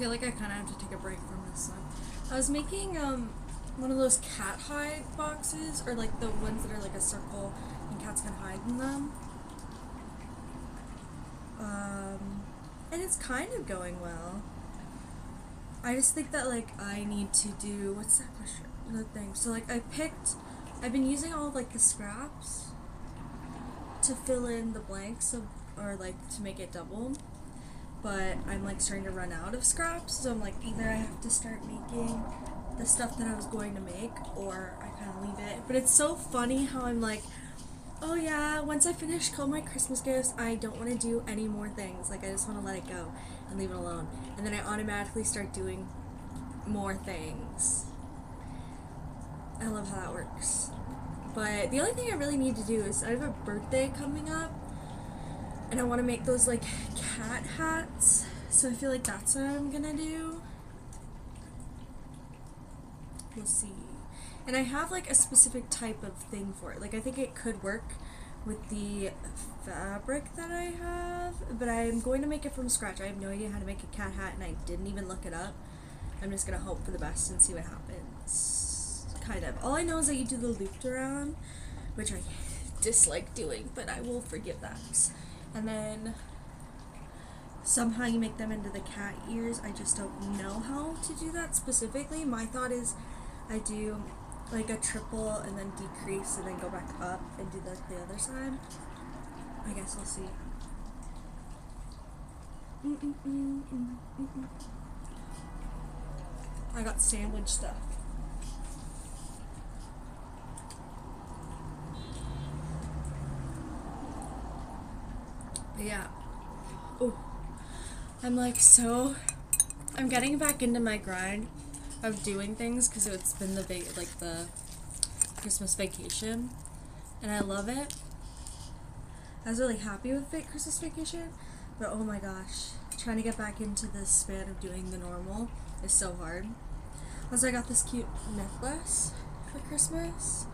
feel like I kind of have to take a break from this one. I was making one of those cat hide boxes, or like the ones that are like a circle and cats can hide in them. And it's kind of going well. I just think that like I need to do, what's that question? The thing. So like I've been using all of like the scraps to fill in the blanks of, or like to make it double. But I'm like starting to run out of scraps, so I'm like either I have to start making the stuff that I was going to make, or I kind of leave it. But it's so funny how I'm like, oh yeah, once I finish all my Christmas gifts, I don't want to do any more things. Like I just want to let it go and leave it alone. And then I automatically start doing more things. I love how that works. But the only thing I really need to do is I have a birthday coming up, and I want to make those like cat hats, so I feel like that's what I'm gonna do. We'll see. And I have like a specific type of thing for it. Like I think it could work with the fabric that I have, but I'm going to make it from scratch. I have no idea how to make a cat hat, and I didn't even look it up. I'm just gonna hope for the best and see what happens. Kind of. All I know is that you do the looped around, which I dislike doing, but I will forgive that. And then somehow you make them into the cat ears. I just don't know how to do that specifically. My thought is I do like a triple and then decrease and then go back up and do the other side. I guess we'll see. I got sandwich stuff. But yeah. Oh. I'm getting back into my grind of doing things because it's been the Christmas vacation, and I love it. I was really happy with Christmas vacation, but oh my gosh, trying to get back into the span of doing the normal is so hard. Also, I got this cute necklace for Christmas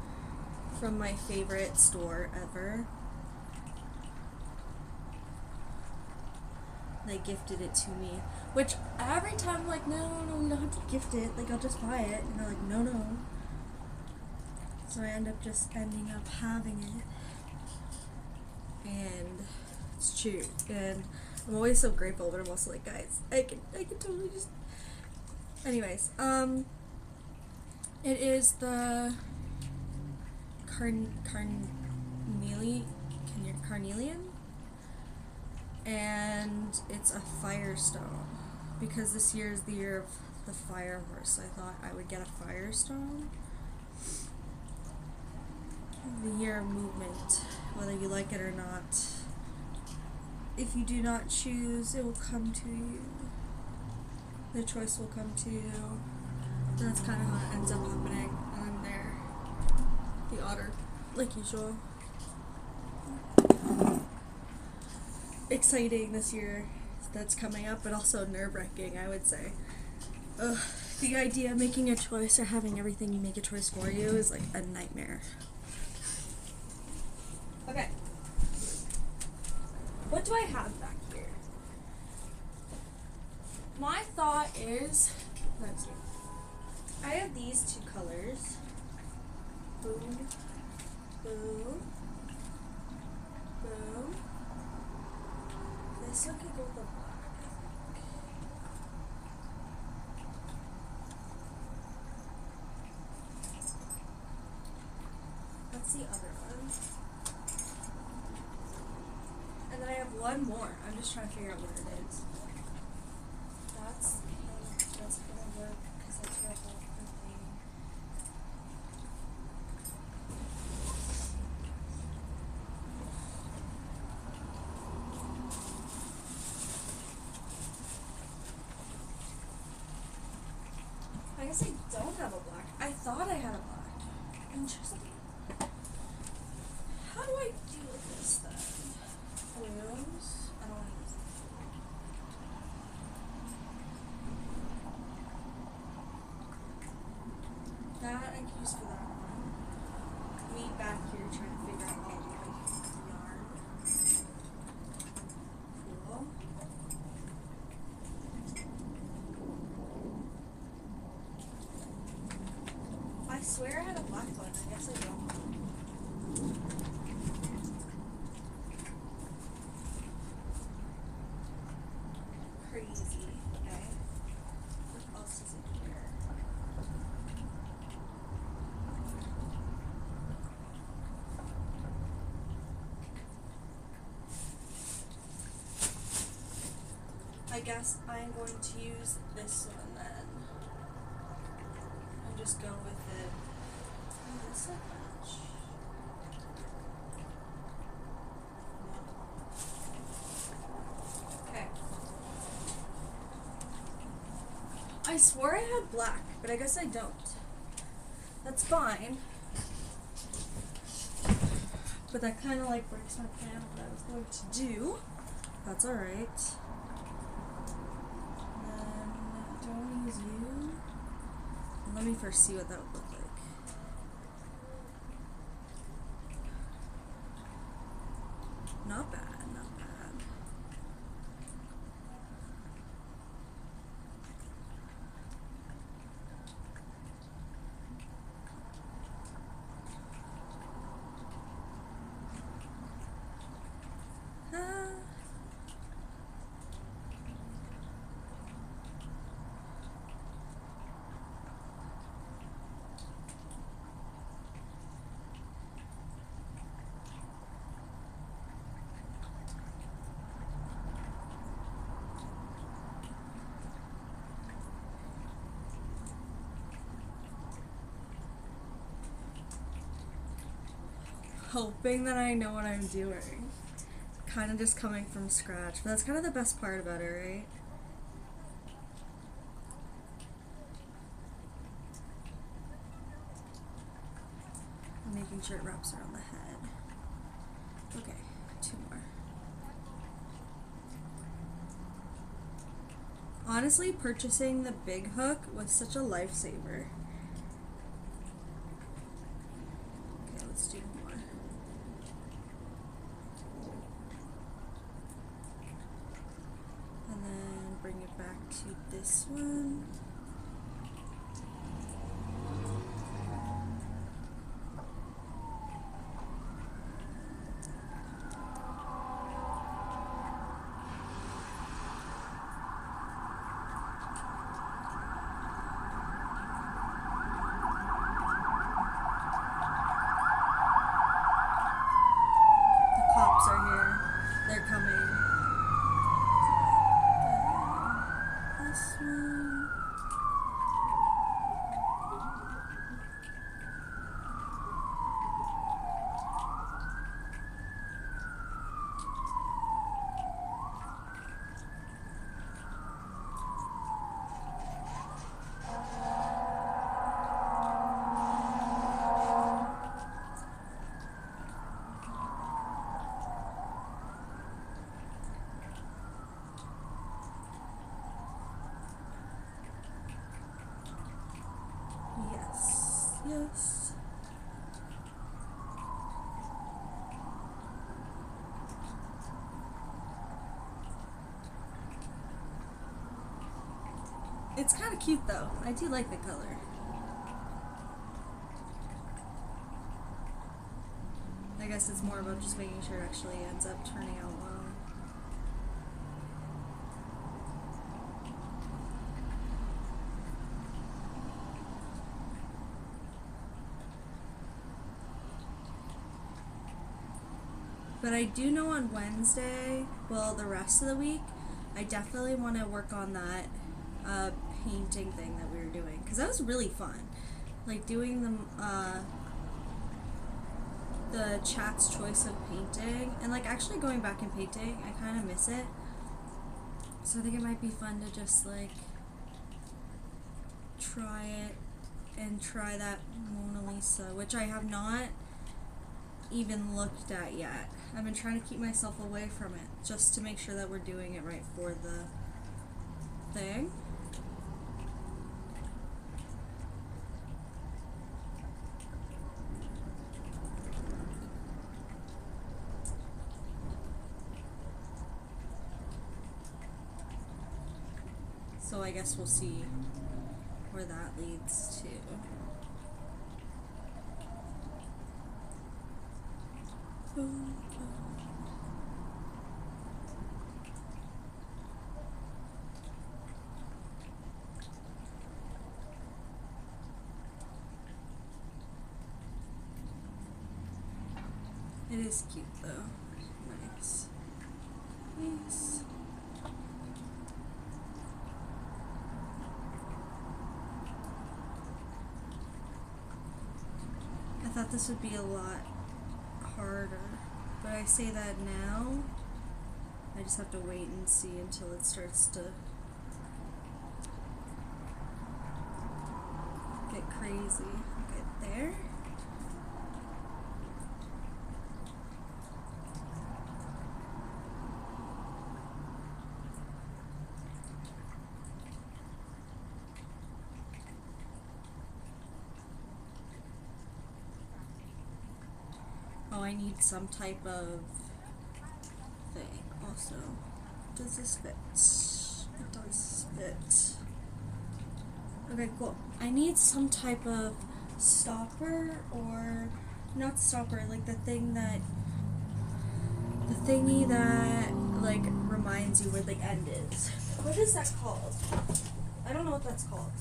from my favorite store ever. They gifted it to me, which every time I'm like, no, you don't have to gift it, like I'll just buy it, and they're like, no. So I end up just ending up having it, and it's cute, and I'm always so grateful, but I'm also like, guys, I can totally just, anyways, it is the carnelian, and it's a firestone, because this year is the year of the fire horse. I thought I would get a firestone. The year of movement, whether you like it or not. If you do not choose, it will come to you. The choice will come to you. And that's kind of how it ends up happening. And I'm there. The otter, like usual. Exciting this year that's coming up, but also nerve-wracking, I would say. The idea of making a choice or having everything you make a choice for you is like a nightmare. Okay. What do I have back here? My thought is, let's see. I have these two colors. Boom. Boom. Boom. This one could go with the black, I think. That's the other one. And then I have one more. I'm just trying to figure out what it is. That's pink. That's gonna work because that's where I got the thing. I guess I don't have a black. I thought I had a black. Interesting. How do I do with this then? Blues? I don't want to use them. That I can use for that one. Me back here trying to figure out all the yarn. Cool. swear I had a black one. I guess I don't. Crazy. Okay. What else is in here? I guess I'm going to use this one then. And just go with it. Oh, this a bunch. Okay. I swore I had black, but I guess I don't. That's fine. But that kind of like breaks my plan of what I was going to do. That's alright. Then, do I want to use you? Let me first see what that would look like. Not bad, not bad. Hoping that I know what I'm doing. Kind of just coming from scratch, but that's kind of the best part about it, right? Making sure it wraps around the head. Okay, 2 more. Honestly, purchasing the big hook was such a lifesaver. Okay, let's do more. And then bring it back to this one. Are here. They're coming. This one. Yes. It's kind of cute though. I do like the color. I guess it's more about just making sure it actually ends up turning out well. But I do know on Wednesday, well, the rest of the week, I definitely want to work on that painting thing that we were doing. Because that was really fun. Like, doing the chat's choice of painting. And, like, actually going back and painting, I kind of miss it. So I think it might be fun to just, like, try it and try that Mona Lisa, which I have not even looked at yet. I've been trying to keep myself away from it just to make sure that we're doing it right for the thing. So I guess we'll see where that leads to. It is cute though. Nice. Nice. I thought this would be a lot harder, but I say that now. I just have to wait and see until it starts to get crazy. Okay, there. Oh, I need some type of thing also. Does this fit? It does fit. Okay, cool. I need some type of stopper, or not stopper, like the thingy that like reminds you where the end is. What is that called? I don't know what that's called.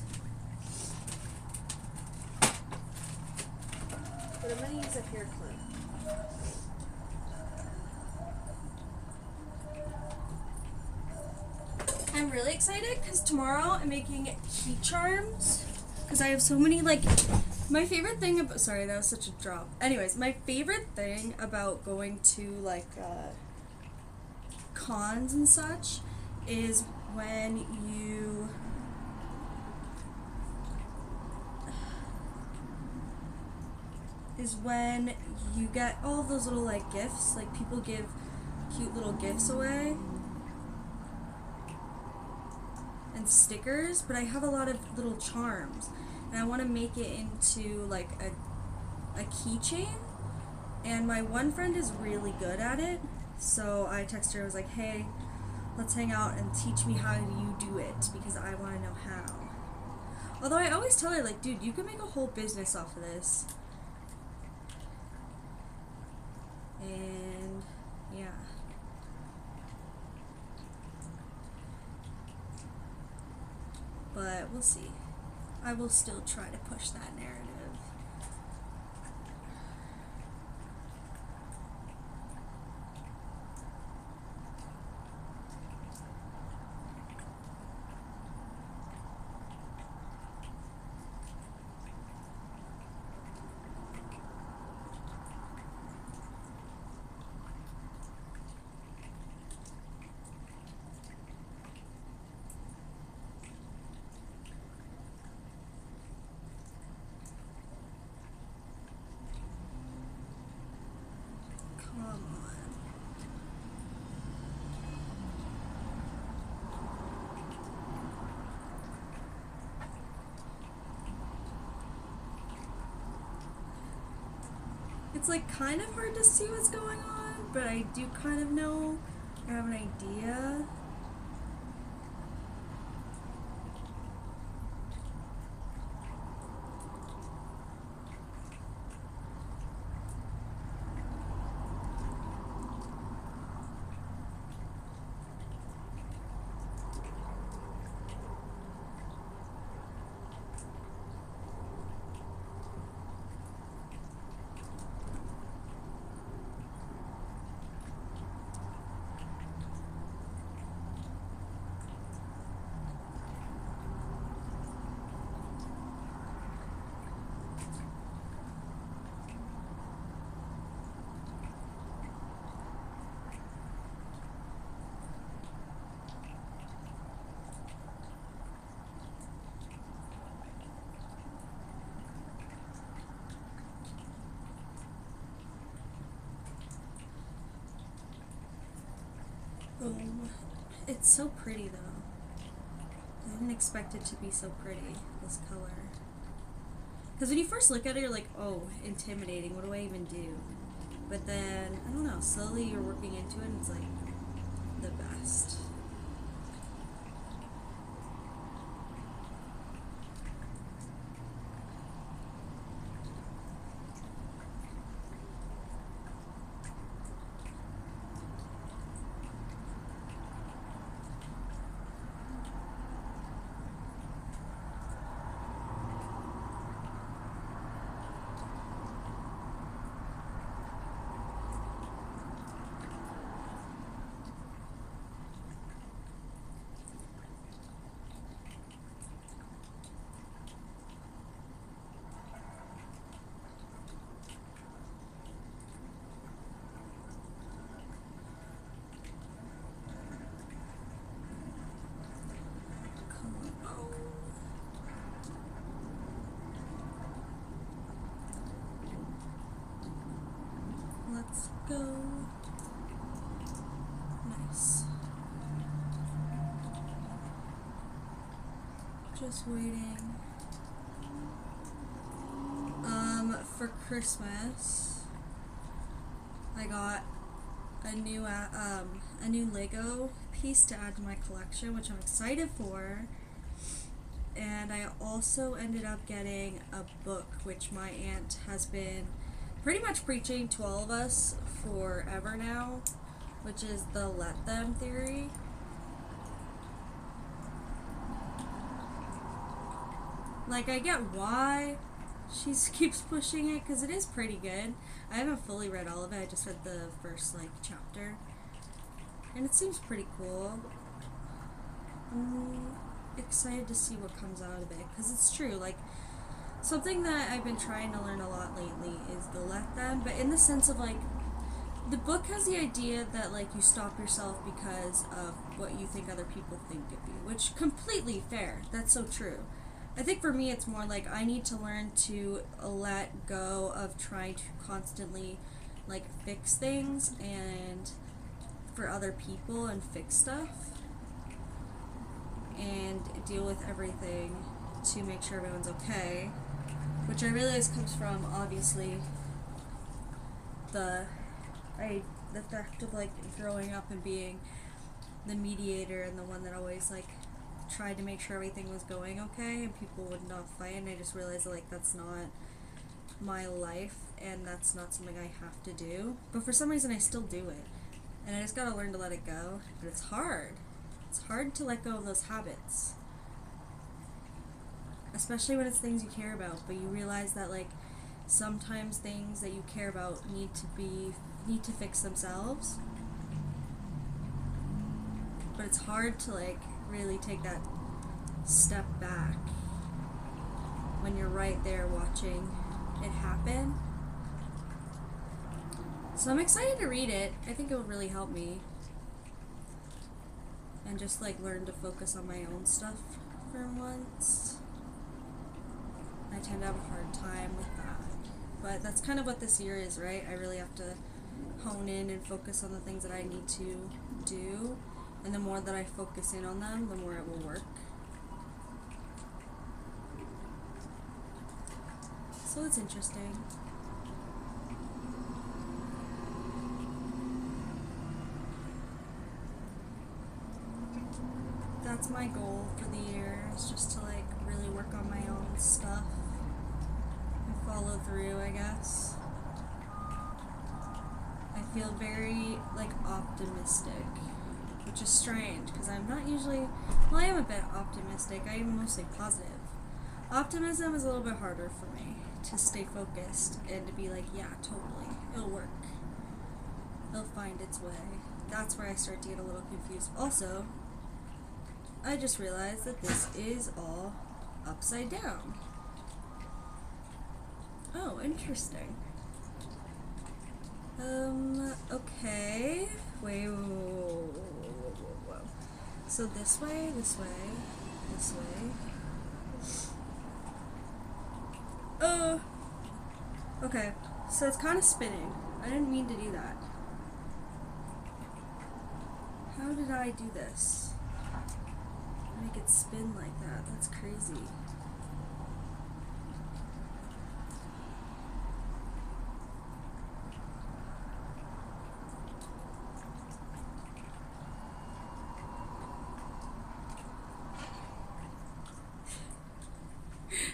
But I'm gonna use a hair clip. I'm really excited because tomorrow I'm making key charms. Because I have so many, like, my favorite thing about, sorry, that was such a drop. Anyways, my favorite thing about going to, like, cons and such is when you get all of those little, like, gifts. Like, people give cute little gifts away. And stickers, but I have a lot of little charms. And I want to make it into, like, a keychain. And my one friend is really good at it. So I texted her, I was like, hey, let's hang out and teach me how you do it, because I want to know how. Although I always tell her, like, dude, you can make a whole business off of this. And yeah. But we'll see. I will still try to push that narrative. It's like kind of hard to see what's going on, but I do kind of know, I have an idea. Oh, it's so pretty though. I didn't expect it to be so pretty, this color. Because when you first look at it, you're like, oh, intimidating, what do I even do? But then, I don't know, slowly you're working into it and it's like the best. Let's go. Nice. Just waiting. For Christmas, I got a new Lego piece to add to my collection, which I'm excited for. And I also ended up getting a book, which my aunt has been pretty much preaching to all of us forever now, which is the Let Them theory. Like, I get why she keeps pushing it, because it is pretty good. I haven't fully read all of it, I just read the first, like, chapter. And it seems pretty cool. I'm excited to see what comes out of it, because it's true, like, something that I've been trying to learn a lot lately is the Let Them, but in the sense of, like, the book has the idea that, like, you stop yourself because of what you think other people think of you, which completely fair. That's so true. I think for me it's more like I need to learn to let go of trying to constantly, like, fix things and for other people and fix stuff and deal with everything to make sure everyone's okay, which I realize comes from, obviously, the fact of, like, growing up and being the mediator and the one that always, like, tried to make sure everything was going okay and people would not fight, and I just realized that, like, that's not my life and that's not something I have to do, but for some reason I still do it, and I just gotta learn to let it go, but it's hard. It's hard to let go of those habits, especially when it's things you care about, but you realize that, like, sometimes things that you care about need to fix themselves, but it's hard to, like, really take that step back when you're right there watching it happen. So I'm excited to read it. I think it would really help me and just, like, learn to focus on my own stuff for once. I tend to have a hard time with that, but that's kind of what this year is, right? I really have to hone in and focus on the things that I need to do, and the more that I focus in on them, the more it will work. So it's interesting. That's my goal for the year, is just to, like, really work on my own stuff and follow through, I guess. I feel very, like, optimistic, which is strange, because I'm not usually, well, I am a bit optimistic, I am mostly positive. Optimism is a little bit harder for me to stay focused and to be like, yeah, totally, it'll work. It'll find its way. That's where I start to get a little confused. Also, I just realized that this is all upside down. Oh, interesting. Okay. Wait, whoa. So this way, this way, this way. Okay. So it's kind of spinning. I didn't mean to do that. How did I do this? Make it spin like that? That's crazy.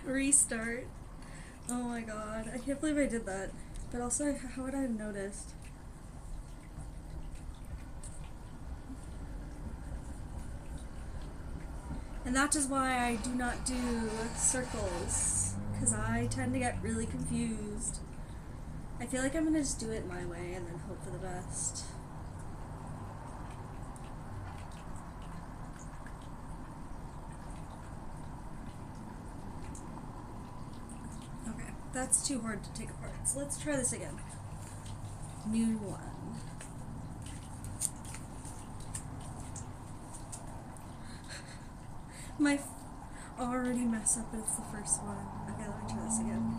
Restart. Oh my god, I can't believe I did that. But also, how would I have noticed? And that is why I do not do circles, because I tend to get really confused. I feel like I'm gonna just do it my way and then hope for the best. That's too hard to take apart. So let's try this again. New one. Already mess up, but it's the first one. Okay, let me try this again.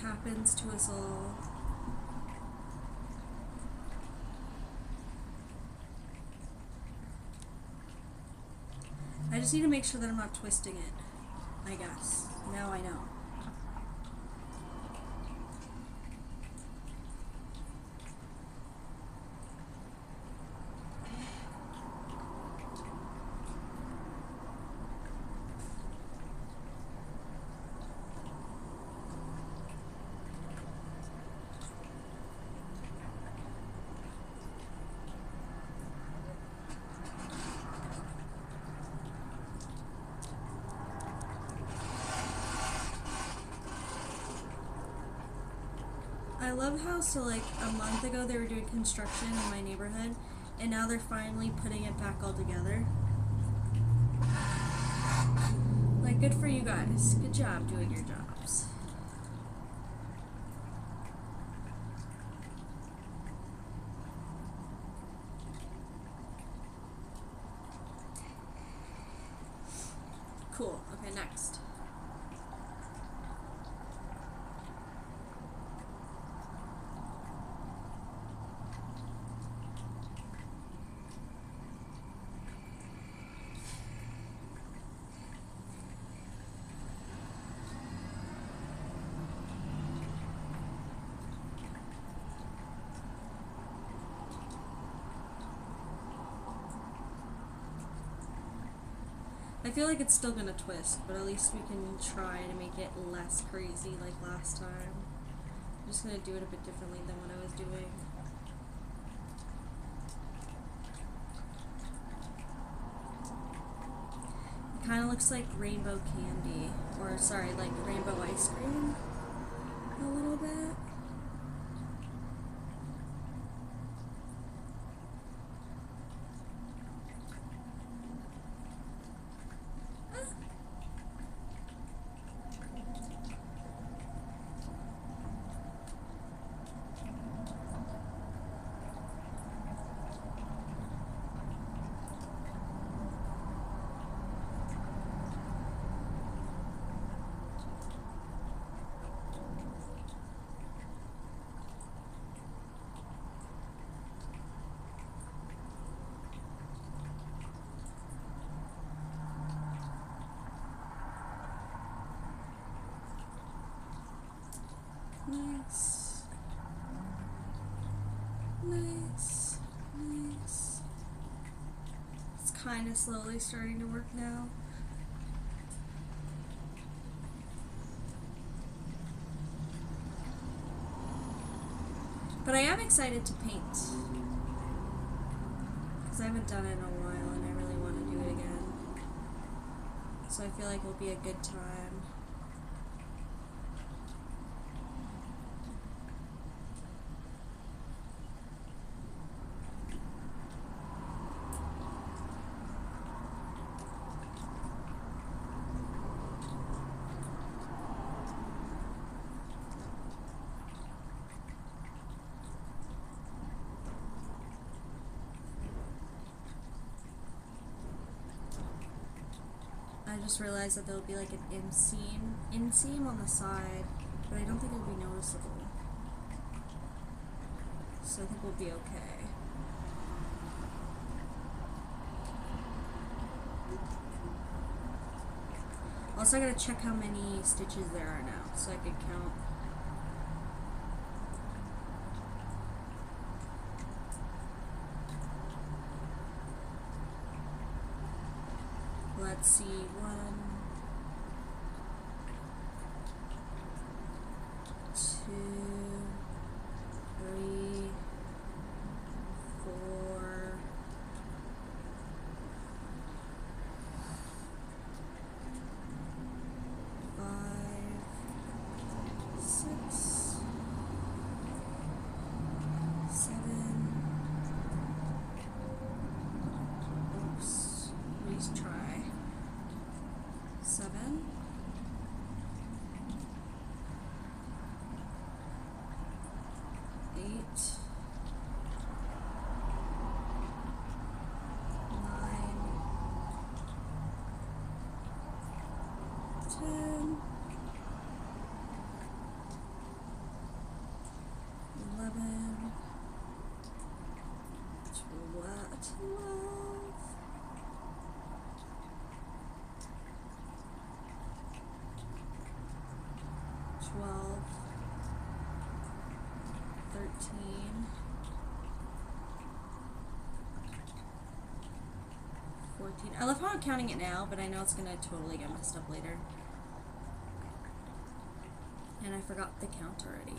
happens to us all. I just need to make sure that I'm not twisting it, I guess. Now I know. I love how, so like a month ago they were doing construction in my neighborhood, and now they're finally putting it back all together. Like, good for you guys. Good job doing your jobs. Cool. Okay, next. I feel like it's still gonna twist, but at least we can try to make it less crazy like last time. I'm just gonna do it a bit differently than what I was doing. It kind of looks like rainbow candy, or sorry, like rainbow ice cream a little bit. Nice. Nice. Nice. It's kind of slowly starting to work now. But I am excited to paint. Because I haven't done it in a while and I really want to do it again. So I feel like it'll be a good time. I just realized that there'll be like an inseam on the side, but I don't think it'll be noticeable. So I think we'll be okay. Also, I gotta check how many stitches there are now, so I could count. Let's see, 1, 2, 3, 4, 5, 6, 7. Oops, please try. 7, 8, 9, 10, 12, 13, 14. I love how I'm counting it now, but I know it's gonna totally get messed up later. And I forgot the count already.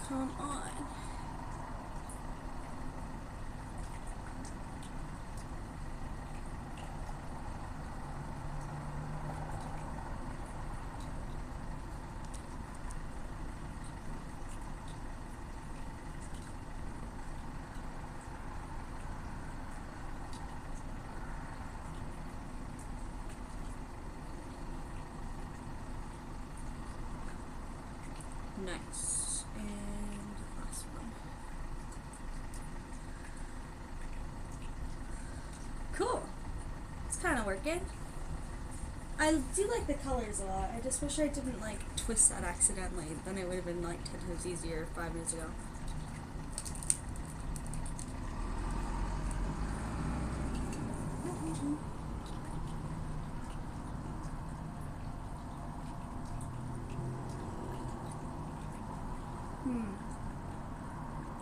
Come on. Nice. And last one. Cool. It's kind of working. I do like the colors a lot. I just wish I didn't like twist that accidentally. Then it would have been like 10 times easier 5 minutes ago.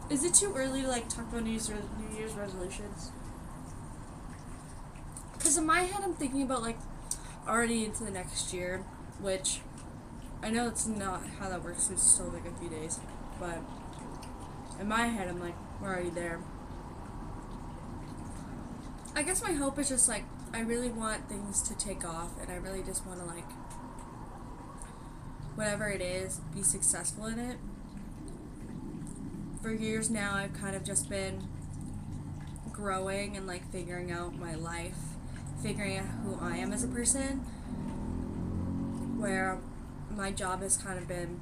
Is it too early to like talk about New Year's resolutions? Because in my head I'm thinking about like already into the next year, which I know it's not how that works. It's still like a few days, but in my head I'm like, we're already there. I guess my hope is just like I really want things to take off, and I really just want to like whatever it is, be successful in it. For years now, I've kind of just been growing and like figuring out my life, figuring out who I am as a person, where my job has kind of been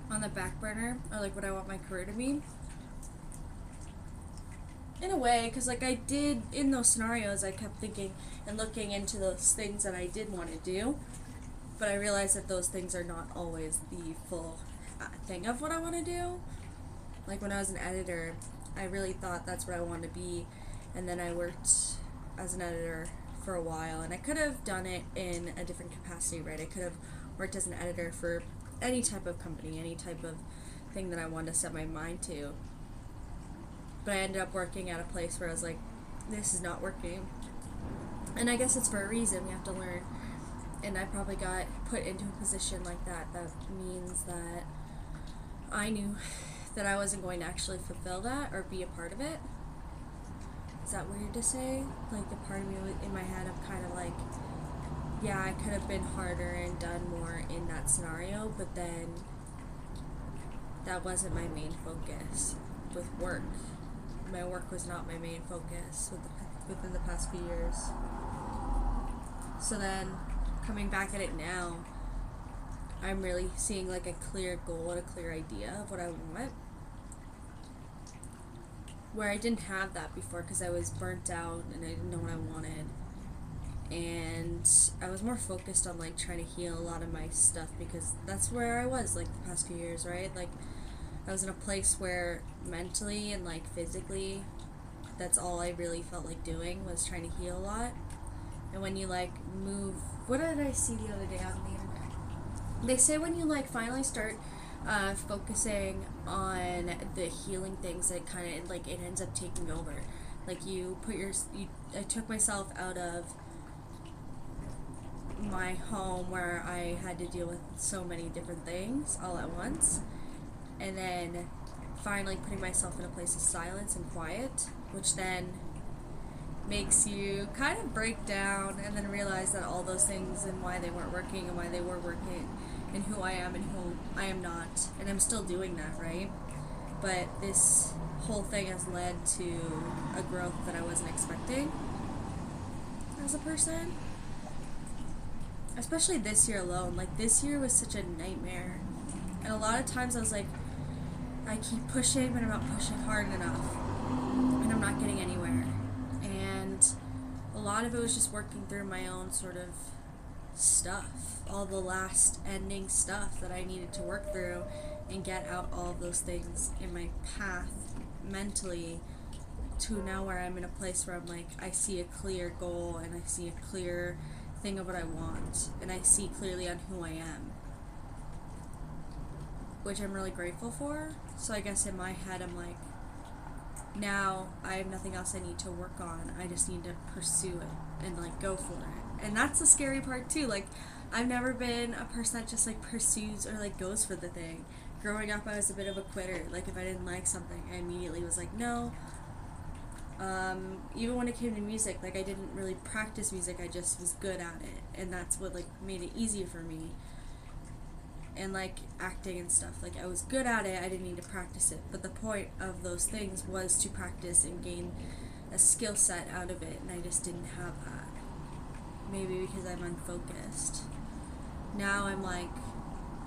on the back burner, or like what I want my career to be. In a way, because like I did, in those scenarios, I kept thinking and looking into those things that I did want to do, but I realized that those things are not always the full thing of what I want to do. Like when I was an editor, I really thought that's what I wanted to be, and then I worked as an editor for a while, and I could have done it in a different capacity, right? I could have worked as an editor for any type of company, any type of thing that I wanted to set my mind to. But I ended up working at a place where I was like, this is not working. And I guess it's for a reason. We have to learn. And I probably got put into a position like that. That means that I knew that I wasn't going to actually fulfill that or be a part of it. Is that weird to say? Like, the part of me in my head, I'm kind of like, yeah, I could have been harder and done more in that scenario, but then that wasn't my main focus with work. My work was not my main focus within the past few years. So then, coming back at it now, I'm really seeing like a clear goal and a clear idea of what I want, where I didn't have that before because I was burnt out and I didn't know what I wanted, and I was more focused on like trying to heal a lot of my stuff, because that's where I was like the past few years, right? Like I was in a place where mentally and like physically, that's all I really felt like doing was trying to heal a lot. And when you like move, what did I see the other day on the internet? They say when you like finally start focusing on the healing things, that kind of like it ends up taking over. Like I took myself out of my home where I had to deal with so many different things all at once, and then finally putting myself in a place of silence and quiet, which then makes you kind of break down and then realize that all those things and why they weren't working and why they were working and who I am and who I am not. And I'm still doing that, right? But this whole thing has led to a growth that I wasn't expecting as a person. Especially this year alone. Like, this year was such a nightmare. And a lot of times I was like, I keep pushing, but I'm not pushing hard enough. And I'm not getting anywhere. And a lot of it was just working through my own sort of stuff. All the last ending stuff that I needed to work through and get out all of those things in my path mentally to now where I'm in a place where I'm like, I see a clear goal and I see a clear thing of what I want and I see clearly on who I am, which I'm really grateful for. So I guess in my head I'm like, now I have nothing else I need to work on. I just need to pursue it and like go for it. And that's the scary part too. Like, I've never been a person that just like pursues or like goes for the thing. Growing up I was a bit of a quitter. Like, if I didn't like something I immediately was like, no. Even when it came to music, like, I didn't really practice music, I just was good at it, and that's what like made it easier for me. And like acting and stuff, like, I was good at it, I didn't need to practice it, but the point of those things was to practice and gain a skill set out of it, and I just didn't have that. Maybe because I'm unfocused. Now I'm like,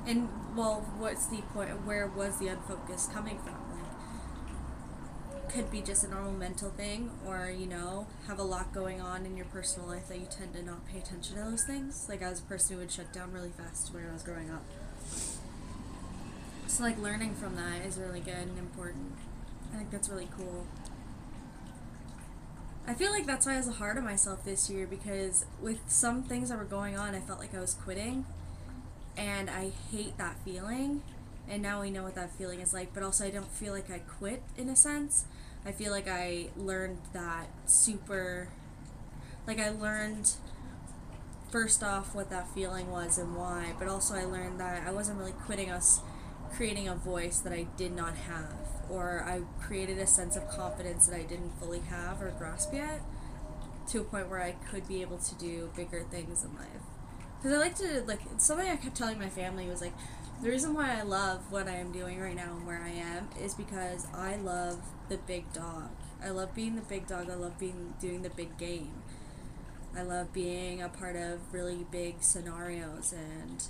and well, what's the point? Where was the unfocus coming from? Could be just a normal mental thing, or, you know, have a lot going on in your personal life that you tend to not pay attention to those things. Like, I was a person who would shut down really fast when I was growing up. So, like, learning from that is really good and important. I think that's really cool. I feel like that's why I was hard on myself this year, because with some things that were going on, I felt like I was quitting, and I hate that feeling. And now we know what that feeling is like, but also I don't feel like I quit in a sense. I feel like I learned that I learned first off what that feeling was and why, but also I learned that I wasn't really quitting, us creating a voice that I did not have, or I created a sense of confidence that I didn't fully have or grasp yet, to a point where I could be able to do bigger things in life. Because I like to, like, something I kept telling my family was like, the reason why I love what I am doing right now and where I am is because I love the big dog. I love being the big dog. I love doing the big game. I love being a part of really big scenarios and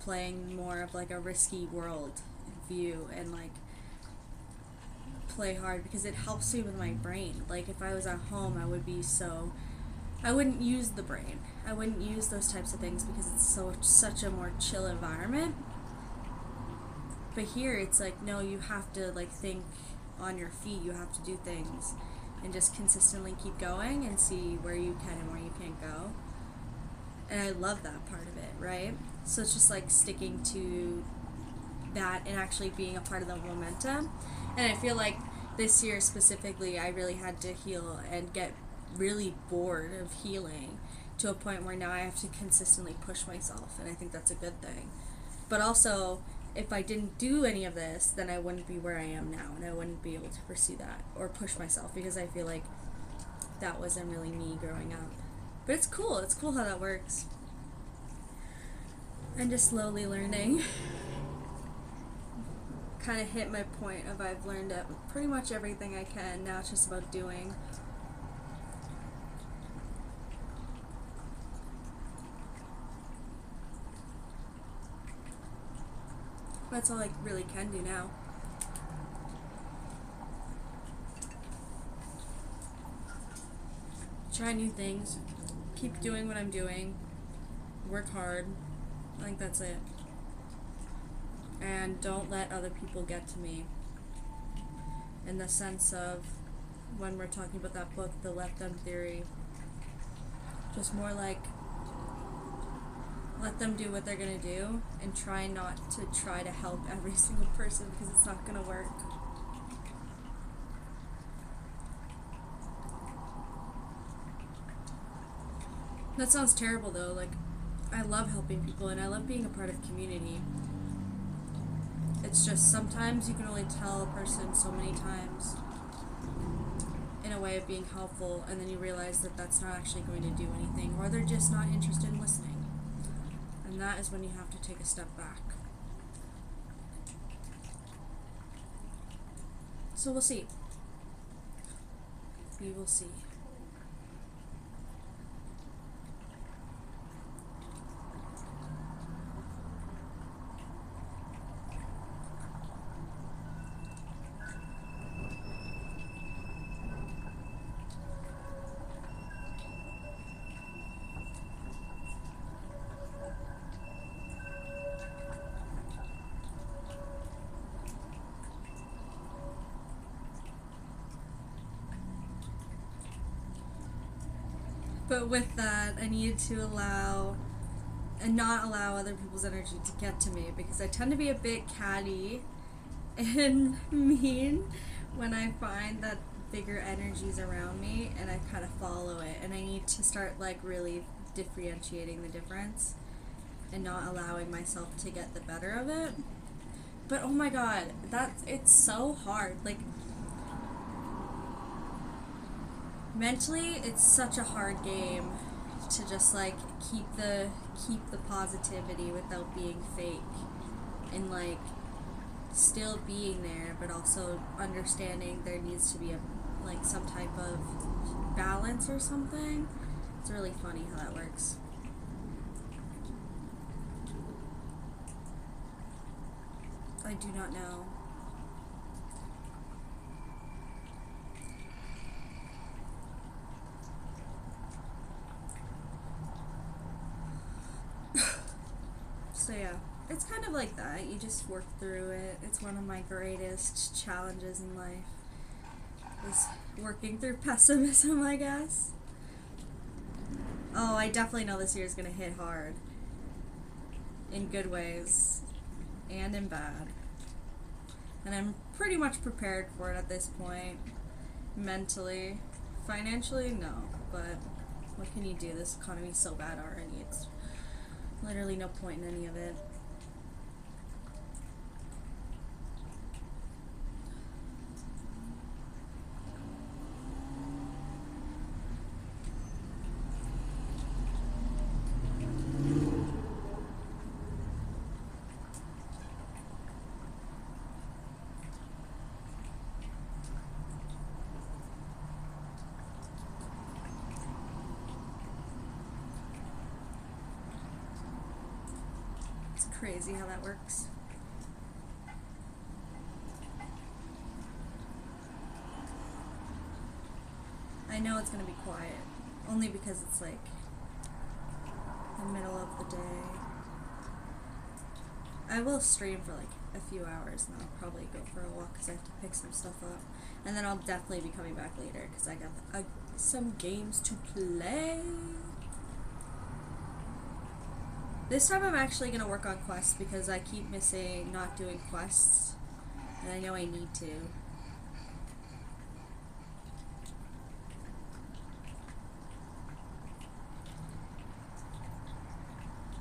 playing more of like a risky world view and like play hard, because it helps me with my brain. Like, if I was at home, I wouldn't use the brain. I wouldn't use those types of things because it's such a more chill environment. But here it's like, no, you have to like think on your feet. You have to do things and just consistently keep going and see where you can and where you can't go. And I love that part of it, right? So it's just like sticking to that and actually being a part of the momentum. And I feel like this year specifically, I really had to heal and get really bored of healing to a point where now I have to consistently push myself, and I think that's a good thing. But also, if I didn't do any of this, then I wouldn't be where I am now, and I wouldn't be able to pursue that or push myself, because I feel like that wasn't really me growing up. But it's cool how that works. I'm just slowly learning. Kind of hit my point of I've learned pretty much everything I can. Now it's just about doing. That's all I really can do now. Try new things. Keep doing what I'm doing. Work hard. I think that's it. And don't let other people get to me. In the sense of, when we're talking about that book, The Let Them Theory, just more like, let them do what they're gonna do, and try not to try to help every single person, because it's not gonna work. That sounds terrible though. Like, I love helping people and I love being a part of community. It's just sometimes you can only tell a person so many times in a way of being helpful, and then you realize that that's not actually going to do anything, or they're just not interested in listening. And that is when you have to take a step back. So we'll see. We will see. But with that, I need to allow and not allow other people's energy to get to me, because I tend to be a bit catty and mean when I find that bigger energies around me, and I kind of follow it, and I need to start like really differentiating the difference and not allowing myself to get the better of it. But oh my god, it's so hard. Like, mentally, it's such a hard game to just like keep the positivity without being fake, and like still being there, but also understanding there needs to be a like some type of balance or something. It's really funny how that works. I do not know. So yeah, it's kind of like that. You just work through it. It's one of my greatest challenges in life, is working through pessimism, I guess. Oh, I definitely know this year is gonna hit hard. In good ways and in bad. And I'm pretty much prepared for it at this point. Mentally. Financially, no. But what can you do? This economy's so bad already. It's literally no point in any of it. It's crazy how that works. I know it's gonna be quiet, only because it's like the middle of the day. I will stream for like a few hours, and then I'll probably go for a walk because I have to pick some stuff up, and then I'll definitely be coming back later because I got some games to play. This time I'm actually gonna work on quests because I keep missing not doing quests, and I know I need to.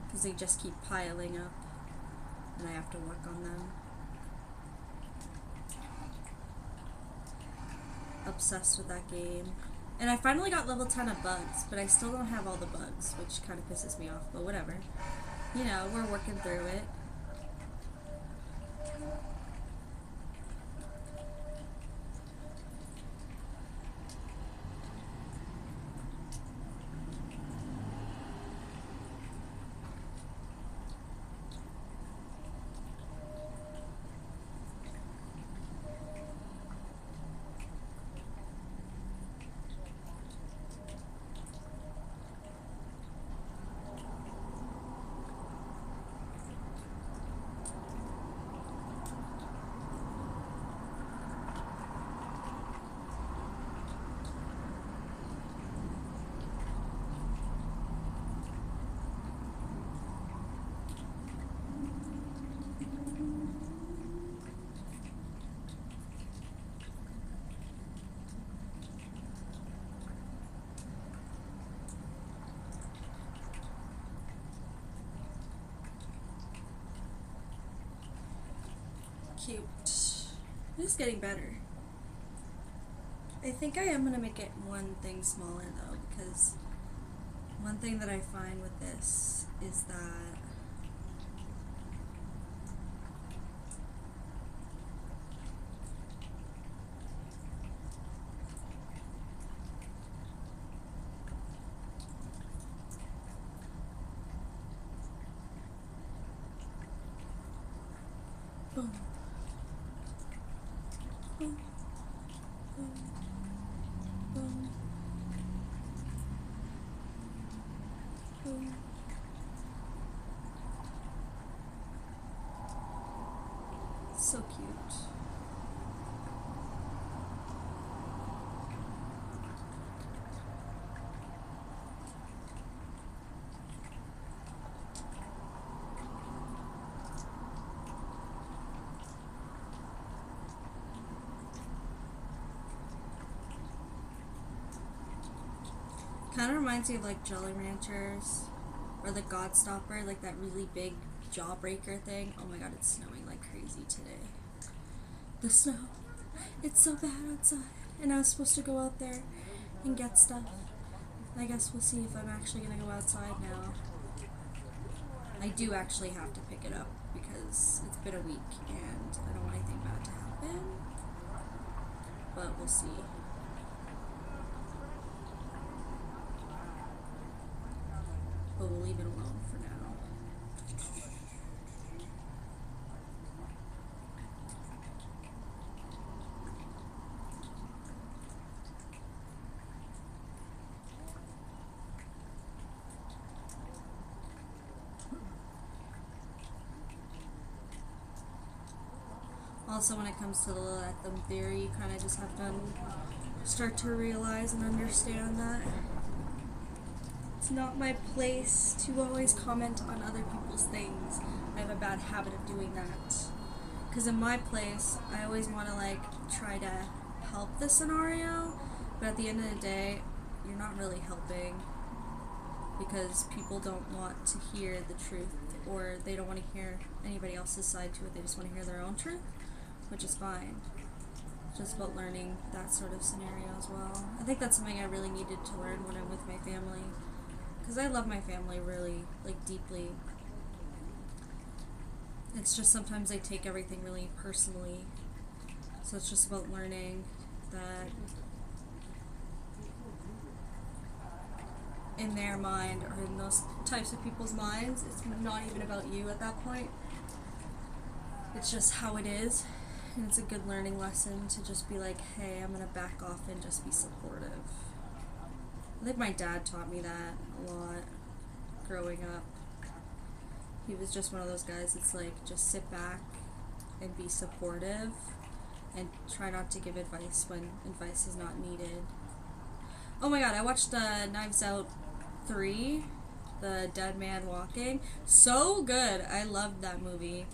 Because they just keep piling up, and I have to work on them. Obsessed with that game. And I finally got level 10 of bugs, but I still don't have all the bugs, which kind of pisses me off, but whatever. You know, we're working through it. Cute. It's getting better. I think I am gonna make it one thing smaller though, because one thing that I find with this is that boom, boom, boom, boom, boom. So cute. Kind of reminds me of like Jolly Ranchers or the God Stopper, like that really big jawbreaker thing. Oh my god, it's snowing like crazy today. The snow. It's so bad outside. And I was supposed to go out there and get stuff. I guess we'll see if I'm actually gonna go outside now. I do actually have to pick it up because it's been a week and I don't want anything bad to happen. But we'll see. But we'll leave it alone for now. Also, when it comes to the Lethem theory, you kind of just have to start to realize and understand that it's not my place to always comment on other people's things. I have a bad habit of doing that. Because in my place, I always want to like try to help the scenario, but at the end of the day, you're not really helping because people don't want to hear the truth, or they don't want to hear anybody else's side to it. They just want to hear their own truth, which is fine. It's just about learning that sort of scenario as well. I think that's something I really needed to learn when I'm with my family. Because I love my family really, like, deeply. It's just sometimes they take everything really personally. So it's just about learning that in their mind, or in those types of people's minds, it's not even about you at that point. It's just how it is. And it's a good learning lesson to just be like, hey, I'm gonna back off and just be supportive. I think my dad taught me that a lot growing up. He was just one of those guys that's like, just sit back and be supportive and try not to give advice when advice is not needed. Oh my god, I watched Knives Out 3, The Dead Man Walking. So good! I loved that movie.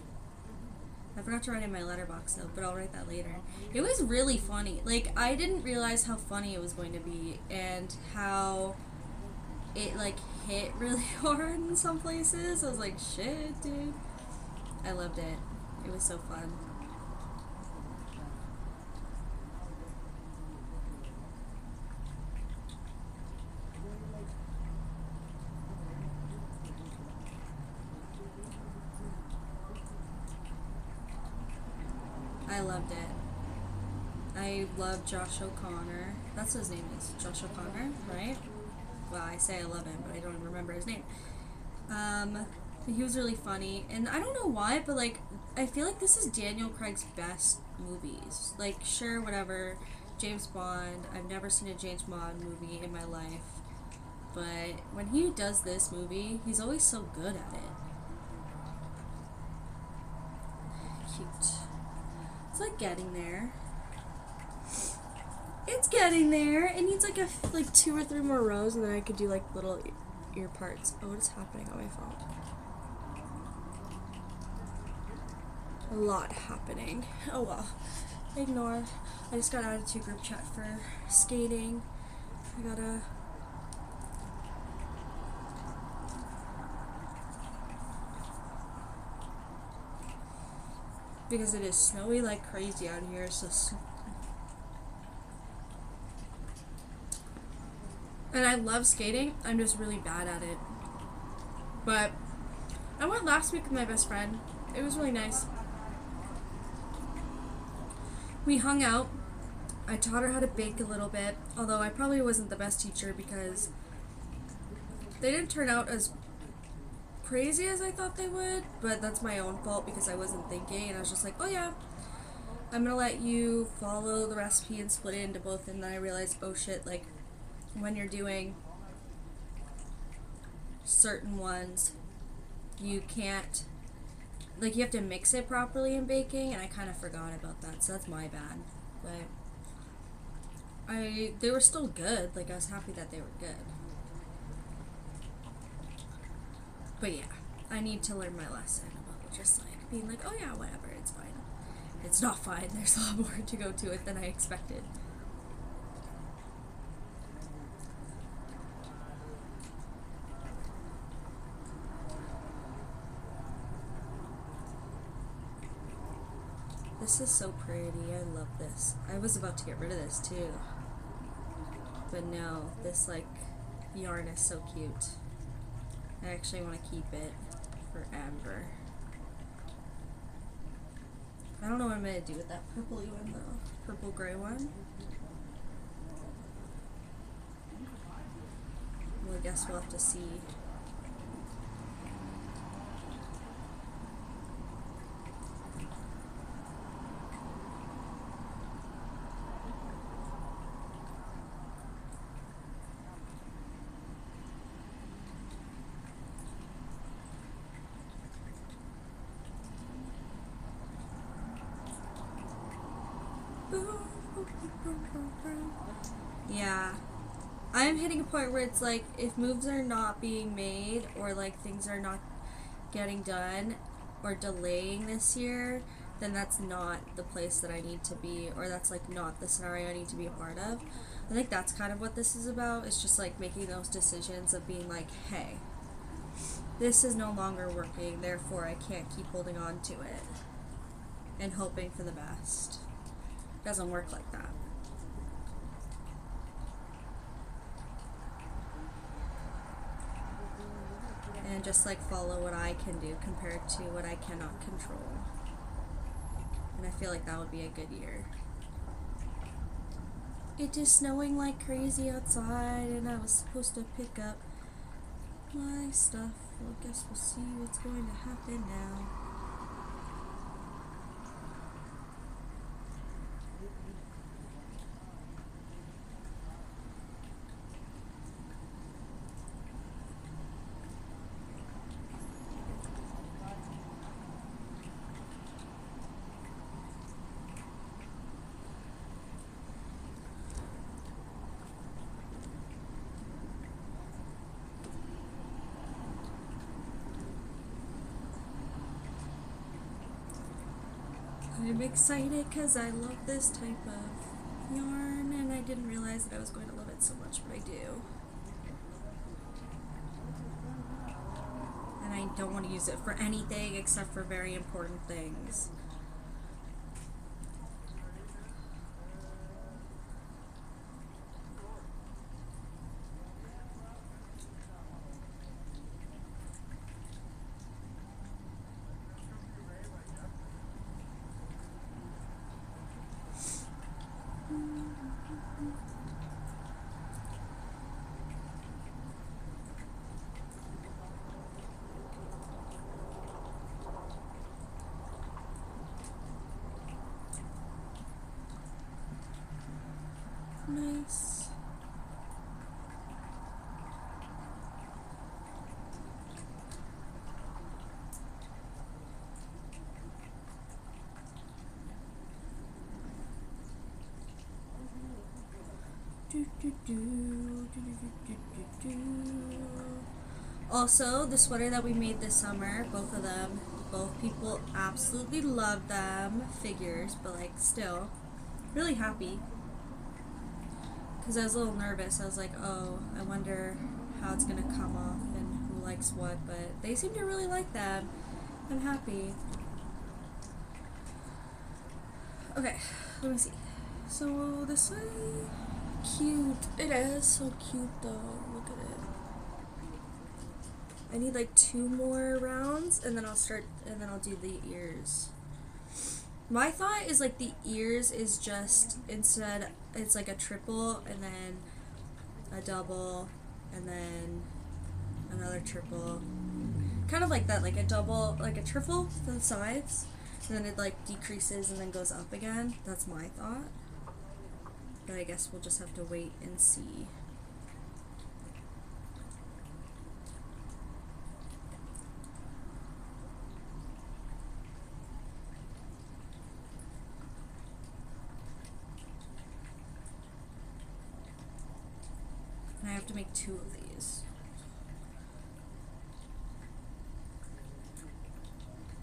I forgot to write in my letterbox though, but I'll write that later. It was really funny. Like, I didn't realize how funny it was going to be and how it, like, hit really hard in some places. I was like, shit, dude. I loved it. It was so fun. I loved it. I love Josh O'Connor. That's what his name is. Josh O'Connor, right? Well, I say I love him, but I don't even remember his name. He was really funny, and I don't know why, but like, I feel like this is Daniel Craig's best movies. Like, sure, whatever, James Bond, I've never seen a James Bond movie in my life, but when he does this movie, he's always so good at it. Cute. It's like getting there. It's getting there. It needs like like 2 or 3 more rows, and then I could do like little ear parts. Oh, what is happening on my phone? A lot happening. Oh well. Ignore. I just got added to a group chat for skating. I gotta. because it is snowy like crazy out here. And I love skating. I'm just really bad at it. But I went last week with my best friend. It was really nice. We hung out. I taught her how to bake a little bit, although I probably wasn't the best teacher because they didn't turn out as crazy as I thought they would, but that's my own fault because I wasn't thinking, and I was just like, oh yeah, I'm gonna let you follow the recipe and split it into both, and then I realized, oh shit, like, when you're doing certain ones, you can't, like, you have to mix it properly in baking, and I kind of forgot about that, so that's my bad, but they were still good, like, I was happy that they were good. But yeah, I need to learn my lesson about just, like, being like, oh yeah, whatever, it's fine. It's not fine, there's a lot more to go to it than I expected. This is so pretty. I love this. I was about to get rid of this too. But no, this like yarn is so cute. I actually want to keep it forever. I don't know what I'm going to do with that purpley one though. Purple gray one. Well, I guess we'll have to see. Yeah. I'm hitting a point where it's like, if moves are not being made, or like things are not getting done, or delaying this year, then that's not the place that I need to be, or that's like not the scenario I need to be a part of. I think that's kind of what this is about. It's just like making those decisions of being like, hey, this is no longer working, therefore I can't keep holding on to it and hoping for the best. It doesn't work like that. And just like follow what I can do compared to what I cannot control. And I feel like that would be a good year. It is snowing like crazy outside, and I was supposed to pick up my stuff. Well, I guess we'll see what's going to happen now. I'm excited because I love this type of yarn, and I didn't realize that I was going to love it so much, but I do. And I don't want to use it for anything except for very important things. Nice. Also, the sweater that we made this summer, both of them, both people absolutely loved them. Figures, but like still, really happy. Because I was a little nervous. I was like, oh, I wonder how it's gonna come off and who likes what, but they seem to really like that. I'm happy. Okay, let me see. So this way, cute. It is so cute though. Look at it. I need like 2 more rounds, and then I'll do the ears. My thought is like the ears is just, instead it's like a triple and then a double and then another triple, kind of like that, like a double, like a triple to the sides, and then it like decreases and then goes up again. That's my thought, but I guess we'll just have to wait and see. And I have to make 2 of these.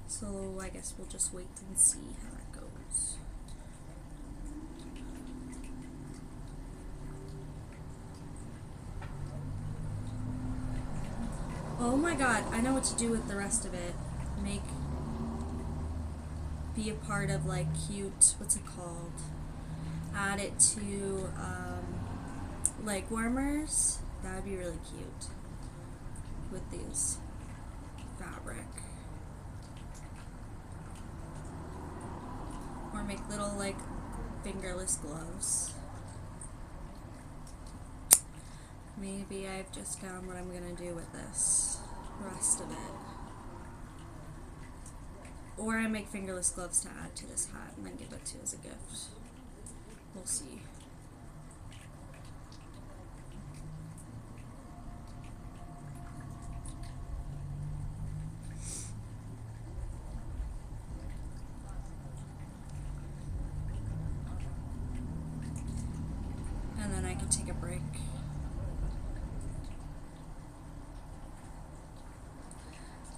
So I guess we'll just wait and see how that goes. Oh my god, I know what to do with the rest of it. Be a part of like cute, what's it called? Add it to leg warmers. That would be really cute with these fabric. Or make little like fingerless gloves. Maybe I've just found what I'm gonna do with this rest of it. Or I make fingerless gloves to add to this hat and then give it to you as a gift. We'll see. And then I can take a break.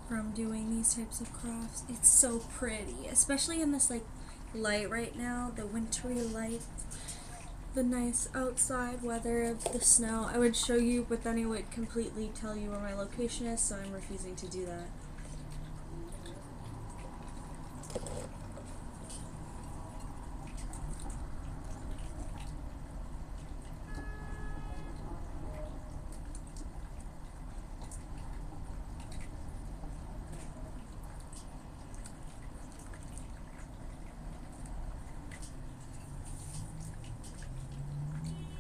From doing these types of crafts. It's so pretty, especially in this like light right now, the wintry light, the nice outside weather of the snow. I would show you, but then it would completely tell you where my location is, so I'm refusing to do that.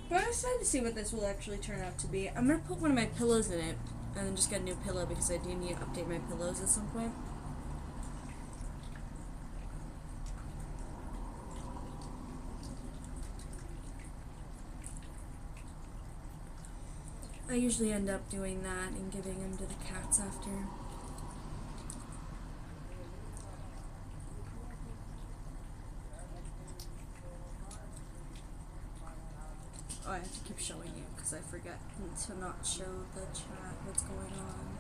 But I'm excited to see what this will actually turn out to be. I'm going to put one of my pillows in it and then just get a new pillow because I do need to update my pillows at some point. I usually end up doing that and giving them to the cats after. Oh, I have to keep showing you because I forget to not show the chat what's going on.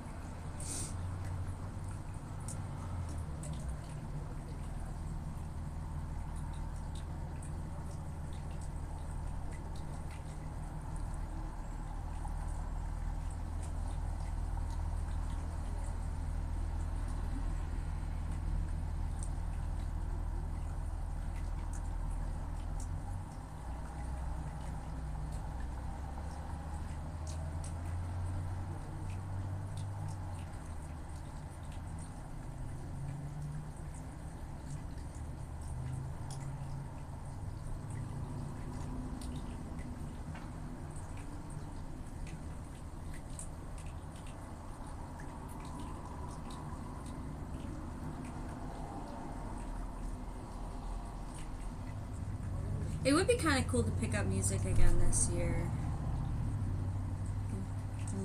It would be kind of cool to pick up music again this year.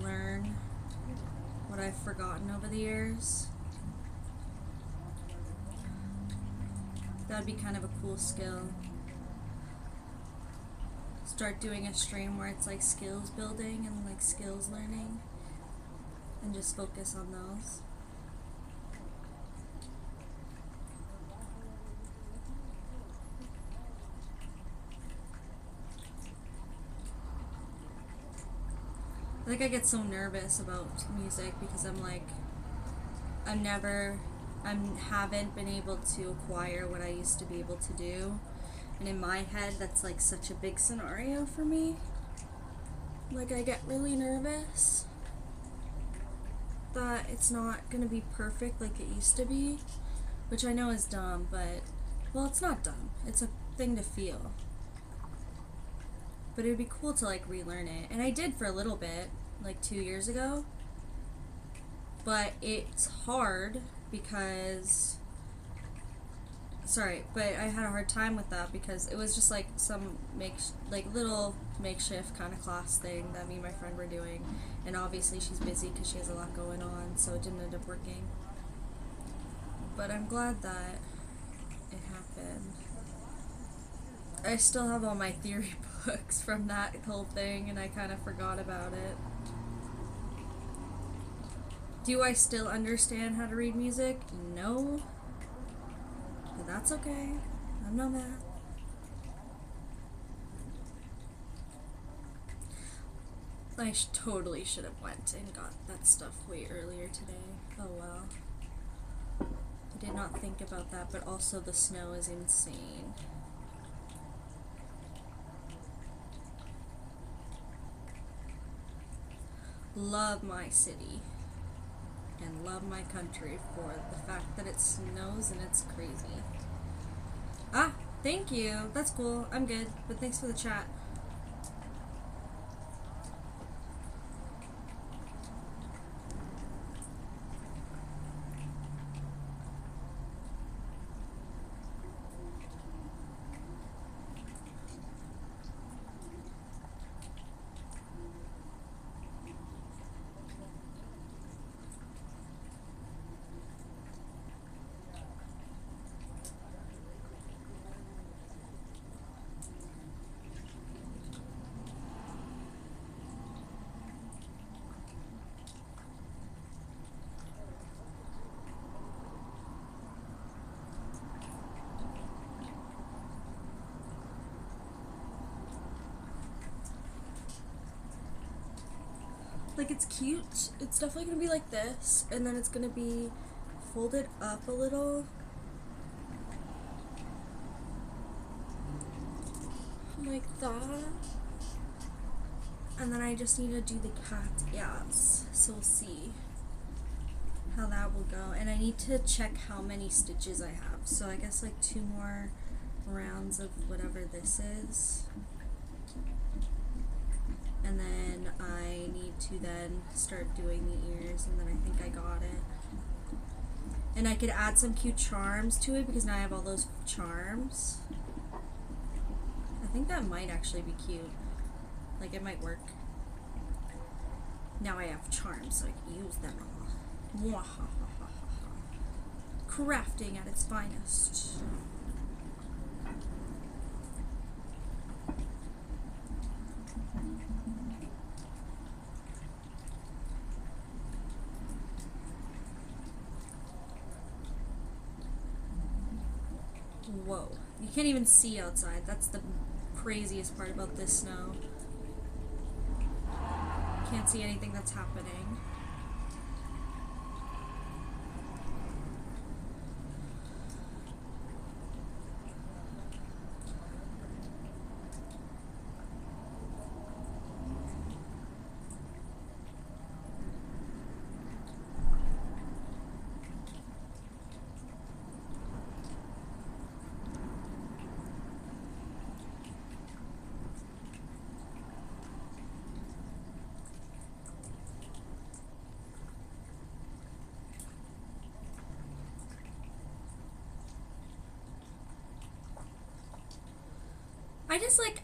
Learn what I've forgotten over the years. That would be kind of a cool skill. Start doing a stream where it's like skills building and like skills learning and just focus on those. I think I get so nervous about music because I'm like, I haven't been able to acquire what I used to be able to do. And in my head, that's like such a big scenario for me. Like, I get really nervous that it's not gonna be perfect like it used to be, which I know is dumb, but, well, it's not dumb. It's a thing to feel. But it would be cool to like relearn it. And I did for a little bit, like 2 years ago. But it's hard because, but I had a hard time with that because it was just like some little makeshift kind of class thing that me and my friend were doing. And obviously she's busy because she has a lot going on, so it didn't end up working. But I'm glad that it happened. I still have all my theory books from that whole thing, and I kind of forgot about it. Do I still understand how to read music? No. But that's okay. I'm no mad. I totally should have went and got that stuff way earlier today. Oh well. I did not think about that, but also the snow is insane. Love my city and love my country for the fact that it snows and it's crazy. Ah, thank you. That's cool. I'm good, but thanks for the chat. Like, it's cute. It's definitely gonna be like this, and then it's gonna be folded up a little. Like that. And then I just need to do the cat ears, so we'll see how that will go. And I need to check how many stitches I have, so I guess like 2 more rounds of whatever this is. And then I need to then start doing the ears, and then I think I got it. And I could add some cute charms to it because now I have all those charms. I think that might actually be cute. Like, it might work. Now I have charms, so I can use them all. Mwahahaha. Crafting at its finest. Whoa. You can't even see outside. That's the craziest part about this snow. Can't see anything that's happening.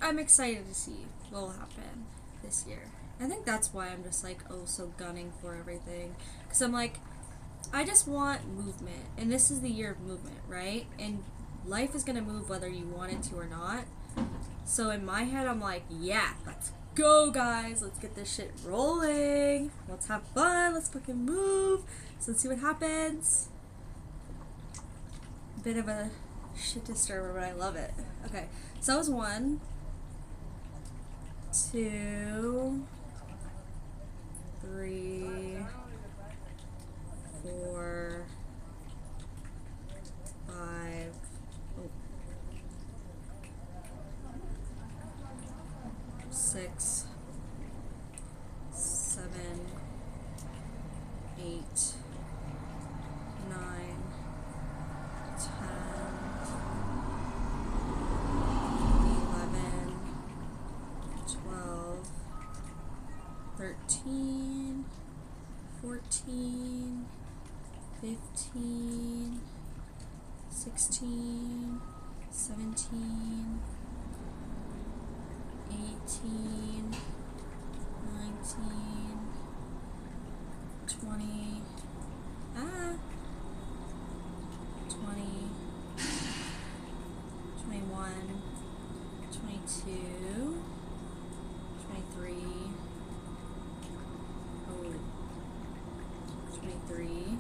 I'm excited to see what will happen this year. I think that's why I'm just like, oh, so gunning for everything. Because I'm like, I just want movement. And this is the year of movement, right? And life is going to move whether you want it to or not. So in my head, I'm like, yeah, let's go, guys. Let's get this shit rolling. Let's have fun. Let's fucking move. So let's see what happens. Bit of a shit disturber, but I love it. Okay, so that was 1, 2, 3, 4, 5, 6, 7, 8, 9, 10, 11, 12, 13, 14, 15, 16, 17, 18, 19, 20, 20, 21, 22, 23, 23,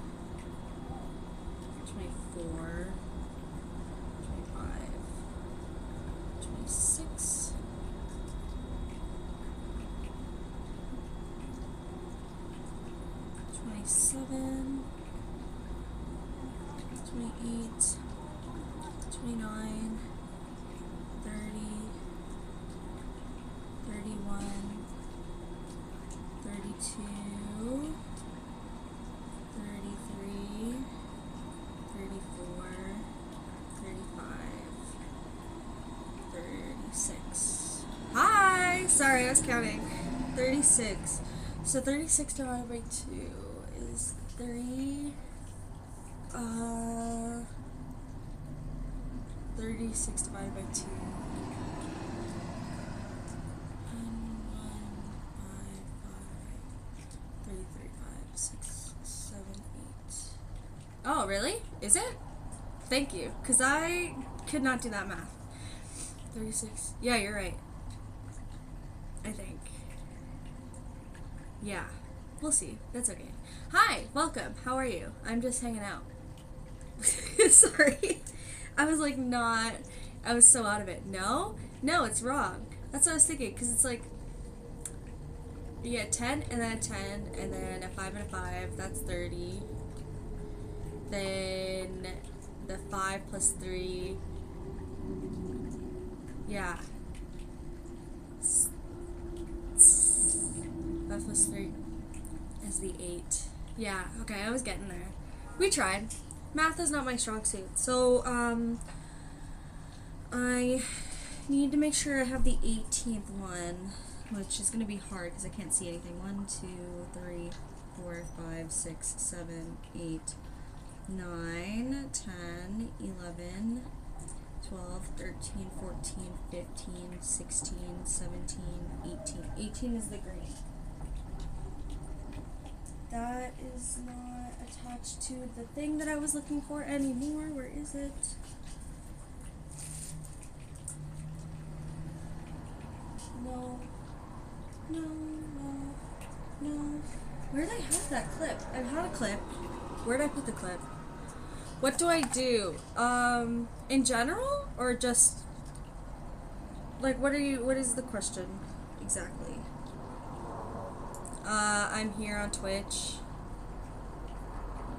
24, 25, 26, 27, 28, 29, 30, 31, 32, 33, 34, 35, 36. Hi! Sorry, I was counting. 36. So 36 divided by 2 is 3. 36 divided by 2. 1, 5, 5, 30, 35, 6, 7, 8. Oh, really? Is it? Thank you, because I could not do that math. 36. Yeah, you're right. I think. Yeah. We'll see. That's okay. Hi! Welcome. How are you? I'm just hanging out. Sorry. I was like I was so out of it. No, it's wrong. That's what I was thinking, because it's like, you get 10, and then a 10, and then a 5 and a 5, that's 30. Then the 5 plus 3, yeah. 5 plus 3 is the 8. Yeah, okay, I was getting there. We tried. Math is not my strong suit, so I need to make sure I have the 18th one, which is going to be hard because I can't see anything. 1, 2, 3, 4, 5, 6, 7, 8, 9, 10, 11, 12, 13, 14, 15, 16, 17, 18. 18 is the green. That is not attached to the thing that I was looking for anymore. Where is it? No. Where did I have that clip? I had a clip. Where did I put the clip? What do I do? In general? Or just, like, what is the question exactly? I'm here on Twitch.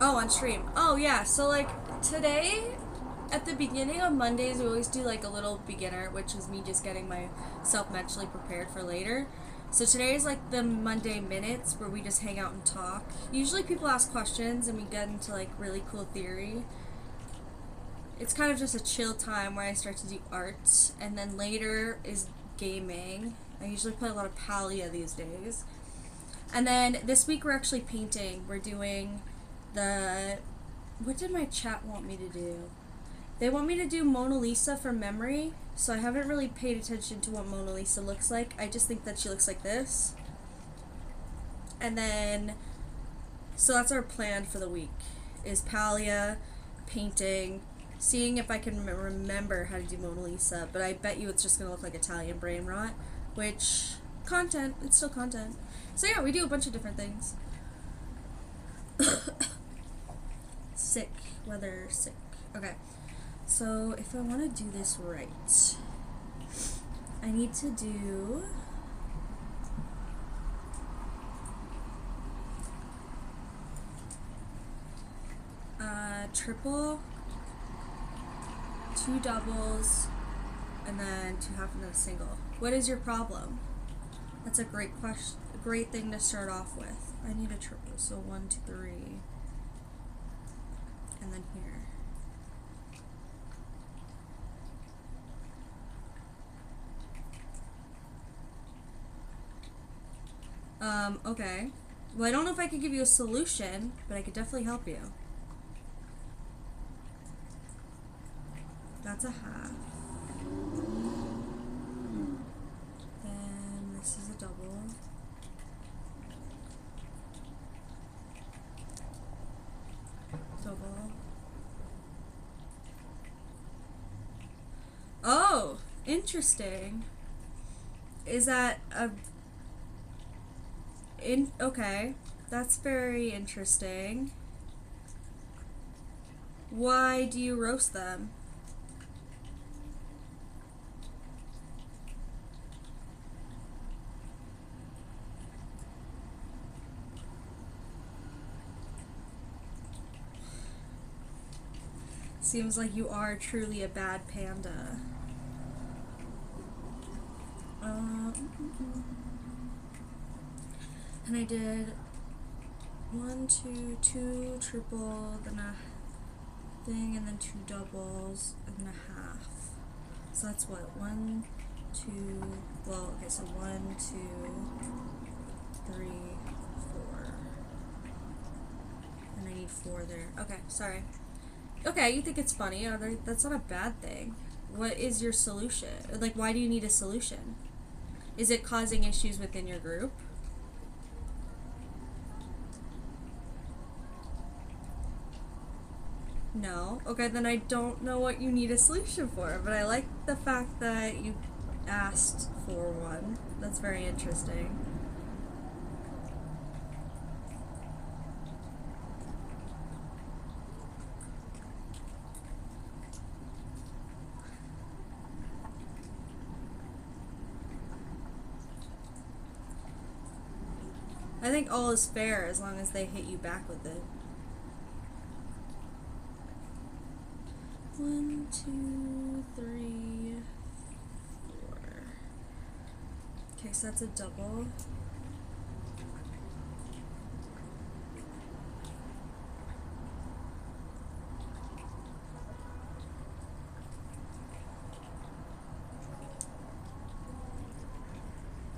Oh, on stream. Oh, yeah, so, like, today, at the beginning of Mondays, we always do, like, a little beginner, which is me just getting myself mentally prepared for later. So today is, like, the Monday Minutes, where we just hang out and talk. Usually people ask questions, and we get into, like, really cool theory. It's kind of just a chill time where I start to do art, and then later is gaming. I usually play a lot of Palia these days. And then this week we're actually painting. We're doing what did my chat want me to do? They want me to do Mona Lisa from memory, so I haven't really paid attention to what Mona Lisa looks like. I just think that she looks like this. And then, so that's our plan for the week, is Palia, painting, seeing if I can remember how to do Mona Lisa, but I bet you it's just going to look like Italian brain rot, which, content, it's still content. So yeah, we do a bunch of different things. Sick. Weather sick. Okay. So if I want to do this right, I need to do triple, 2 doubles, and then 2 half and then a single. What is your problem? That's a great question. A great thing to start off with. I need a triple, so 1, 2, 3, and then here. Okay. Well, I don't know if I could give you a solution, but I could definitely help you. That's a half. Then this is a double. Double. Oh, interesting. Is that a... okay, that's very interesting. Why do you roast them? Seems like you are truly a bad panda. And I did 1, 2, 2 triple, then a thing, and then 2 doubles, and then a half. So that's what? 1, 2, well, okay, so 1, 2, 3, 4. And I need 4 there. Okay, sorry. Okay, you think it's funny. That's not a bad thing. What is your solution? Like, why do you need a solution? Is it causing issues within your group? No? Okay, then I don't know what you need a solution for, but I like the fact that you asked for one. That's very interesting. I think all is fair as long as they hit you back with it. 1, 2, 3, 4. Okay, so that's a double.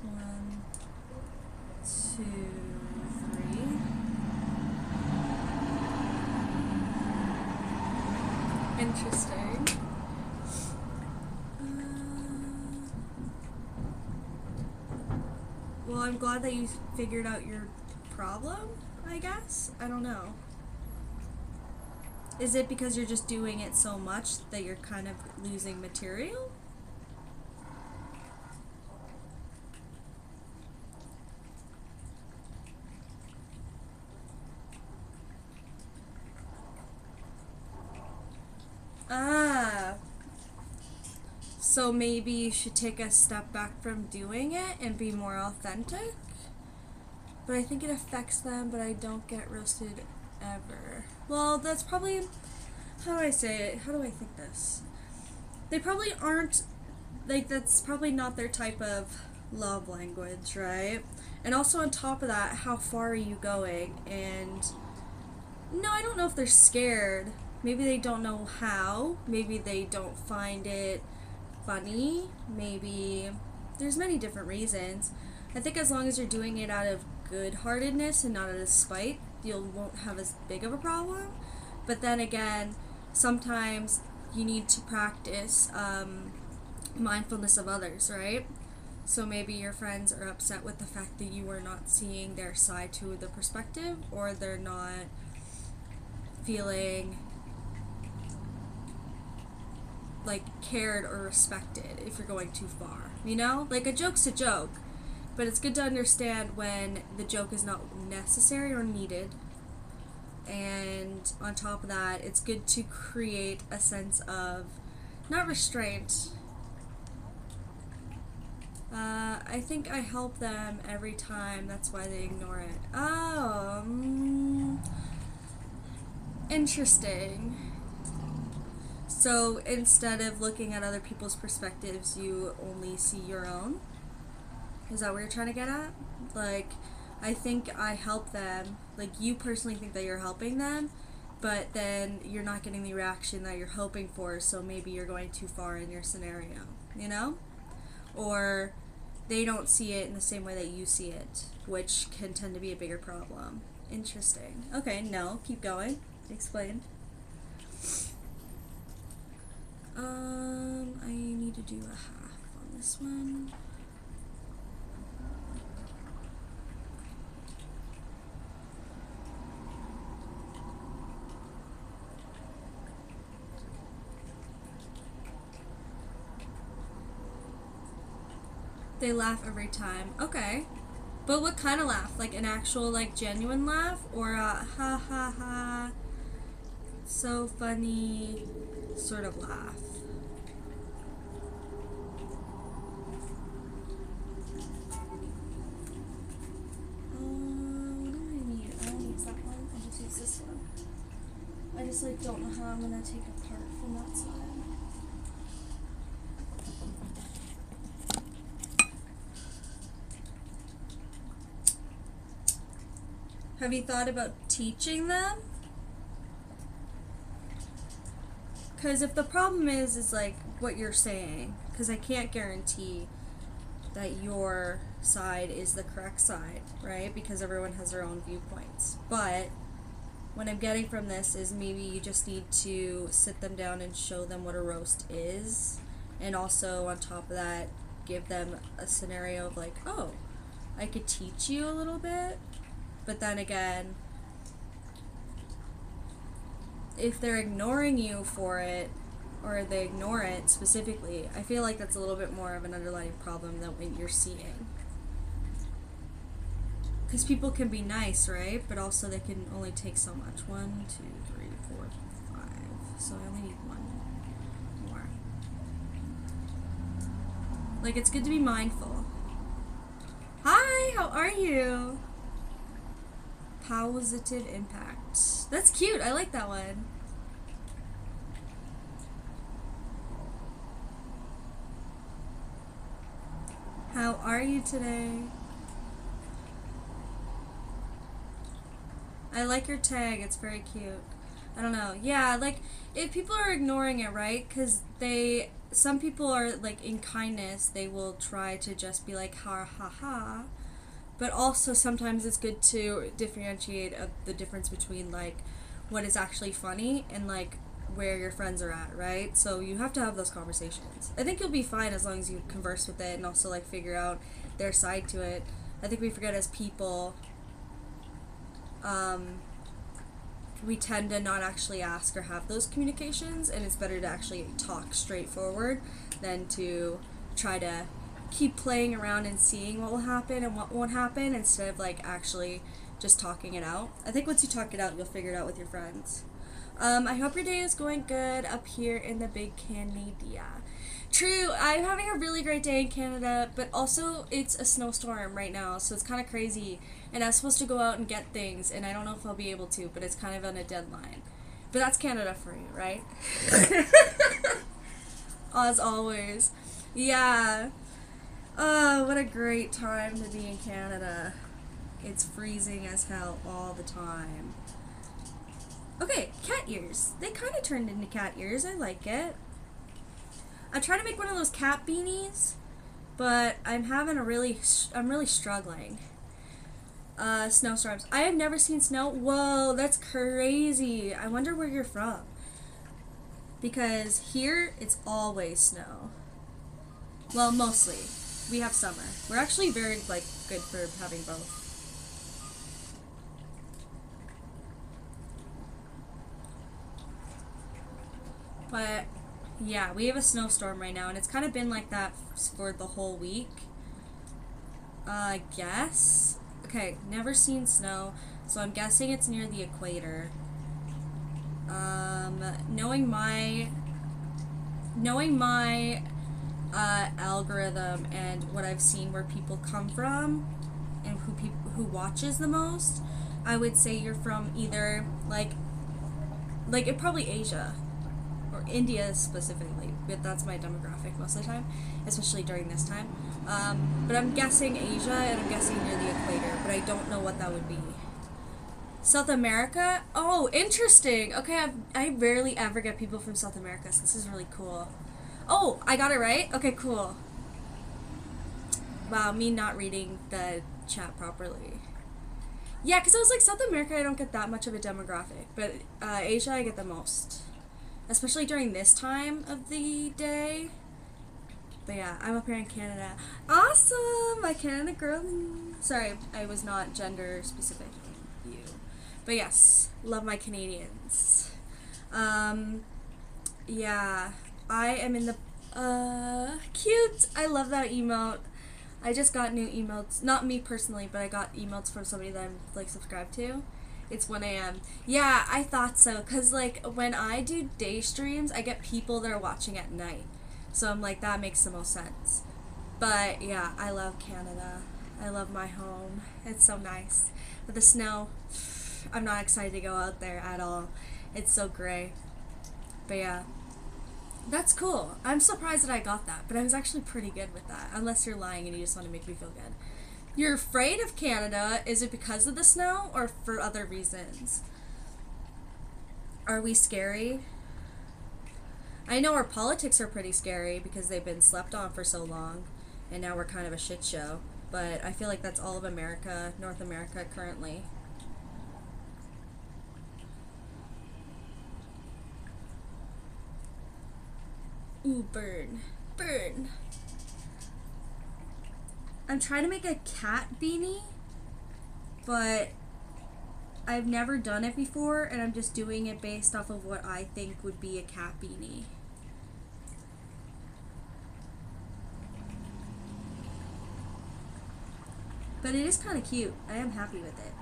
One, 2, 3. Interesting. Well, I'm glad that you figured out your problem, I guess. I don't know. Is it because you're just doing it so much that you're kind of losing material? Ah. So maybe you should take a step back from doing it and be more authentic? But I think it affects them, but I don't get roasted ever. Well, that's probably... How do I say it? How do I think this? They probably aren't... Like, that's probably not their type of love language, right? And also on top of that, how far are you going? And... No, I don't know if they're scared. Maybe they don't know how. Maybe they don't find it funny. Maybe there's many different reasons. I think as long as you're doing it out of good-heartedness and not out of spite, you won't have as big of a problem. But then again, sometimes you need to practice mindfulness of others, right? So maybe your friends are upset with the fact that you are not seeing their side to the perspective, or they're not feeling like cared or respected if you're going too far, you know? Like, a joke's a joke, but it's good to understand when the joke is not necessary or needed. And on top of that, it's good to create a sense of, not restraint, I think I help them every time, that's why they ignore it. Oh, interesting. So instead of looking at other people's perspectives, you only see your own? Is that what you're trying to get at? Like, I think I help them. Like, you personally think that you're helping them, but then you're not getting the reaction that you're hoping for, so maybe you're going too far in your scenario, you know? Or they don't see it in the same way that you see it, which can tend to be a bigger problem. Interesting. Okay, no, keep going. Explain. I need to do a half on this one. They laugh every time. Okay. But what kind of laugh? Like an actual, like, genuine laugh? Or a ha ha ha, so funny sort of laugh? What do I need? I don't use that one. I'll just use this one. I just, like, don't know how I'm gonna take apart from that side. Have you thought about teaching them? Because if the problem is like what you're saying, because I can't guarantee that your side is the correct side, right? Because everyone has their own viewpoints. But what I'm getting from this is maybe you just need to sit them down and show them what a roast is. And also, on top of that, give them a scenario of like, oh, I could teach you a little bit. But then again, if they're ignoring you for it, or they ignore it specifically, I feel like that's a little bit more of an underlying problem than what you're seeing. Because people can be nice, right? But also they can only take so much. 1, 2, 3, 4, 5. So I only need one more. Like, it's good to be mindful. Hi, how are you? Positive impact. That's cute. I like that one. How are you today? I like your tag. It's very cute. I don't know. Yeah, like, if people are ignoring it, right? Because some people are, like, in kindness, they will try to just be like, ha ha ha. But also sometimes it's good to differentiate the difference between, like, what is actually funny and, like, where your friends are at, right? So you have to have those conversations. I think you'll be fine as long as you converse with it and also, like, figure out their side to it. I think we forget as people, we tend to not actually ask or have those communications, and it's better to actually talk straightforward than to try to keep playing around and seeing what will happen and what won't happen instead of, like, actually just talking it out. I think once you talk it out, you'll figure it out with your friends. I hope your day is going good up here in the big Canada. True, I'm having a really great day in Canada, but also it's a snowstorm right now, so it's kind of crazy. And I was supposed to go out and get things, and I don't know if I'll be able to, but it's kind of on a deadline. But that's Canada for you, right? As always. Yeah. Oh, what a great time to be in Canada. It's freezing as hell all the time. Okay, cat ears. They kind of turned into cat ears. I like it. I'm trying to make one of those cat beanies, but I'm really struggling. Snowstorms. I have never seen snow. Whoa, that's crazy. I wonder where you're from. Because here, it's always snow. Well, mostly. We have summer. We're actually very, like, good for having both. But, yeah, we have a snowstorm right now, and it's kind of been like that for the whole week. I guess. Okay, never seen snow, so I'm guessing it's near the equator. Knowing my algorithm and what I've seen where people come from and who watches the most, I would say you're from either like probably Asia or India specifically, but that's my demographic most of the time, especially during this time. But I'm guessing Asia, and I'm guessing near the equator, but I don't know what that would be. South America? Oh, interesting. Okay, I rarely ever get people from South America, so this is really cool. Oh, I got it right? Okay, cool. Wow, me not reading the chat properly. Yeah, because I was like, South America, I don't get that much of a demographic, but Asia, I get the most. Especially during this time of the day. But yeah, I'm up here in Canada. Awesome! My Canada girl. Sorry, I was not gender specific. You. But yes, love my Canadians. Yeah, I am in the, cute! I love that emote. I just got new emotes. Not me personally, but I got emotes from somebody that I'm, like, subscribed to. It's 1 a.m. Yeah, I thought so. Because, like, when I do day streams, I get people that are watching at night. So I'm like, that makes the most sense. But, yeah, I love Canada. I love my home. It's so nice. But the snow, I'm not excited to go out there at all. It's so gray. But, yeah. That's cool. I'm surprised that I got that, but I was actually pretty good with that. Unless you're lying and you just want to make me feel good. You're afraid of Canada. Is it because of the snow or for other reasons? Are we scary? I know our politics are pretty scary because they've been slept on for so long, and now we're kind of a shit show. But I feel like that's all of America, North America currently. Ooh, burn. Burn. I'm trying to make a cat beanie, but I've never done it before, and I'm just doing it based off of what I think would be a cat beanie. But it is kind of cute. I am happy with it.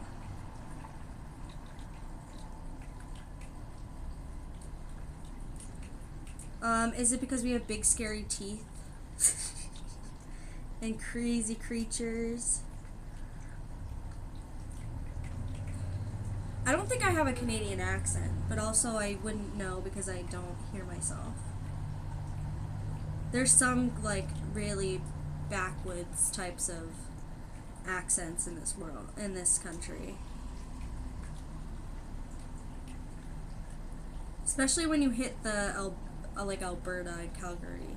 Is it because we have big scary teeth? And crazy creatures? I don't think I have a Canadian accent, but also I wouldn't know because I don't hear myself. There's some, like, really backwoods types of accents in this world, in this country. Especially when you hit the like Alberta and Calgary,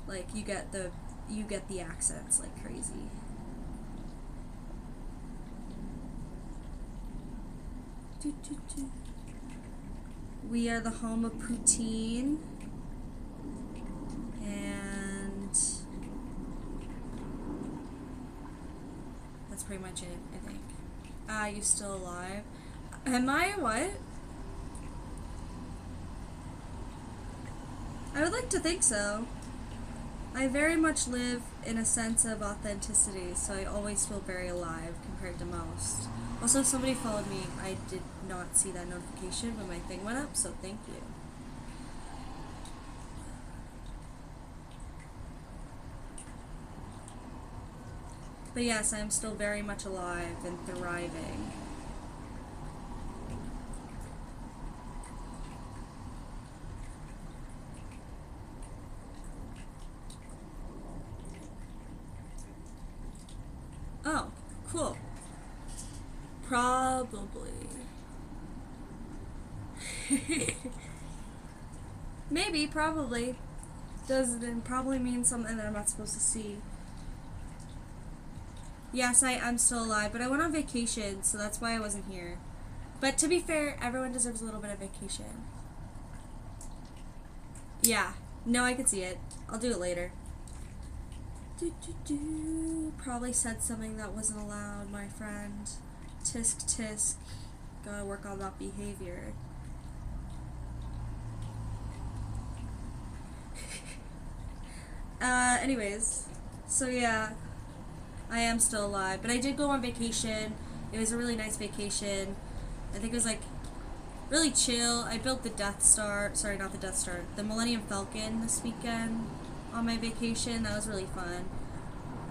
like you get the accents like crazy. We are the home of poutine, and that's pretty much it, I think. You still alive? Am I? What? I would like to think so. I very much live in a sense of authenticity, so I always feel very alive compared to most. Also, if somebody followed me, I did not see that notification when my thing went up, so thank you. But yes, I am still very much alive and thriving. Oh, cool. Probably. Maybe, probably. Does it probably mean something that I'm not supposed to see? Yes, I'm still alive, but I went on vacation, so that's why I wasn't here. But to be fair, everyone deserves a little bit of vacation. Yeah. No, I could see it. I'll do it later. Probably said something that wasn't allowed, my friend. Tisk tisk. Gotta work on that behavior. Anyways. So yeah. I am still alive. But I did go on vacation. It was a really nice vacation. I think it was like really chill. I built the Death Star. Sorry, not the Death Star. The Millennium Falcon this weekend on my vacation. That was really fun.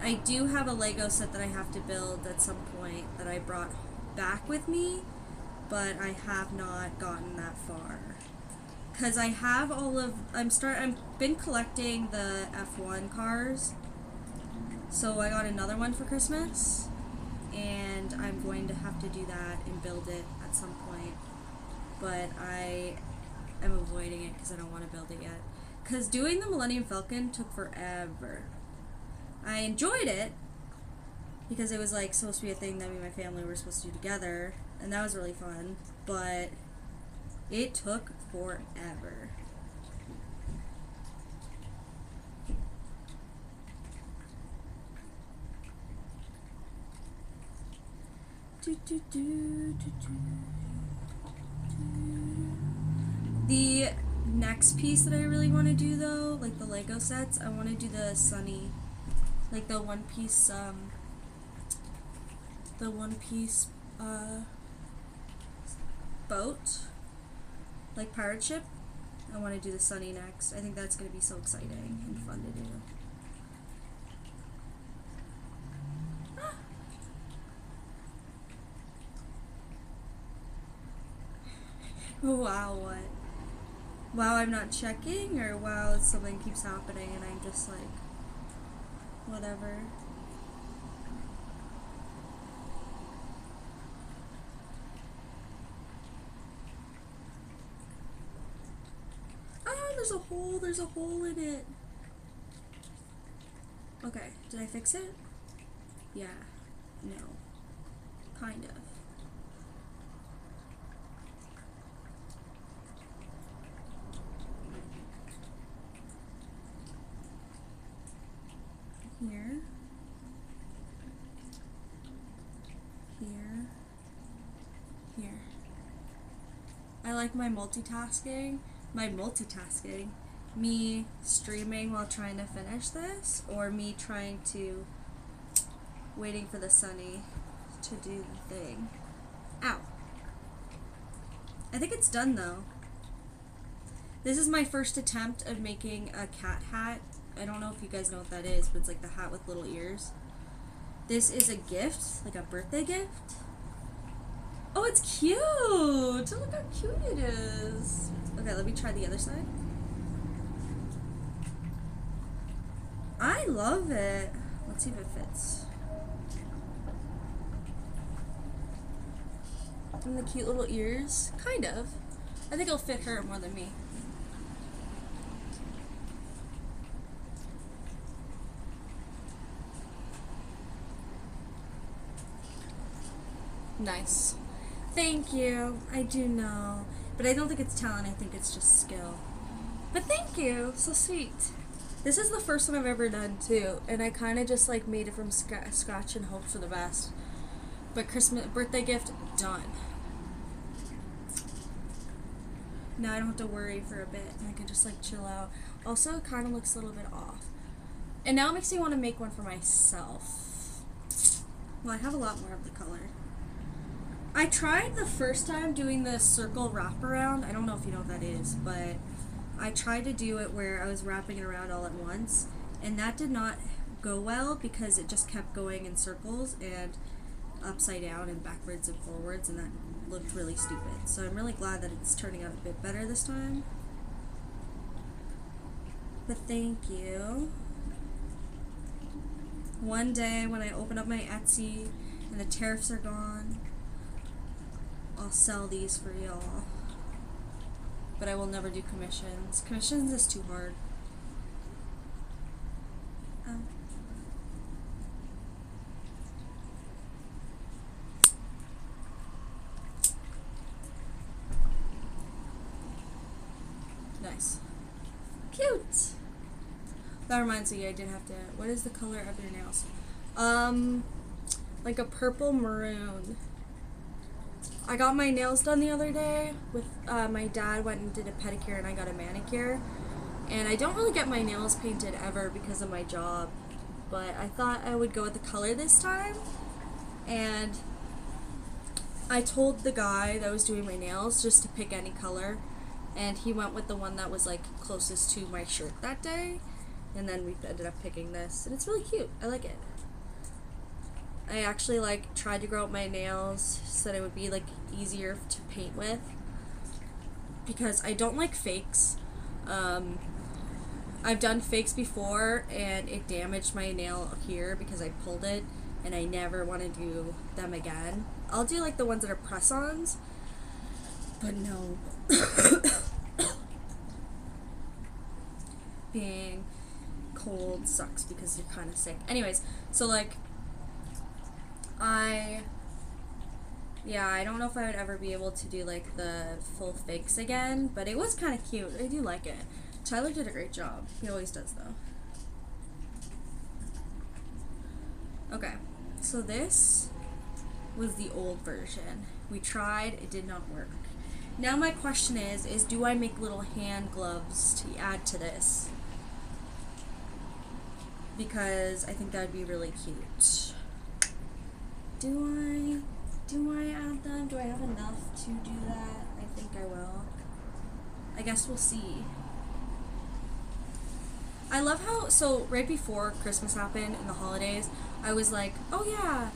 I do have a Lego set that I have to build at some point that I brought back with me, but I have not gotten that far. because I have all of, I've been collecting the F1 cars, so I got another one for Christmas, and I'm going to have to do that and build it at some point, but I am avoiding it because I don't want to build it yet, because doing the Millennium Falcon took forever. I enjoyed it, because it was like supposed to be a thing that me and my family were supposed to do together, and that was really fun, but it took forever. The next piece that I really want to do though, like the Lego sets, I want to do the Sunny, like the one piece boat, like pirate ship. I want to do the Sunny next. I think that's going to be so exciting and fun to do. Wow, what? Wow, I'm not checking, or wow, something keeps happening and I'm just like, whatever. Ah, there's a hole in it. Okay, did I fix it? Yeah, no, kind of. Here, here, here. I like my multitasking, me streaming while trying to finish this, or me waiting for the Sunny to do the thing. Ow. I think it's done though. This is my first attempt of making a cat hat. I don't know if you guys know what that is, but it's like the hat with little ears. This is a gift, like a birthday gift. Oh, it's cute! Look how cute it is. Okay, let me try the other side. I love it. Let's see if it fits. And the cute little ears, kind of. I think it'll fit her more than me. Nice. Thank you. I do know. But I don't think it's talent, I think it's just skill. But thank you. So sweet. This is the first one I've ever done too, and I kind of just like made it from scratch and hoped for the best. But birthday gift, done. Now I don't have to worry for a bit, and I can just like chill out. Also, it kind of looks a little bit off. And now it makes me want to make one for myself. Well, I have a lot more of the color. I tried the first time doing the circle wraparound. I don't know if you know what that is, but I tried to do it where I was wrapping it around all at once, and that did not go well because it just kept going in circles and upside down and backwards and forwards, and that looked really stupid. So I'm really glad that it's turning out a bit better this time. But thank you. One day when I open up my Etsy and the tariffs are gone, I'll sell these for y'all. But I will never do commissions. Commissions is too hard. Nice. Cute! That reminds me, I did have to... What is the color of your nails? Like a purple maroon. I got my nails done the other day with my dad went and did a pedicure and I got a manicure, and I don't really get my nails painted ever because of my job, but I thought I would go with the color this time, and I told the guy that was doing my nails just to pick any color, and he went with the one that was like closest to my shirt that day, and then we ended up picking this, and it's really cute. I like it. I actually like tried to grow out my nails so that it would be like easier to paint with. because I don't like fakes. I've done fakes before and it damaged my nail here because I pulled it, and I never want to do them again. I'll do like the ones that are press-ons, but no. Being cold sucks because you're kind of sick. Anyways, so like I don't know if I would ever be able to do like the full fakes again, but it was kind of cute. I do like it. Tyler did a great job. He always does though. Okay, so this was the old version. We tried, it did not work. Now my question is do I make little hand gloves to add to this? Because I think that would be really cute. Do I add them? Do I have enough to do that? I think I will. I guess we'll see. I love how, so right before Christmas happened and the holidays, I was like, oh yeah,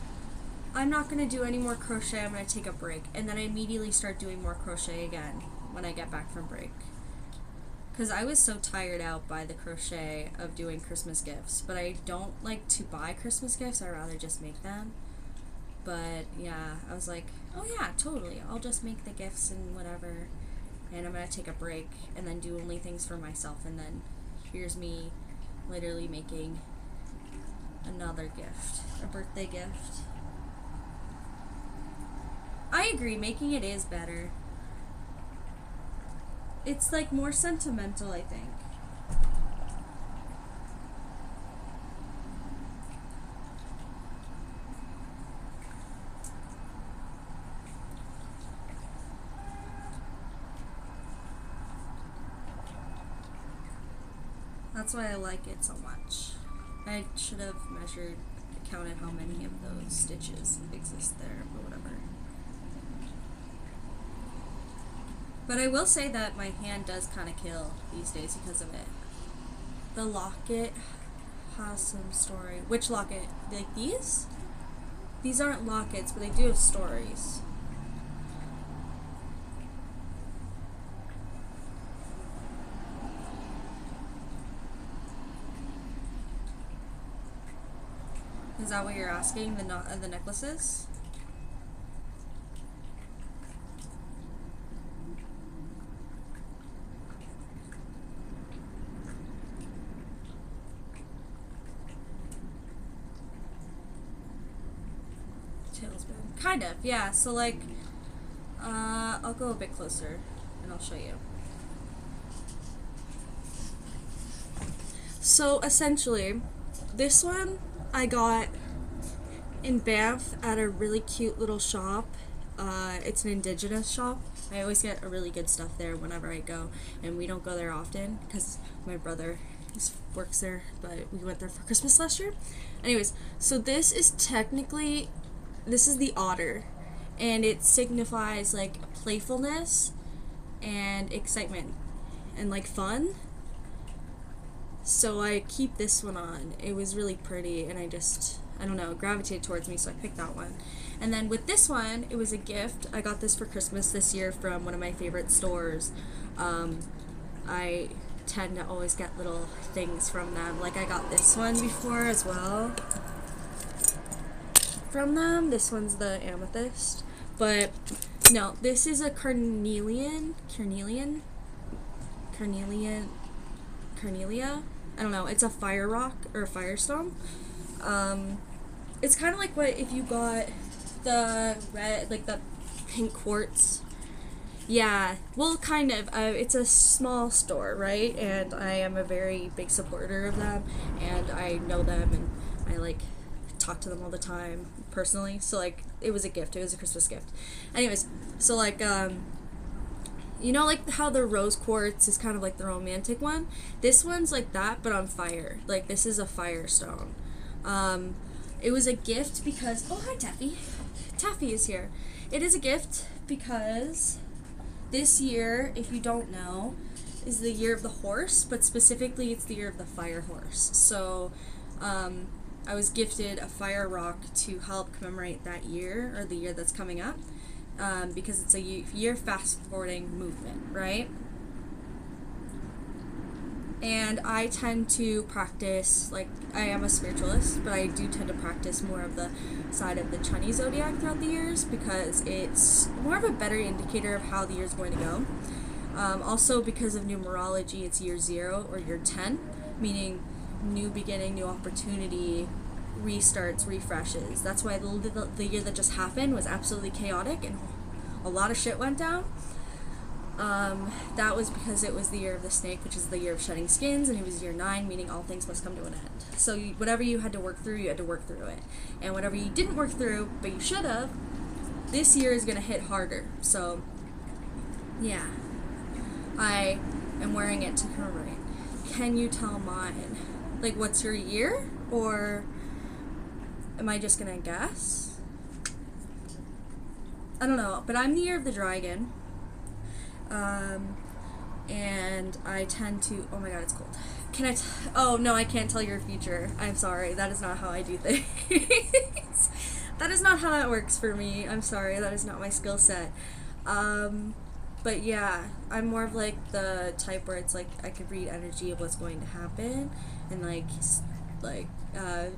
I'm not going to do any more crochet, I'm going to take a break. And then I immediately start doing more crochet again when I get back from break. Because I was so tired out by the crochet of doing Christmas gifts. But I don't like to buy Christmas gifts, I'd rather just make them. But yeah, I was like, oh yeah, totally, I'll just make the gifts and whatever. And I'm going to take a break and then do only things for myself. And then here's me literally making another gift, a birthday gift. I agree, making it is better. It's like more sentimental, I think. That's why I like it so much. I should have counted how many of those stitches exist there, but whatever. But I will say that my hand does kind of kill these days because of it. The locket has some story. Which locket? Like these? These aren't lockets, but they do have stories. Is that what you're asking? The necklaces? Tailspin. Kind of, yeah. So like, I'll go a bit closer and I'll show you. So essentially, this one I got in Banff at a really cute little shop. It's an indigenous shop. I always get a really good stuff there whenever I go, and we don't go there often because my brother works there, but we went there for Christmas last year. Anyways, so this is the otter, and it signifies like playfulness and excitement and like fun. So I keep this one on. It was really pretty, and I don't know, gravitated towards me, so I picked that one. And then with this one, it was a gift. I got this for Christmas this year from one of my favorite stores. I tend to always get little things from them. Like I got this one before as well from them. This one's the amethyst. But no, this is a carnelian. I don't know, it's a fire rock or a firestone. It's kind of like what if you got the red, like the pink quartz. Yeah, well, kind of. It's a small store, right? And I am a very big supporter of them, and I know them, and I like talk to them all the time personally. So like, it was a gift. It was a Christmas gift. Anyways, so like, you know, like how the rose quartz is kind of like the romantic one? This one's like that, but on fire. Like, this is a firestone. It was a gift because... Oh, hi, Taffy. Taffy is here. It is a gift because this year, if you don't know, is the year of the horse, but specifically it's the year of the fire horse. So, I was gifted a fire rock to help commemorate that year, or the year that's coming up. because it's a year fast forwarding movement, right? And I tend to practice, like, I am a spiritualist, but I do tend to practice more of the side of the Chinese zodiac throughout the years because it's more of a better indicator of how the year is going to go. Also, because of numerology, it's year 0 or year 10, meaning new beginning, new opportunity, restarts, refreshes. That's why the year that just happened was absolutely chaotic and a lot of shit went down. That was because it was the year of the snake, which is the year of shedding skins, and it was year 9, meaning all things must come to an end. So whatever you had to work through, you had to work through it. And whatever you didn't work through, but you should have, this year is going to hit harder. So, yeah. I am wearing it to commemorate. Can you tell mine? Like, what's your year? Or am I just going to guess? I don't know, but I'm the year of the dragon. And I tend to, oh my god, it's cold. Oh no, I can't tell your future. I'm sorry, that is not how I do things. That is not how that works for me. I'm sorry, that is not my skill set. But yeah, I'm more of like the type where it's like I could read energy of what's going to happen and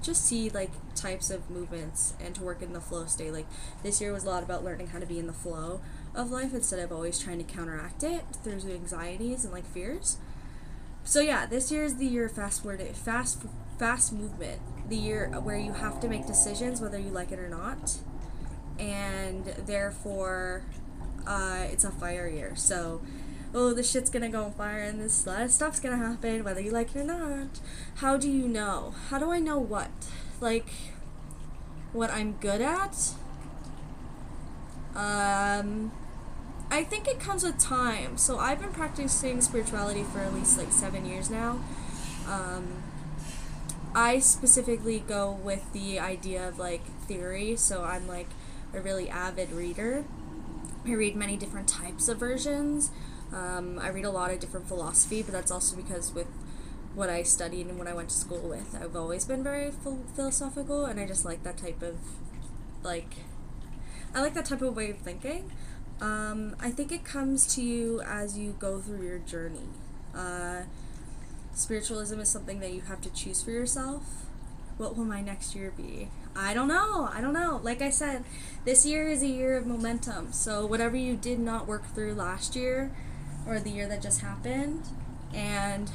just see like types of movements and to work in the flow state. Like this year was a lot about learning how to be in the flow of life instead of always trying to counteract it through anxieties and like fears. So yeah, this year is the year of fast movement, the year where you have to make decisions whether you like it or not, and therefore it's a fire year. So the shit's gonna go on fire and this lot of stuff's gonna happen whether you like it or not. How do you know? How do I know what? Like, what I'm good at? I think it comes with time. So I've been practicing spirituality for at least like 7 years now. I specifically go with the idea of like theory, so I'm like a really avid reader. I read many different types of versions. I read a lot of different philosophy, but that's also because with what I studied and what I went to school with, I've always been very philosophical, and I just like that type of way of thinking. I think it comes to you as you go through your journey. Spiritualism is something that you have to choose for yourself. What will my next year be? I don't know. Like I said, this year is a year of momentum. So whatever you did not work through last year or the year that just happened, and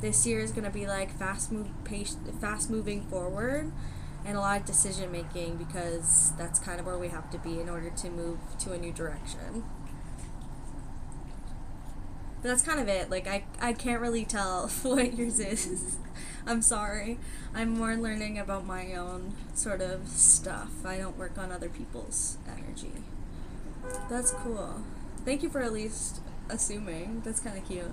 this year is going to be like fast moving forward and a lot of decision making, because that's kind of where we have to be in order to move to a new direction. But that's kind of it. Like, I can't really tell what yours is. I'm sorry. I'm more learning about my own sort of stuff. I don't work on other people's energy. That's cool. Thank you for at least assuming. That's kind of cute.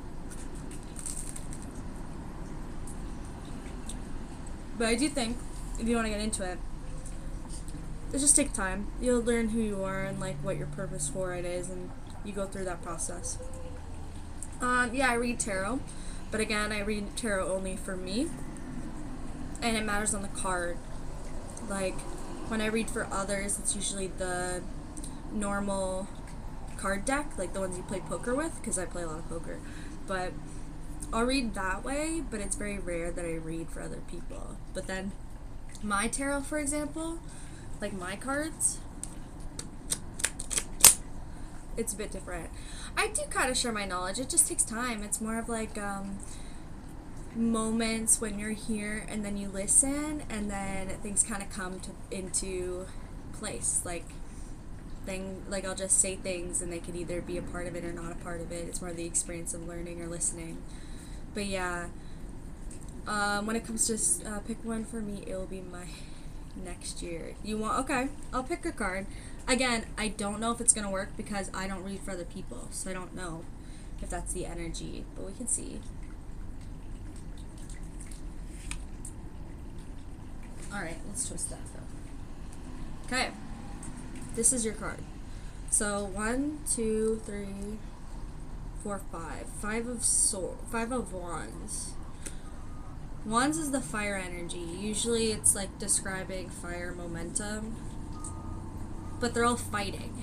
But I do think, if you want to get into it, it just takes time. You'll learn who you are and like what your purpose for it is, and you go through that process. Yeah, I read tarot, but again, I read tarot only for me, and it matters on the card. Like, when I read for others, it's usually the normal card deck, like the ones you play poker with, because I play a lot of poker. But I'll read that way, but it's very rare that I read for other people. But then my tarot, for example, like my cards, it's a bit different. I do kind of share my knowledge. It just takes time. It's more of like moments when you're here and then you listen, and then things kind of come into place. Like I'll just say things and they could either be a part of it or not a part of it. It's more the experience of learning or listening. But yeah, when it comes to pick one for me, it will be my next year. Okay, I'll pick a card. Again, I don't know if it's going to work because I don't read for other people, so I don't know if that's the energy, but we can see. Alright, let's twist that though. Okay, this is your card. So 1, 2, 3, 4, 5. 5 of wands. Wands is the fire energy. Usually it's like describing fire momentum. but they're all fighting.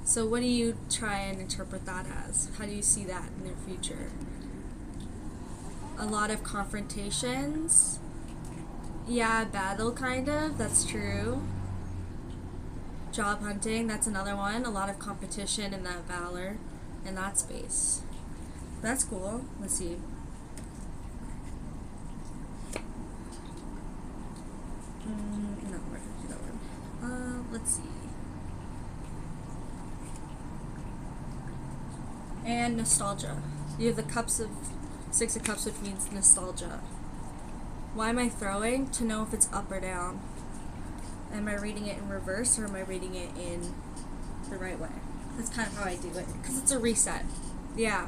So what do you try and interpret that as? How do you see that in the future? A lot of confrontations. Yeah, battle kind of, that's true. Job hunting, that's another one. A lot of competition in that valor, in that space. That's cool. Let's see. No, we're gonna do that one. Let's see. And nostalgia. You have the Six of Cups, which means nostalgia. Why am I throwing? To know if it's up or down. Am I reading it in reverse or am I reading it in the right way? That's kind of how I do it. Because it's a reset. Yeah.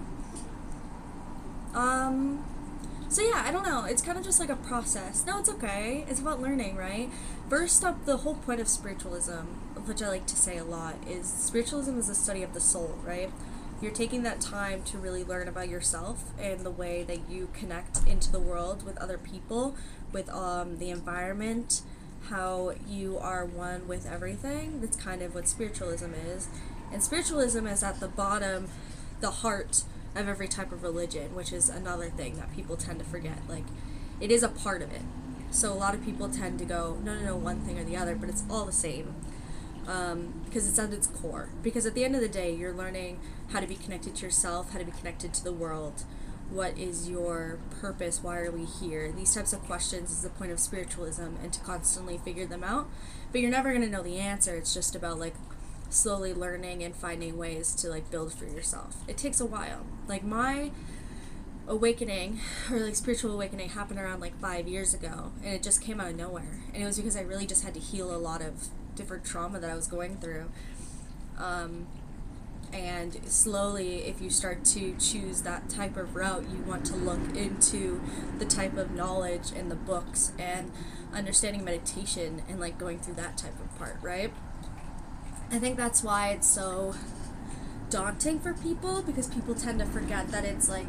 So yeah, I don't know. It's kind of just like a process. No, it's okay. It's about learning, right? First up, the whole point of spiritualism, which I like to say a lot, is spiritualism is the study of the soul, right? You're taking that time to really learn about yourself and the way that you connect into the world with other people, with the environment, how you are one with everything. That's kind of what spiritualism is. And spiritualism is at the bottom, the heart of every type of religion, which is another thing that people tend to forget. Like, it is a part of it. So a lot of people tend to go, no, one thing or the other, but it's all the same. Because it's at its core. Because at the end of the day, you're learning how to be connected to yourself, how to be connected to the world. What is your purpose? Why are we here? These types of questions is the point of spiritualism, and to constantly figure them out. But you're never going to know the answer. It's just about like slowly learning and finding ways to like build for yourself. It takes a while. Like my awakening, or like spiritual awakening, happened around like 5 years ago, and it just came out of nowhere. And it was because I really just had to heal a lot of different trauma that I was going through. And slowly, if you start to choose that type of route, you want to look into the type of knowledge in the books and understanding meditation and like going through that type of part, right? I think that's why it's so daunting for people, because people tend to forget that it's like,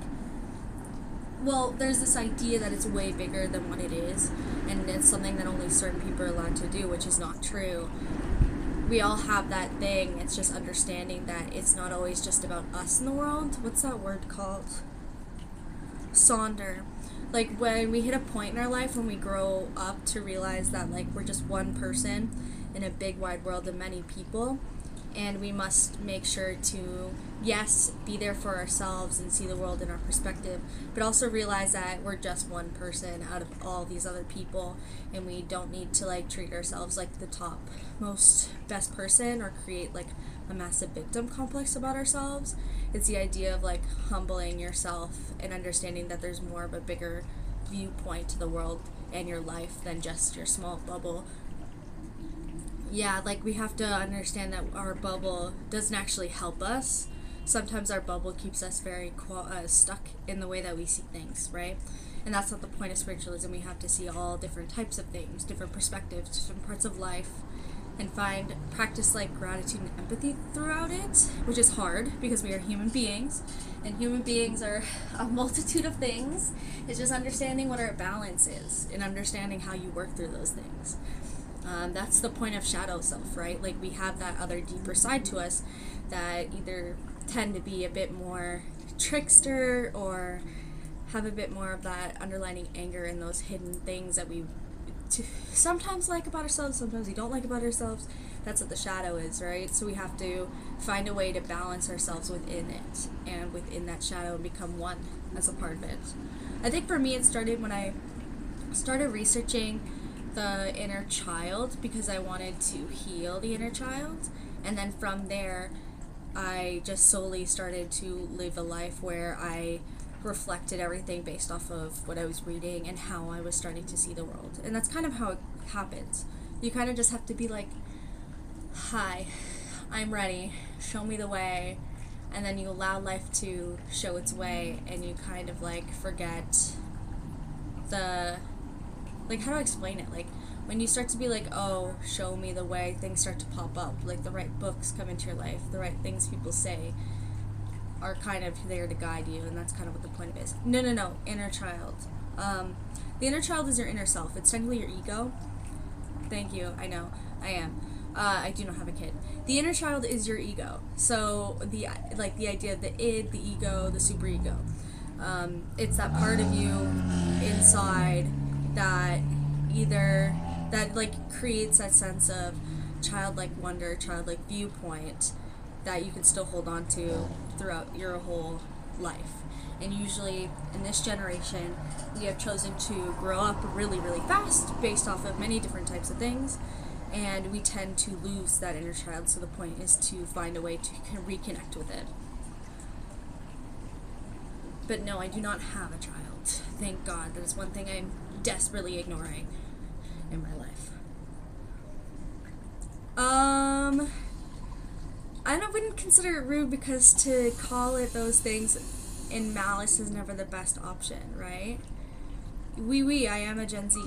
well, there's this idea that it's way bigger than what it is, and it's something that only certain people are allowed to do, which is not true. We all have that thing. It's just understanding that it's not always just about us in the world. What's that word called? Sonder. Like when we hit a point in our life when we grow up to realize that like we're just one person in a big wide world of many people, and we must make sure to, yes, be there for ourselves and see the world in our perspective, but also realize that we're just one person out of all these other people, and we don't need to like treat ourselves like the top most best person or create like a massive victim complex about ourselves. It's the idea of like humbling yourself and understanding that there's more of a bigger viewpoint to the world and your life than just your small bubble. Yeah, like we have to understand that our bubble doesn't actually help us. Sometimes our bubble keeps us very stuck in the way that we see things, right? And that's not the point of spiritualism. We have to see all different types of things, different perspectives, different parts of life, and practice like gratitude and empathy throughout it, which is hard because we are human beings, and human beings are a multitude of things. It's just understanding what our balance is and understanding how you work through those things. That's the point of shadow self, right? Like we have that other deeper side to us that either tend to be a bit more trickster or have a bit more of that underlining anger and those hidden things that we sometimes like about ourselves, sometimes we don't like about ourselves. That's what the shadow is, right? So we have to find a way to balance ourselves within it and within that shadow and become one as a part of it. I think for me it started when I started researching the inner child, because I wanted to heal the inner child, and then from there I just solely started to live a life where I reflected everything based off of what I was reading and how I was starting to see the world. And that's kind of how it happens. You kind of just have to be like, hi, I'm ready, show me the way, and then you allow life to show its way, and you kind of like forget the, like, how do I explain it? Like, when you start to be like, oh, show me the way, things start to pop up. Like, the right books come into your life, the right things people say are kind of there to guide you, and that's kind of what the point of it is. No, inner child. The inner child is your inner self. It's technically your ego. Thank you, I know, I am. I do not have a kid. The inner child is your ego. So the idea of the id, the ego, the superego. It's that part of you inside that creates that sense of childlike wonder, childlike viewpoint that you can still hold on to throughout your whole life. And usually in this generation, we have chosen to grow up really, really fast based off of many different types of things, and we tend to lose that inner child, so the point is to find a way to reconnect with it. But no, I do not have a child. Thank God. That is one thing I'm desperately ignoring in my life. I wouldn't consider it rude, because to call it those things in malice is never the best option, right? I am a Gen Z.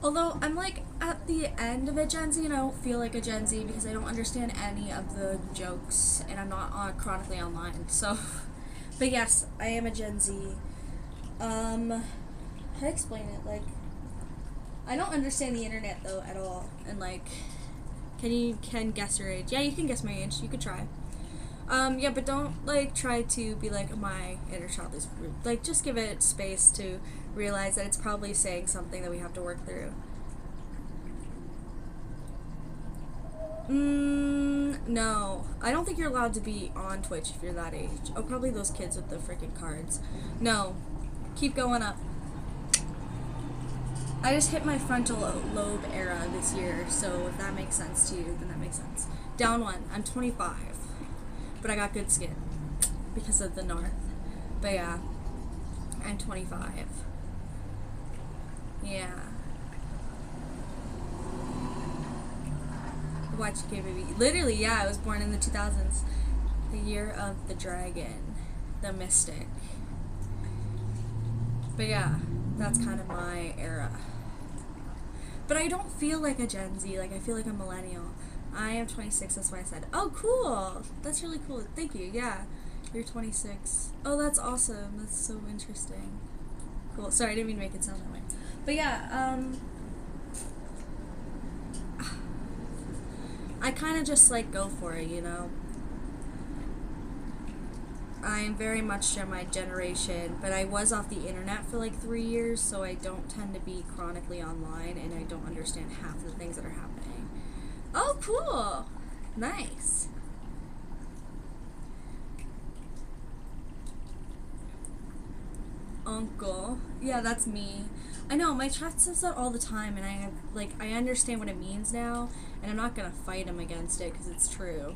Although I'm like at the end of a Gen Z, and I don't feel like a Gen Z because I don't understand any of the jokes, and I'm not chronically online. So, but yes, I am a Gen Z. How to explain it? Like, I don't understand the internet though at all, and like, can guess your age? Yeah, you can guess my age. You could try. Yeah, but don't like try to be like, my inner child is rude. Like, just give it space to realize that it's probably saying something that we have to work through. No. I don't think you're allowed to be on Twitch if you're that age. Oh, probably those kids with the freaking cards. No. Keep going up. I just hit my frontal lobe era this year, so if that makes sense to you, then that makes sense. Down one. I'm 25. But I got good skin because of the north. But yeah, I'm 25. Yeah. Y2K baby. Literally, yeah, I was born in the 2000s. The year of the dragon. The mystic. But yeah, that's kind of my era. But I don't feel like a Gen Z. Like, I feel like a millennial. I am 26, that's why I said. Oh, cool! That's really cool. Thank you, yeah. You're 26. Oh, that's awesome. That's so interesting. Cool. Sorry, I didn't mean to make it sound that way. But yeah, I kind of just, like, go for it, you know? I am very much my generation, but I was off the internet for, like, 3 years, so I don't tend to be chronically online, and I don't understand half the things that are happening. Oh, cool! Nice. Uncle. Yeah, that's me. I know, my chat says that all the time, and I understand what it means now, and I'm not gonna fight him against it, because it's true.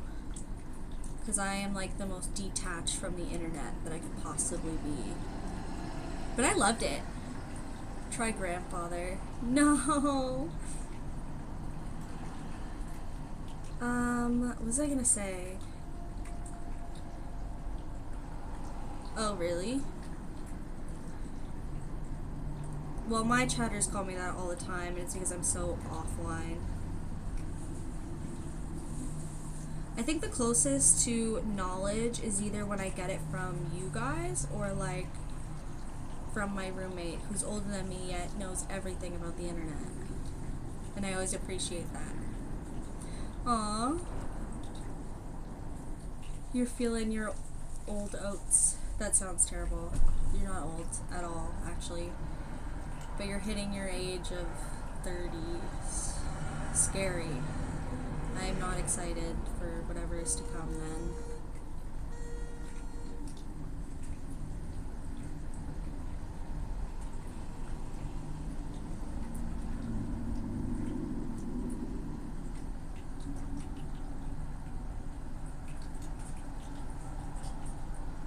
Because I am, like, the most detached from the internet that I could possibly be. But I loved it. Try grandfather. No! What was I gonna say? Oh, really? Well, my chatters call me that all the time, and it's because I'm so offline. I think the closest to knowledge is either when I get it from you guys, or, like, from my roommate, who's older than me yet knows everything about the internet. And I always appreciate that. Aww. You're feeling your old oats. That sounds terrible. You're not old at all, actually. But you're hitting your age of 30s. Scary. I am not excited for whatever is to come then.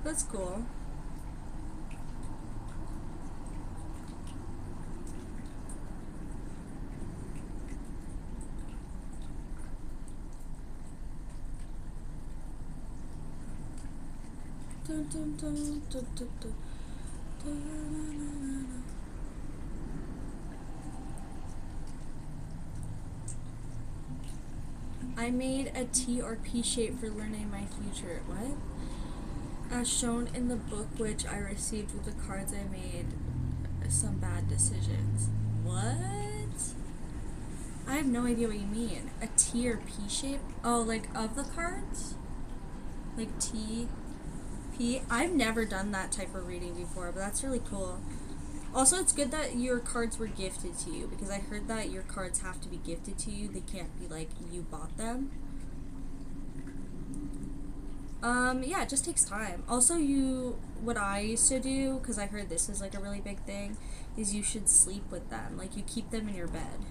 That's cool. Dun, dun, dun, dun, dun, dun. I made a T or P shape for learning my future. What? As shown in the book which I received with the cards, I made some bad decisions. What? I have no idea what you mean. A T or P shape? Oh, like of the cards? Like T, P? I've never done that type of reading before, but that's really cool. Also, it's good that your cards were gifted to you, because I heard that your cards have to be gifted to you. They can't be like you bought them. Yeah, it just takes time. Also, what I used to do, because I heard this is like a really big thing, is you should sleep with them. Like, you keep them in your bed.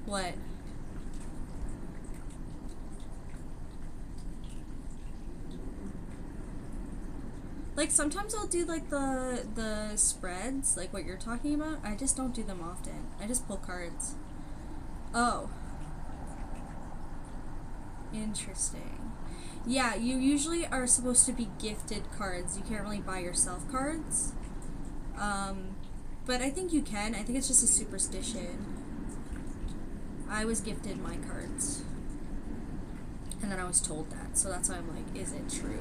What? Like, sometimes I'll do like the spreads, like what you're talking about. I just don't do them often. I just pull cards. Oh. Interesting. Yeah, you usually are supposed to be gifted cards. You can't really buy yourself cards. But I think you can. I think it's just a superstition. I was gifted my cards. And then I was told that. So that's why I'm like, is it true?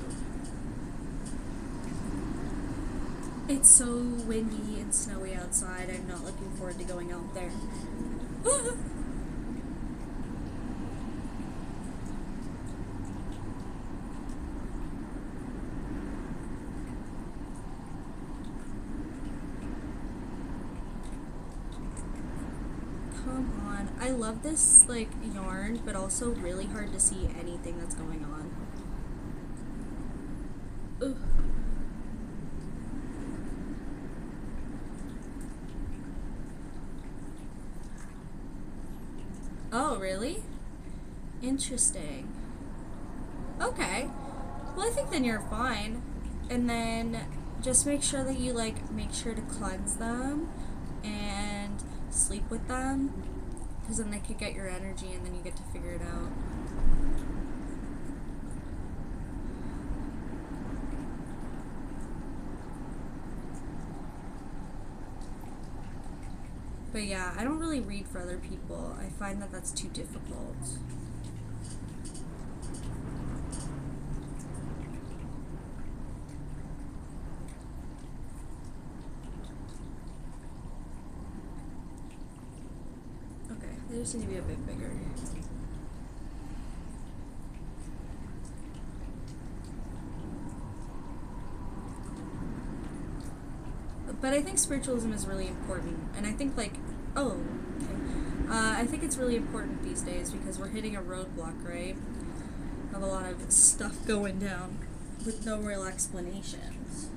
It's so windy and snowy outside. I'm not looking forward to going out there. Come on. I love this, like, yarn, but also really hard to see anything that's going on. Ugh. Oh, really? Interesting. Okay. Well, I think then you're fine. And then just make sure that you, like, make sure to cleanse them and sleep with them, because then they could get your energy and then you get to figure it out. But yeah, I don't really read for other people. I find that that's too difficult. Okay, they just need to be a bit bigger. But I think spiritualism is really important, and I think, like, oh, okay. I think it's really important these days because we're hitting a roadblock, right? Of a lot of stuff going down with no real explanations.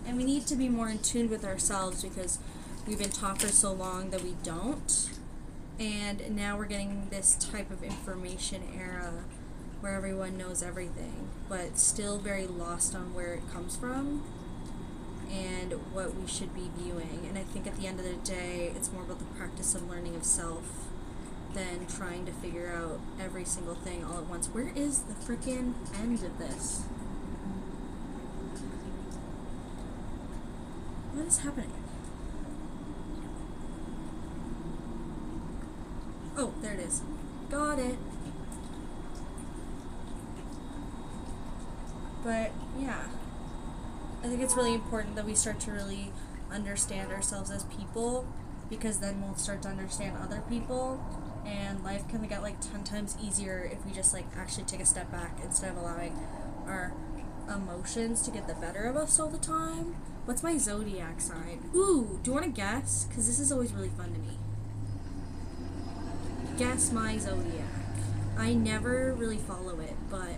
And we need to be more in tune with ourselves because we've been taught for so long that we don't. And now we're getting this type of information era where everyone knows everything, but still very lost on where it comes from and what we should be viewing. And I think at the end of the day, it's more about the practice of learning of self than trying to figure out every single thing all at once. Where is the freaking end of this? What is happening? Oh, there it is. Got it. But yeah, I think it's really important that we start to really understand ourselves as people, because then we'll start to understand other people, and life can get like 10 times easier if we just like actually take a step back instead of allowing our emotions to get the better of us all the time. What's my zodiac sign? Ooh, do you want to guess? Because this is always really fun to me. Guess my zodiac. I never really follow it, but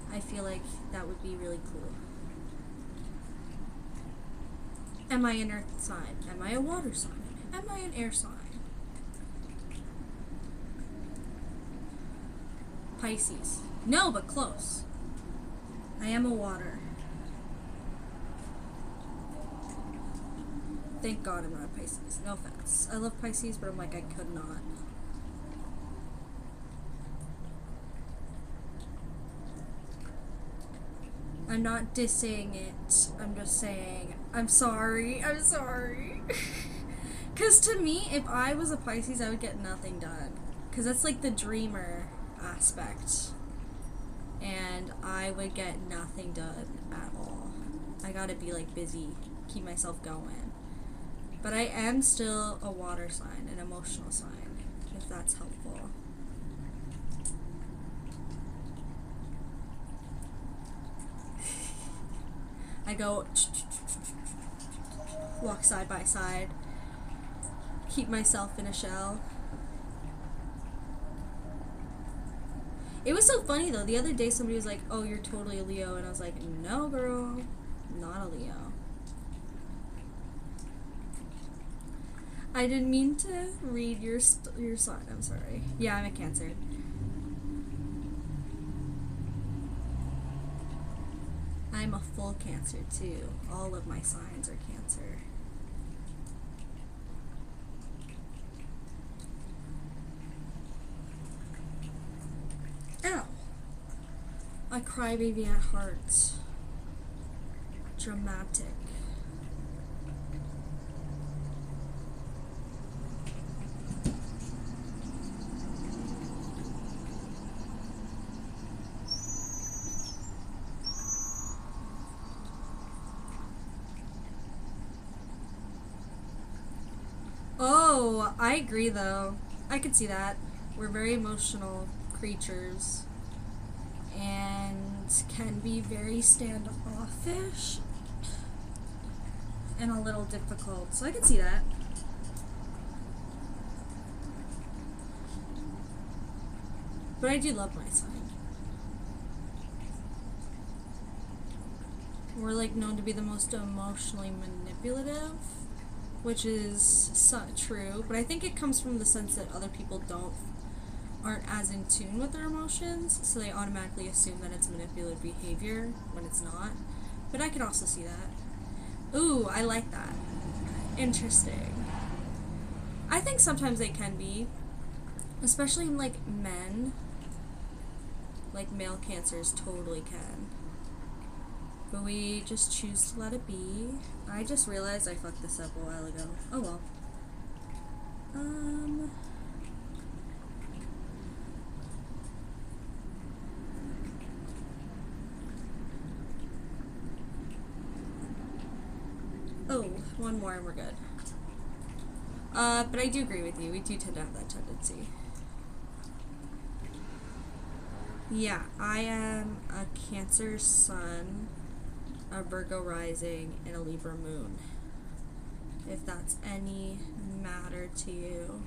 I feel like that would be really cool. Am I an earth sign? Am I a water sign? Am I an air sign? Pisces. No, but close. I am a water. Thank God I'm not a Pisces. No offense. I love Pisces, but I'm like, I could not. I'm not dissing it. I'm just saying, I'm sorry. I'm sorry. Because to me, if I was a Pisces, I would get nothing done. Because that's like the dreamer aspect. and I would get nothing done at all. I gotta be like busy, keep myself going. But I am still a water sign, an emotional sign, if that's helpful. I go walk side by side, keep myself in a shell. It was so funny though. The other day somebody was like, "Oh, you're totally a Leo," and I was like, "No, girl, not a Leo." I didn't mean to read your sign. I'm sorry. Yeah, I'm a Cancer. I'm a full Cancer too. All of my signs are Cancer. Ow! A crybaby at heart. Dramatic. Oh, I agree though. I could see that. We're very emotional creatures and can be very standoffish and a little difficult. So I could see that. But I do love my sign. We're like known to be the most emotionally manipulative, which is true, but I think it comes from the sense that other people aren't as in tune with their emotions, so they automatically assume that it's manipulative behavior when it's not. But I can also see that. Ooh, I like that. Interesting. I think sometimes they can be, especially in like men. Like male Cancers totally can. But we just choose to let it be. I just realized I fucked this up a while ago. Oh well. Oh, one more and we're good. But I do agree with you. We do tend to have that tendency. Yeah, I am a Cancer sun, a Virgo rising, and a Libra moon. If that's any matter to you.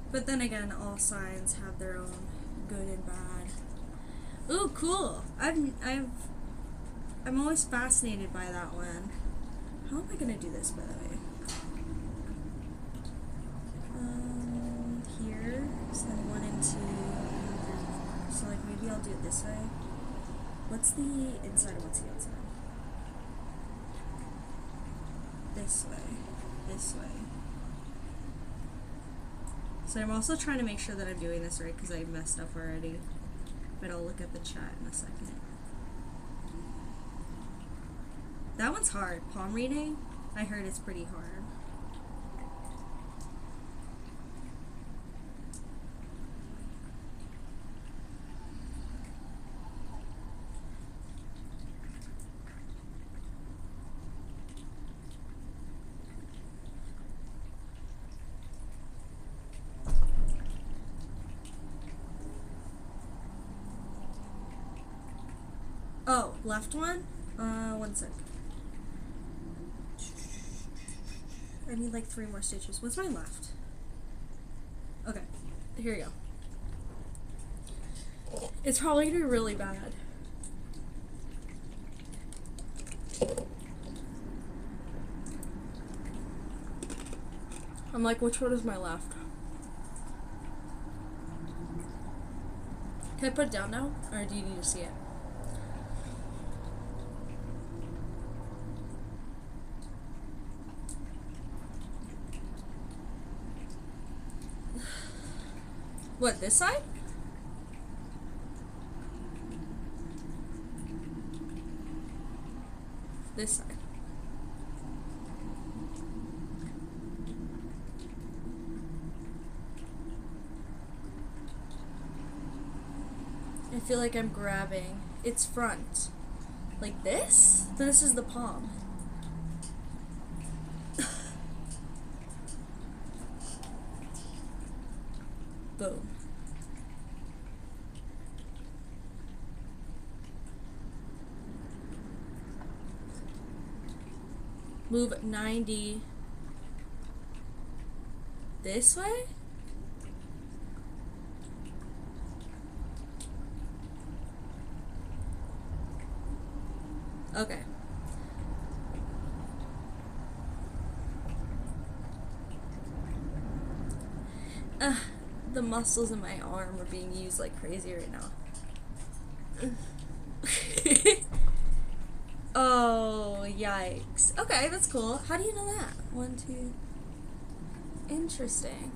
But then again, all signs have their own good and bad. Ooh, cool! I'm always fascinated by that one. How am I gonna do this, by the way? Here, send one into. So like maybe I'll do it this way. What's the inside and what's the outside? This way. This way. So I'm also trying to make sure that I'm doing this right because I messed up already. But I'll look at the chat in a second. That one's hard. Palm reading? I heard it's pretty hard. Oh, left one? One sec. I need like 3 more stitches. What's my left? Okay, here you go. It's probably gonna be really bad. I'm like, which one is my left? Can I put it down now? Or do you need to see it? What, this side? This side. I feel like I'm grabbing. It's front. Like this? This is the palm. Boom. Move 90 this way? Okay. The muscles in my arm are being used like crazy right now. Oh, yikes. Okay, that's cool. How do you know that? 1, 2. Interesting.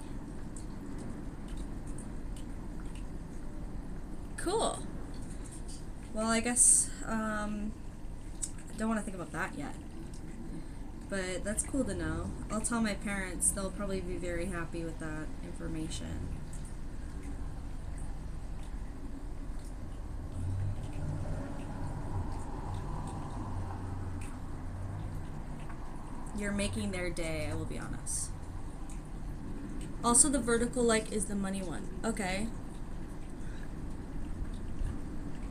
Cool. Well, I guess, I don't want to think about that yet. But that's cool to know. I'll tell my parents. They'll probably be very happy with that information. You're making their day, I will be honest. Also, the vertical like is the money one. Okay.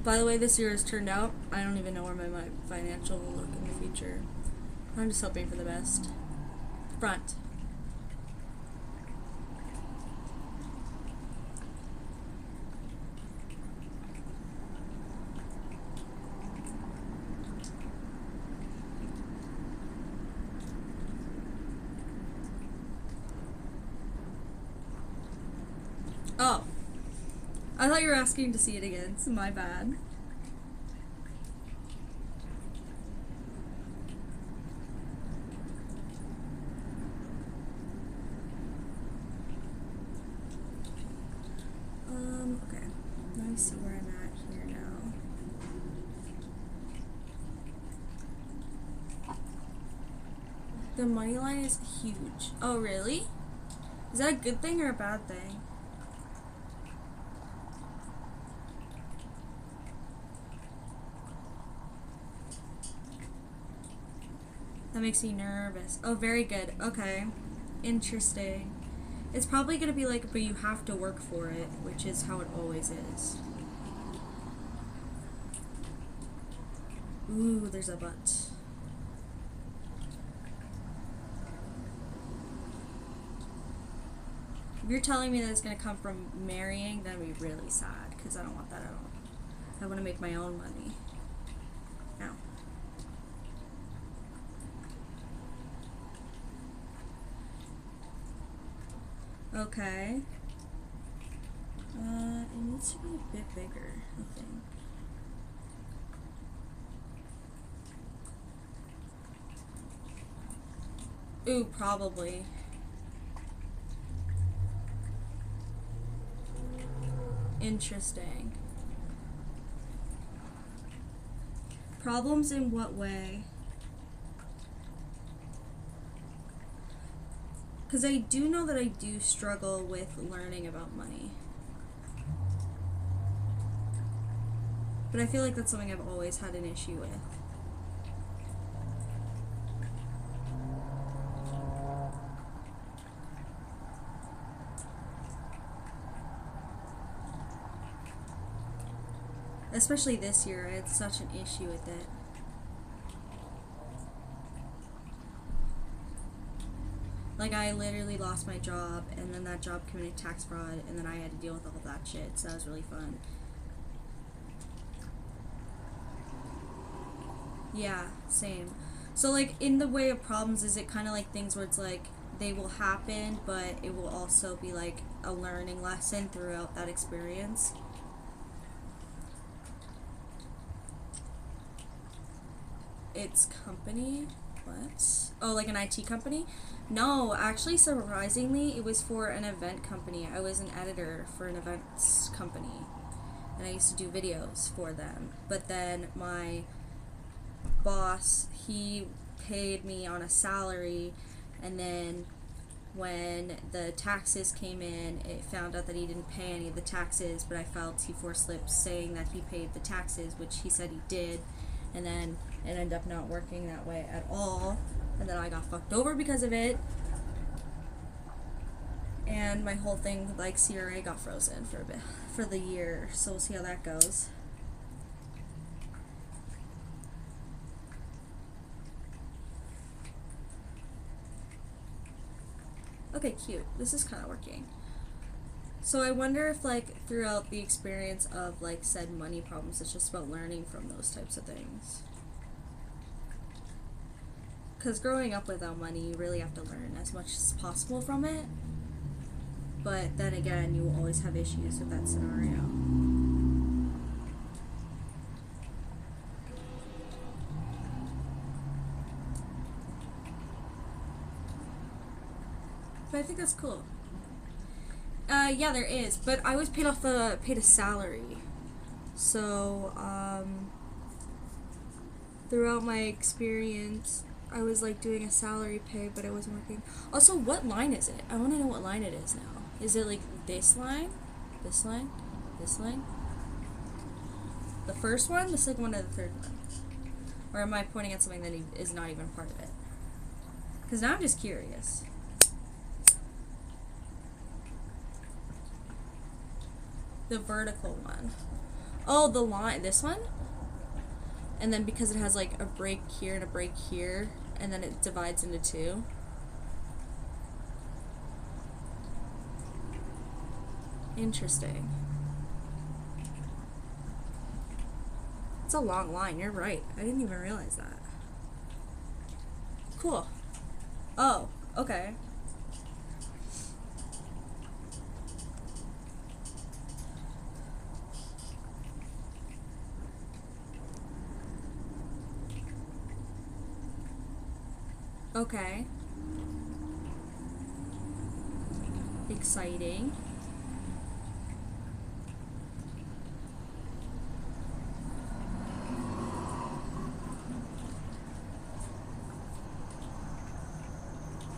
By the way, this year has turned out. I don't even know where my financial will look in the future. I'm just hoping for the best. Front. Oh. I thought you were asking to see it again. It's my bad. Okay. Let me see where I'm at here now. The money line is huge. Oh, really? Is that a good thing or a bad thing? That makes me nervous. Oh, very good. Okay. Interesting. It's probably gonna be like, but you have to work for it, which is how it always is. Ooh, there's a but. If you're telling me that it's gonna come from marrying, that'd be really sad, because I don't want that at all. I want to make my own money. Now. Okay. It needs to be a bit bigger, I think. Ooh, probably. Interesting. Problems in what way? Because I do know that I do struggle with learning about money. But I feel like that's something I've always had an issue with. Especially this year, I had such an issue with it. Like, I literally lost my job, and then that job committed tax fraud, and then I had to deal with all that shit, so that was really fun. Yeah, same. So, like, in the way of problems, is it kind of like things where it's like, they will happen, but it will also be like a learning lesson throughout that experience? It's company What? Oh, like an IT company? No, actually, surprisingly, it was for an event company. I was an editor for an events company, and I used to do videos for them. But then my boss, he paid me on a salary, and then when the taxes came in, it found out that he didn't pay any of the taxes, but I filed T4 slips saying that he paid the taxes, which he said he did, and then it ended up not working that way at all, and then I got fucked over because of it, and my whole thing with like CRA got frozen for a bit, for the year, so we'll see how that goes. Okay, cute. This is kind of working. So I wonder if, like, throughout the experience of, like, said money problems, it's just about learning from those types of things. Because growing up without money, you really have to learn as much as possible from it. But then again, you will always have issues with that scenario. But I think that's cool. Yeah, there is, but I was paid a salary. So, throughout my experience, I was like doing a salary pay, but it wasn't working. Also, what line is it? I want to know what line it is now. Is it like this line? This line? This line? The first one, the second one, or the third one? Or am I pointing at something that is not even part of it? Because now I'm just curious. The vertical one. Oh, the line. This one? And then because it has like a break here and a break here, and then it divides into two. Interesting. It's a long line, you're right. I didn't even realize that. Cool. Oh, okay. Okay. Exciting.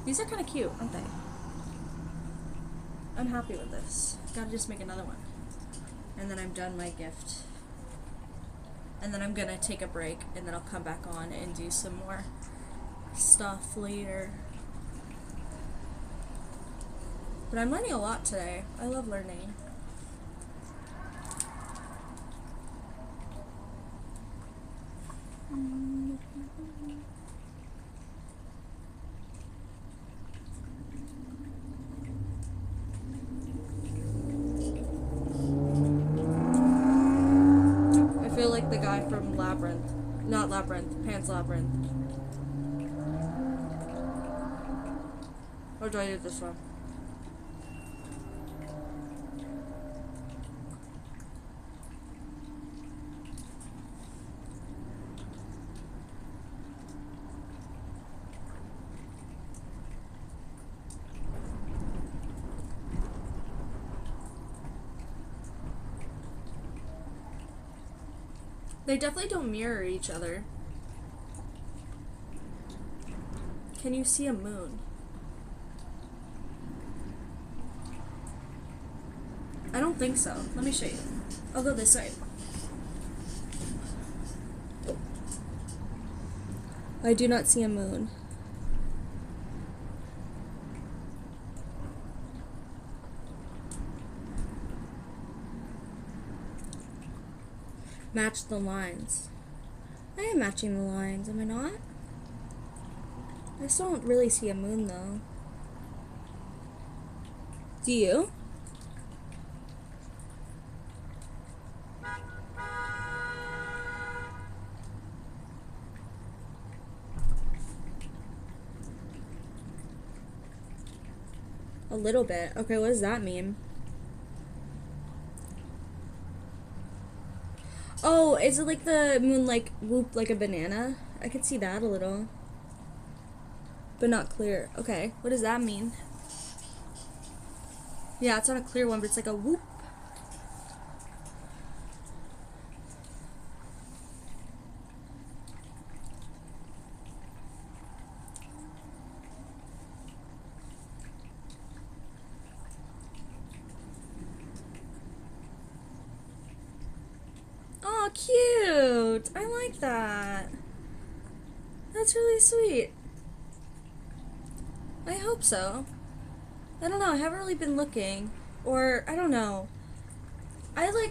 These are kind of cute, aren't they? I'm happy with this. Gotta just make another one. And then I'm done my gift. And then I'm gonna take a break, and then I'll come back on and do some more stuff later. But I'm learning a lot today. I love learning. I feel like the guy from Labyrinth. Not Labyrinth, Pan's Labyrinth. Or do I do this one? They definitely don't mirror each other. Can you see a moon? I don't think so. Let me show you. I'll go this way. I do not see a moon. Match the lines. I am matching the lines, am I not? I still don't really see a moon though. Do you? A little bit. Okay, what does that mean? Oh, is it like the moon like whoop like a banana? I could see that a little. but not clear. Okay, what does that mean? Yeah, it's not a clear one, but it's like a whoop. Oh, cute! I like that. That's really sweet. I hope so. I don't know, I haven't really been looking. Or, I don't know. How do I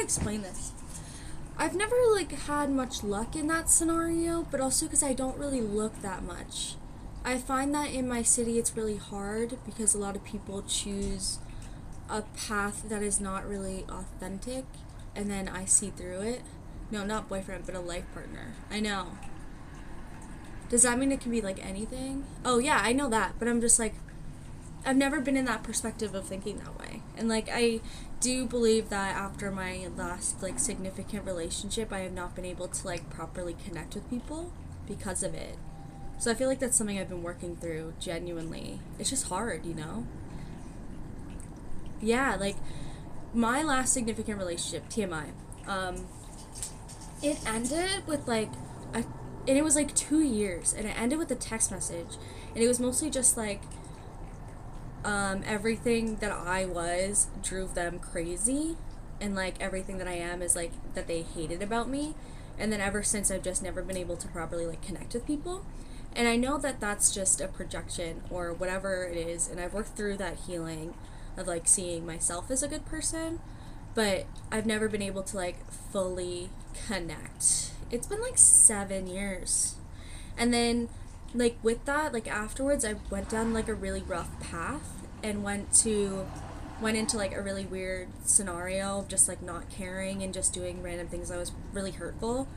explain this? I've never, had much luck in that scenario, but also because I don't really look that much. I find that in my city it's really hard because a lot of people choose a path that is not really authentic, and then I see through it. No, not boyfriend, but a life partner. I know. Does that mean it can be, anything? Oh, yeah, I know that, but I'm just, I've never been in that perspective of thinking that way. And, I do believe that after my last, significant relationship, I have not been able to, properly connect with people because of it. So I feel like that's something I've been working through, genuinely. It's just hard, you know? Yeah, my last significant relationship, TMI, it ended with, and it was, 2 years, and it ended with a text message, and it was mostly just, everything that I was drove them crazy, and everything that I am is that they hated about me, and then ever since I've just never been able to properly connect with people, and I know that that's just a projection or whatever it is, and I've worked through that healing of seeing myself as a good person, but I've never been able to fully connect. It's been 7 years, and then with that, afterwards I went down a really rough path and went into a really weird scenario of just not caring and just doing random things that was really hurtful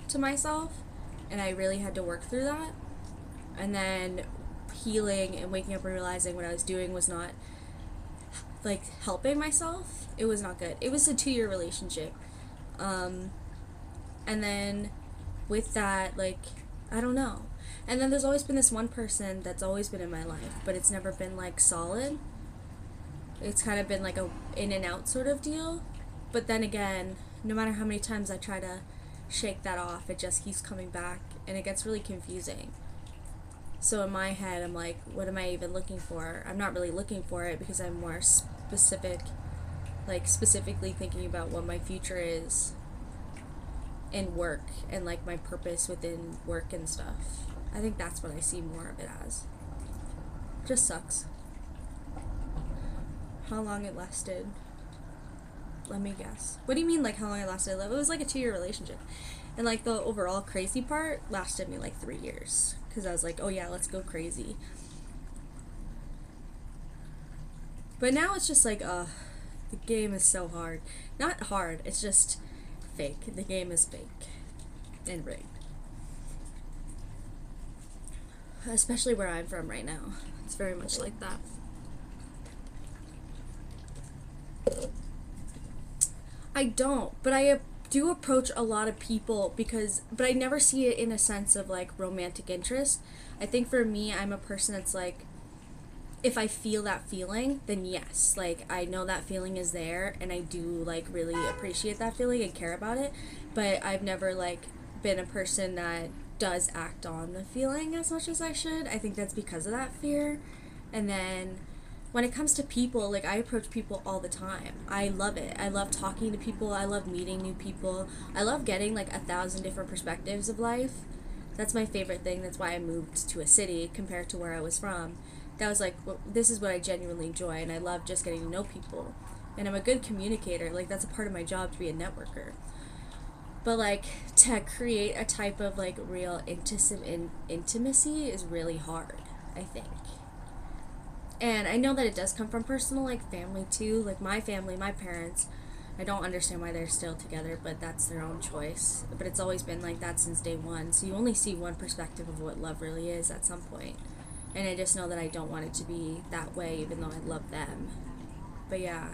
to myself, and I really had to work through that, and then healing and waking up and realizing what I was doing was not helping myself. It was not good. It was a 2-year relationship, and then with that, I don't know. And then there's always been this one person that's always been in my life, but it's never been solid. It's kind of been a in and out sort of deal. But then again, no matter how many times I try to shake that off, it just keeps coming back, and it gets really confusing. So in my head, I'm what am I even looking for? I'm not really looking for it because I'm more specifically thinking about what my future is in work and my purpose within work and stuff. I think that's what I see more of it as. Just sucks. How long it lasted? Let me guess. What do you mean how long it lasted? It was a 2-year relationship. And the overall crazy part lasted me 3 years. Because I was oh yeah, let's go crazy. But now it's just the game is so hard. Not hard, it's just fake. The game is fake and rigged. Especially where I'm from right now. It's very much like that. I don't, but I do approach a lot of people but I never see it in a sense of romantic interest. I think for me, I'm a person that's if I feel that feeling, then yes, I know that feeling is there, and I do really appreciate that feeling and care about it, but I've never been a person that does act on the feeling as much as I should. I think that's because of that fear. And then when it comes to people, I approach people all the time. I love it. I love talking to people. I love meeting new people. I love getting 1,000 different perspectives of life. That's my favorite thing. That's why I moved to a city compared to where I was from. That was this is what I genuinely enjoy, and I love just getting to know people. And I'm a good communicator. That's a part of my job, to be a networker. But to create a type of real intimacy is really hard, I think. And I know that it does come from personal family too. My family, my parents, I don't understand why they're still together, but that's their own choice. But it's always been that since day one. So you only see one perspective of what love really is at some point. And I just know that I don't want it to be that way, even though I love them. But yeah,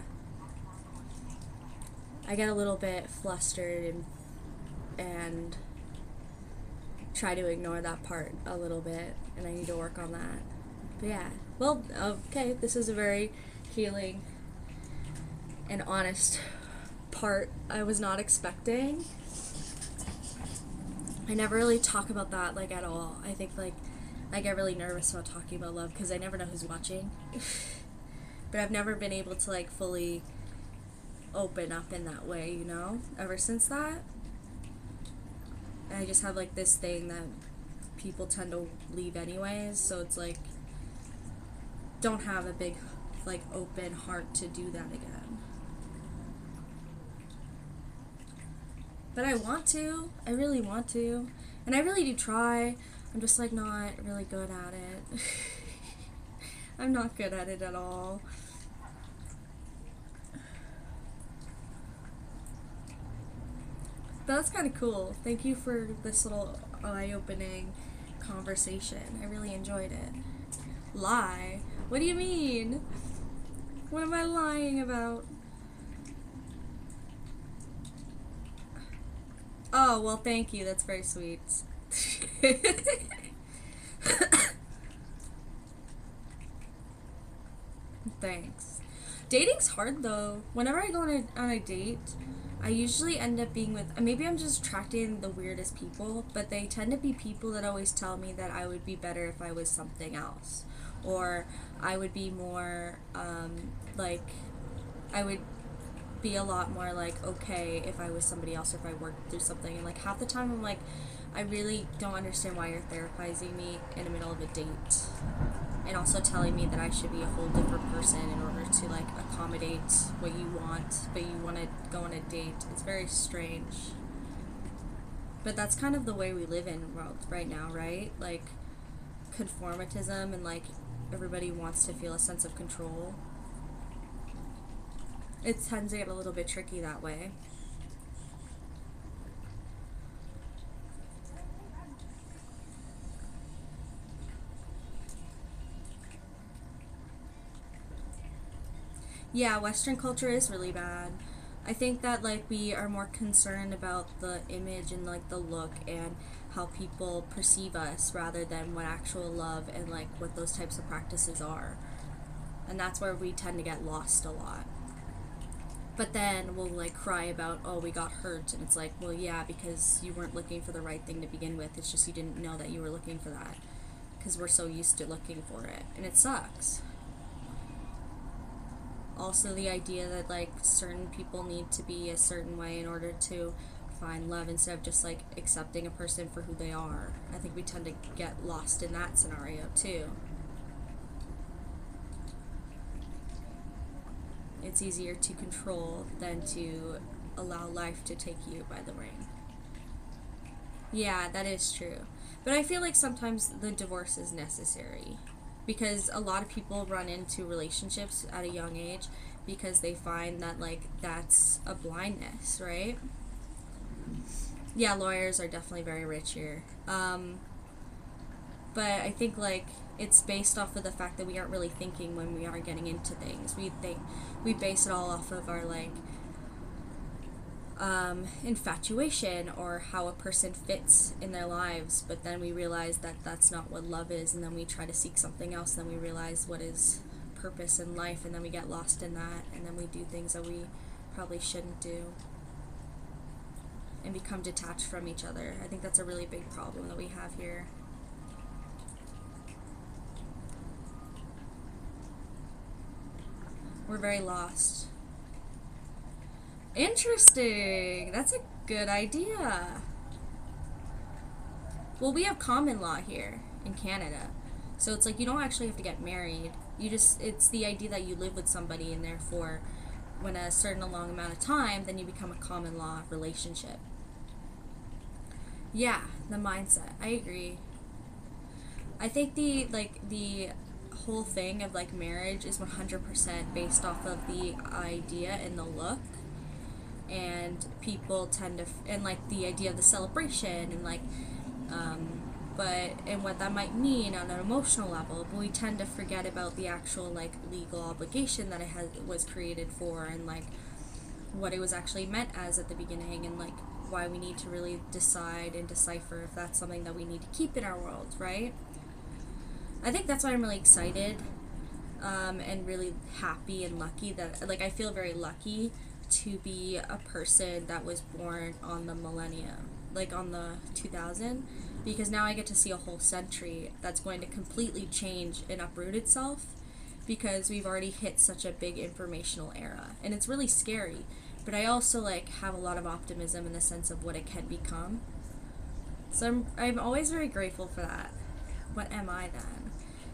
I get a little bit flustered and try to ignore that part a little bit, and I need to work on that. But yeah, well, okay, this is a very healing and honest part I was not expecting. I never really talk about that, like, at all. I think, like, I get really nervous about talking about love because I never know who's watching. But I've never been able to, like, fully open up in that way, you know, ever since that. And I just have, like, this thing that people tend to leave anyways, so it's like, don't have a big, like, open heart to do that again. But I want to. I really want to. And I really do try. I'm just, like, not really good at it. I'm not good at it at all. But that's kind of cool. Thank you for this little eye-opening conversation. I really enjoyed it. Lie? What do you mean? What am I lying about? Oh, well, thank you. That's very sweet. Thanks. Dating's hard, though. Whenever I go on a date, I usually end up being with, maybe I'm just attracting the weirdest people, but they tend to be people that always tell me that I would be better if I was something else. Or I would be more, like, I would be a lot more, like, okay if I was somebody else or if I worked through something. And, like, half the time I'm like, I really don't understand why you're therapizing me in the middle of a date. And also telling me that I should be a whole different person in order to, like, accommodate what you want, but you want to go on a date. It's very strange. But that's kind of the way we live in the world right now, right? Like, conformatism and, like, everybody wants to feel a sense of control. It tends to get a little bit tricky that way. Yeah, Western culture is really bad. I think that, like, we are more concerned about the image and, like, the look and how people perceive us rather than what actual love and, like, what those types of practices are. And that's where we tend to get lost a lot. But then we'll, like, cry about, oh, we got hurt. And it's like, well, yeah, because you weren't looking for the right thing to begin with. It's just you didn't know that you were looking for that. Because we're so used to looking for it. And it sucks. Also, the idea that, like, certain people need to be a certain way in order to find love instead of just, like, accepting a person for who they are. I think we tend to get lost in that scenario, too. It's easier to control than to allow life to take you by the ring. Yeah, that is true. But I feel like sometimes the divorce is necessary. Because a lot of people run into relationships at a young age because they find that, like, that's a blindness, right? Yeah, lawyers are definitely very rich here. But I think, like, it's based off of the fact that we aren't really thinking when we are getting into things. We base it all off of our, like, infatuation or how a person fits in their lives, but then we realize that that's not what love is, and then we try to seek something else, and then we realize what is purpose in life, and then we get lost in that, and then we do things that we probably shouldn't do and become detached from each other. I think that's a really big problem that we have here. We're very lost. Interesting. That's a good idea. Well, we have common law here in Canada. So it's like you don't actually have to get married. It's the idea that you live with somebody, and therefore when a certain long amount of time, then you become a common law relationship. Yeah, the mindset. I agree. I think the whole thing of, like, marriage is 100% based off of the idea and the look. And people tend to, and, like, the idea of the celebration and, like, and what that might mean on an emotional level, but we tend to forget about the actual, like, legal obligation that was created for, and, like, what it was actually meant as at the beginning, and like why we need to really decide and decipher if that's something that we need to keep in our world, right? I think that's why I'm really excited, and really happy and lucky that, like, I feel very lucky to be a person that was born on the millennium, like on the 2000, because now I get to see a whole century that's going to completely change and uproot itself, because we've already hit such a big informational era, and it's really scary. But I also like have a lot of optimism in the sense of what it can become. So I'm always very grateful for that. What am I then?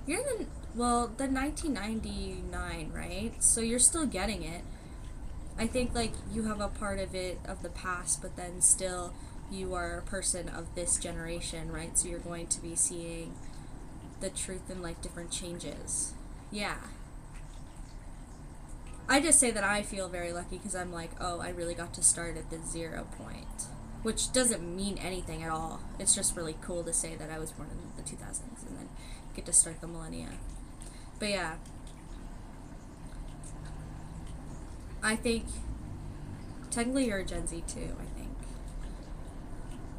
You're the 1999, right? So you're still getting it. I think like you have a part of it of the past, but then still you are a person of this generation, right? So you're going to be seeing the truth in like different changes. Yeah. I just say that I feel very lucky because I'm like, oh, I really got to start at the 0 point, which doesn't mean anything at all. It's just really cool to say that I was born in the 2000s and then get to start the millennia. But yeah, I think technically you're a Gen Z too, I think.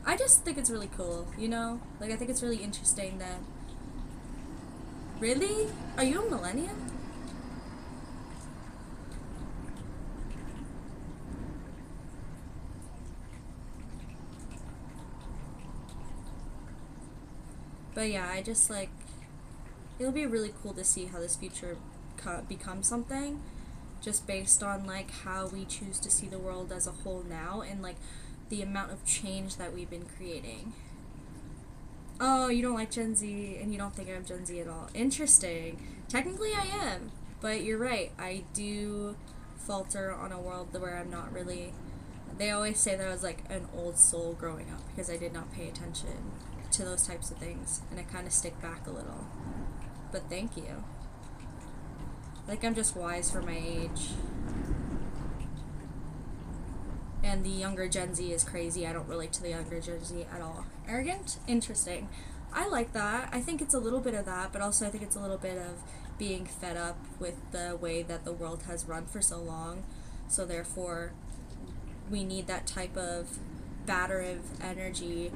I just think it's really cool, you know? Like, I think it's really interesting that... Really? Are you a millennium? But yeah, I just like... It'll be really cool to see how this future becomes something, just based on like how we choose to see the world as a whole now, and like the amount of change that we've been creating. Oh, you don't like Gen Z, and you don't think I'm Gen Z at all. Interesting. Technically I am, but you're right. I do falter on a world where I'm not really... They always say that I was like an old soul growing up because I did not pay attention to those types of things, and I kind of stick back a little. But thank you. Like, I'm just wise for my age. And the younger Gen Z is crazy. I don't relate to the younger Gen Z at all. Arrogant? Interesting. I like that. I think it's a little bit of that, but also I think it's a little bit of being fed up with the way that the world has run for so long. So therefore, we need that type of battery of energy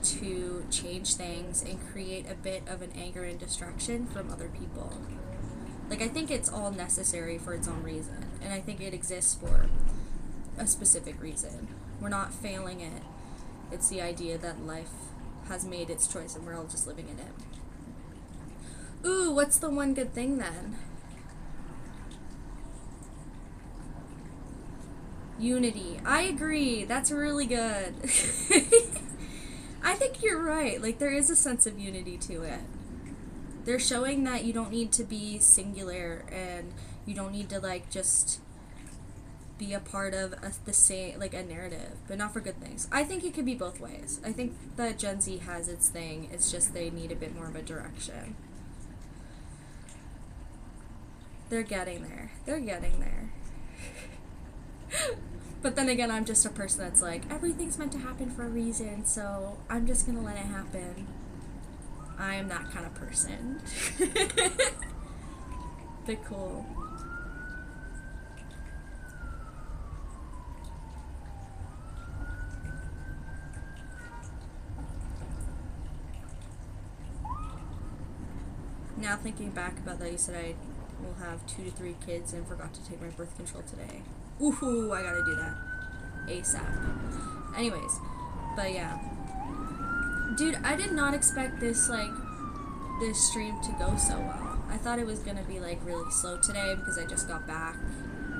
to change things and create a bit of an anger and distraction from other people. Like, I think it's all necessary for its own reason, and I think it exists for a specific reason. We're not failing it. It's the idea that life has made its choice and we're all just living in it. Ooh, what's the one good thing then? Unity. I agree. That's really good. I think you're right. Like, there is a sense of unity to it. They're showing that you don't need to be singular, and you don't need to, like, just be a part of the same, like, a narrative, but not for good things. I think it could be both ways. I think that Gen Z has its thing. It's just they need a bit more of a direction. They're getting there. They're getting there. But then again, I'm just a person that's like, everything's meant to happen for a reason, so I'm just gonna let it happen. I am that kind of person. But cool. Now thinking back about that, you said I will have 2 to 3 kids and forgot to take my birth control today. Ooh, I gotta do that ASAP. Anyways, but yeah. Dude, I did not expect this, like, this stream to go so well. I thought it was gonna be, like, really slow today because I just got back.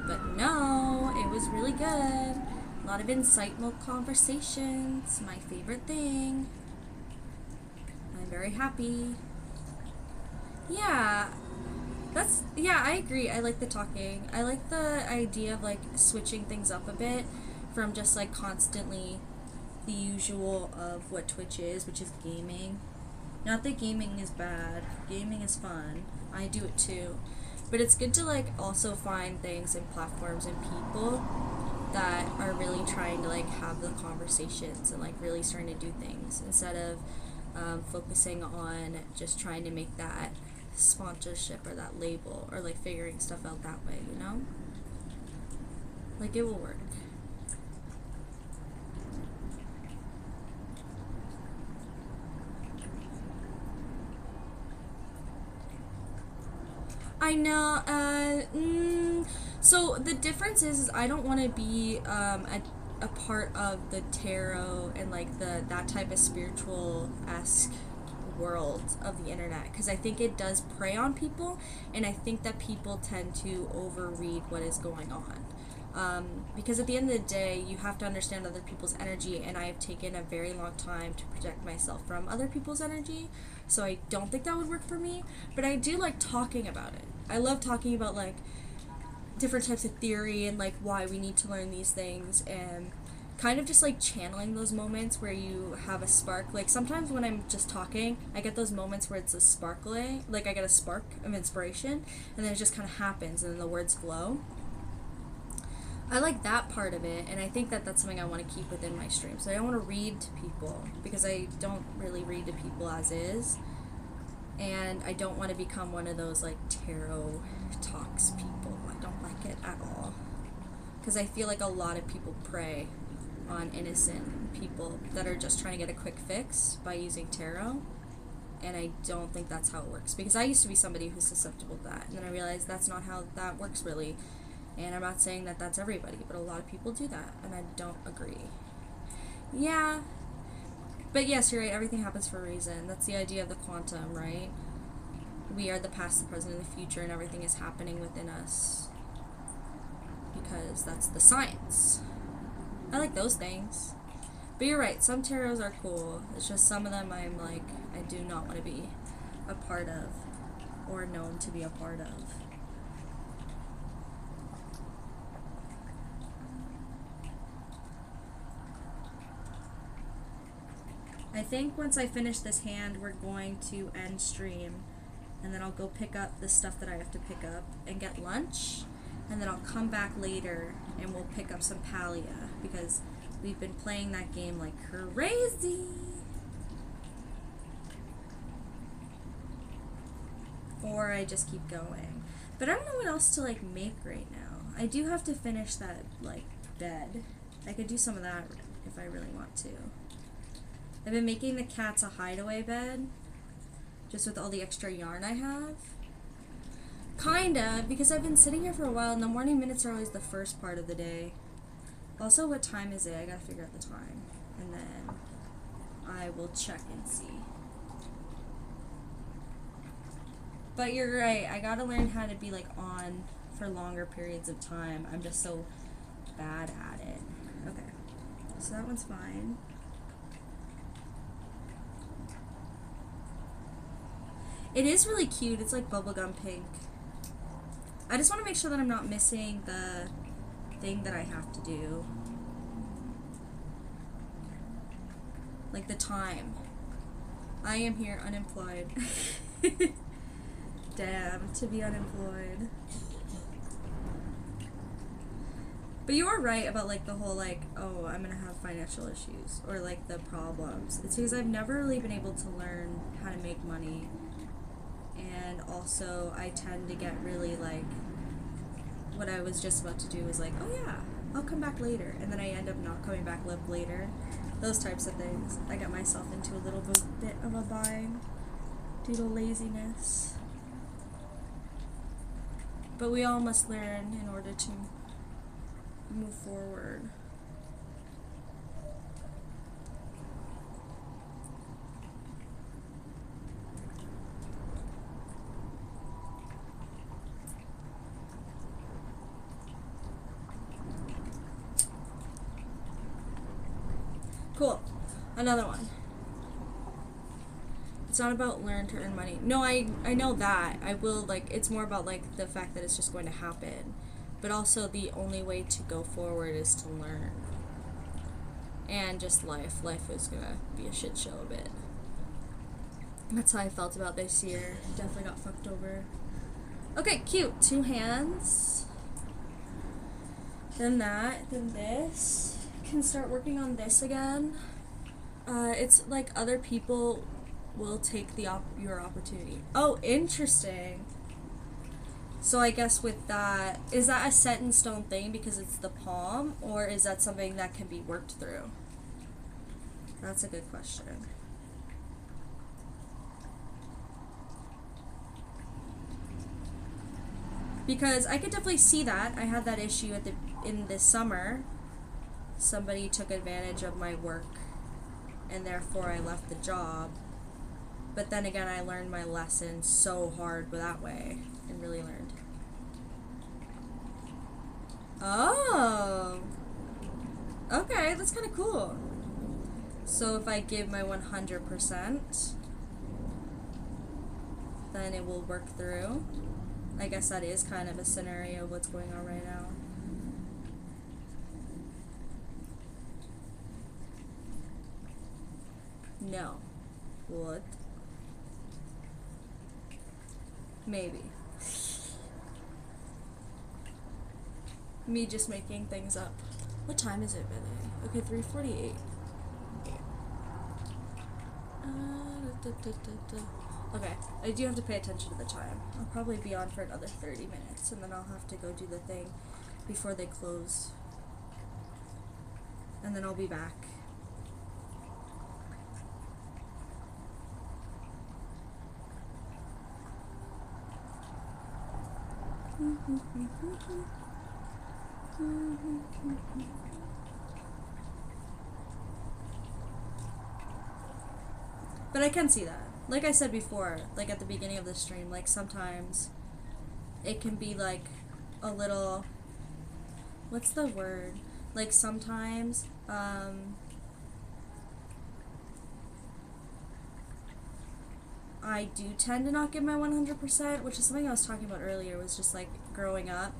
But no, it was really good. A lot of insightful conversations. My favorite thing. I'm very happy. Yeah. Yeah, I agree. I like the talking. I like the idea of, like, switching things up a bit from just, like, constantly the usual of what Twitch is, which is gaming. Not that gaming is bad. Gaming is fun. I do it too. But it's good to, like, also find things and platforms and people that are really trying to, like, have the conversations and, like, really starting to do things instead of focusing on just trying to make that sponsorship or that label or, like, figuring stuff out that way, you know? Like, it will work. I know, so the difference is I don't want to be, a part of the tarot and, like, that type of spiritual-esque world of the internet, because I think it does prey on people, and I think that people tend to overread what is going on. Because at the end of the day, you have to understand other people's energy, and I have taken a very long time to protect myself from other people's energy, so I don't think that would work for me, but I do like talking about it. I love talking about, like, different types of theory and, like, why we need to learn these things, and kind of just, like, channeling those moments where you have a spark. Like, sometimes when I'm just talking, I get those moments where it's a sparkling, like, I get a spark of inspiration, and then it just kind of happens, and then the words flow. I like that part of it, and I think that that's something I want to keep within my stream. So I don't want to read to people, because I don't really read to people as is, and I don't want to become one of those, like, tarot talks people. I don't like it at all, because I feel like a lot of people prey on innocent people that are just trying to get a quick fix by using tarot, and I don't think that's how it works, because I used to be somebody who's susceptible to that, and then I realized that's not how that works really. And I'm not saying that that's everybody, but a lot of people do that, and I don't agree. Yeah. But yes, you're right, everything happens for a reason. That's the idea of the quantum, right? We are the past, the present, and the future, and everything is happening within us. Because that's the science. I like those things. But you're right, some tarots are cool. It's just some of them I'm like, I do not want to be a part of, or known to be a part of. I think once I finish this hand, we're going to end stream, and then I'll go pick up the stuff that I have to pick up and get lunch, and then I'll come back later and we'll pick up some Palia, because we've been playing that game like crazy. Or I just keep going. But I don't know what else to, like, make right now. I do have to finish that, like, bed. I could do some of that if I really want to. I've been making the cats a hideaway bed, just with all the extra yarn I have. Kinda, because I've been sitting here for a while, and the morning minutes are always the first part of the day. Also, what time is it? I gotta figure out the time. And then I will check and see. But you're right, I gotta learn how to be, like, on for longer periods of time. I'm just so bad at it. Okay, so that one's fine. It is really cute. It's like bubblegum pink. I just want to make sure that I'm not missing the thing that I have to do. Like the time. I am here unemployed. Damn, to be unemployed. But you are right about, like, the whole, like, oh, I'm gonna have financial issues, or, like, the problems. It's because I've never really been able to learn how to make money. And also, I tend to get really, like, what I was just about to do was like, oh yeah, I'll come back later. And then I end up not coming back later. Those types of things. I got myself into a little bit of a bind due to laziness. But we all must learn in order to move forward. Cool. Another one. It's not about learn to earn money. No, I know that. I will, like, it's more about, like, the fact that it's just going to happen. But also the only way to go forward is to learn. And just life. Life is gonna be a shit show a bit. That's how I felt about this year. Definitely got fucked over. Okay, cute. 2 hands. Then that. Then this. Can start working on this again. It's like other people will take your opportunity. Oh, interesting. So I guess with that, is that a set in stone thing because it's the palm, or is that something that can be worked through? That's a good question. Because I could definitely see that. I had that issue in this summer. Somebody took advantage of my work, and therefore I left the job. But then again, I learned my lesson so hard that way, and really learned. Oh, okay, that's kind of cool. So if I give my 100%, then it will work through. I guess that is kind of a scenario of what's going on right now. No. What? Maybe. Me just making things up. What time is it, Billy? Okay, 3:48. Okay, I do have to pay attention to the time. I'll probably be on for another 30 minutes, and then I'll have to go do the thing before they close. And then I'll be back. But I can see that. Like I said before, like at the beginning of the stream, like sometimes it can be like a little, what's the word? Like sometimes, I do tend to not give my 100%, which is something I was talking about earlier, was just like growing up,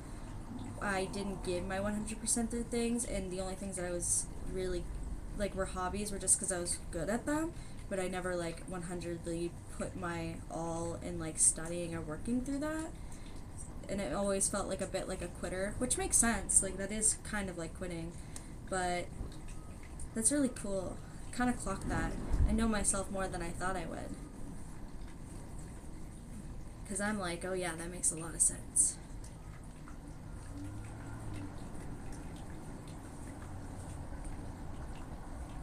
I didn't give my 100% through things, and the only things that I was really, like, were hobbies were just because I was good at them, but I never, like, 100ly put my all in, like, studying or working through that, and it always felt like a bit like a quitter, which makes sense, like, that is kind of like quitting, but that's really cool. I kind of clocked that. I know myself more than I thought I would. Because I'm like, oh yeah, that makes a lot of sense.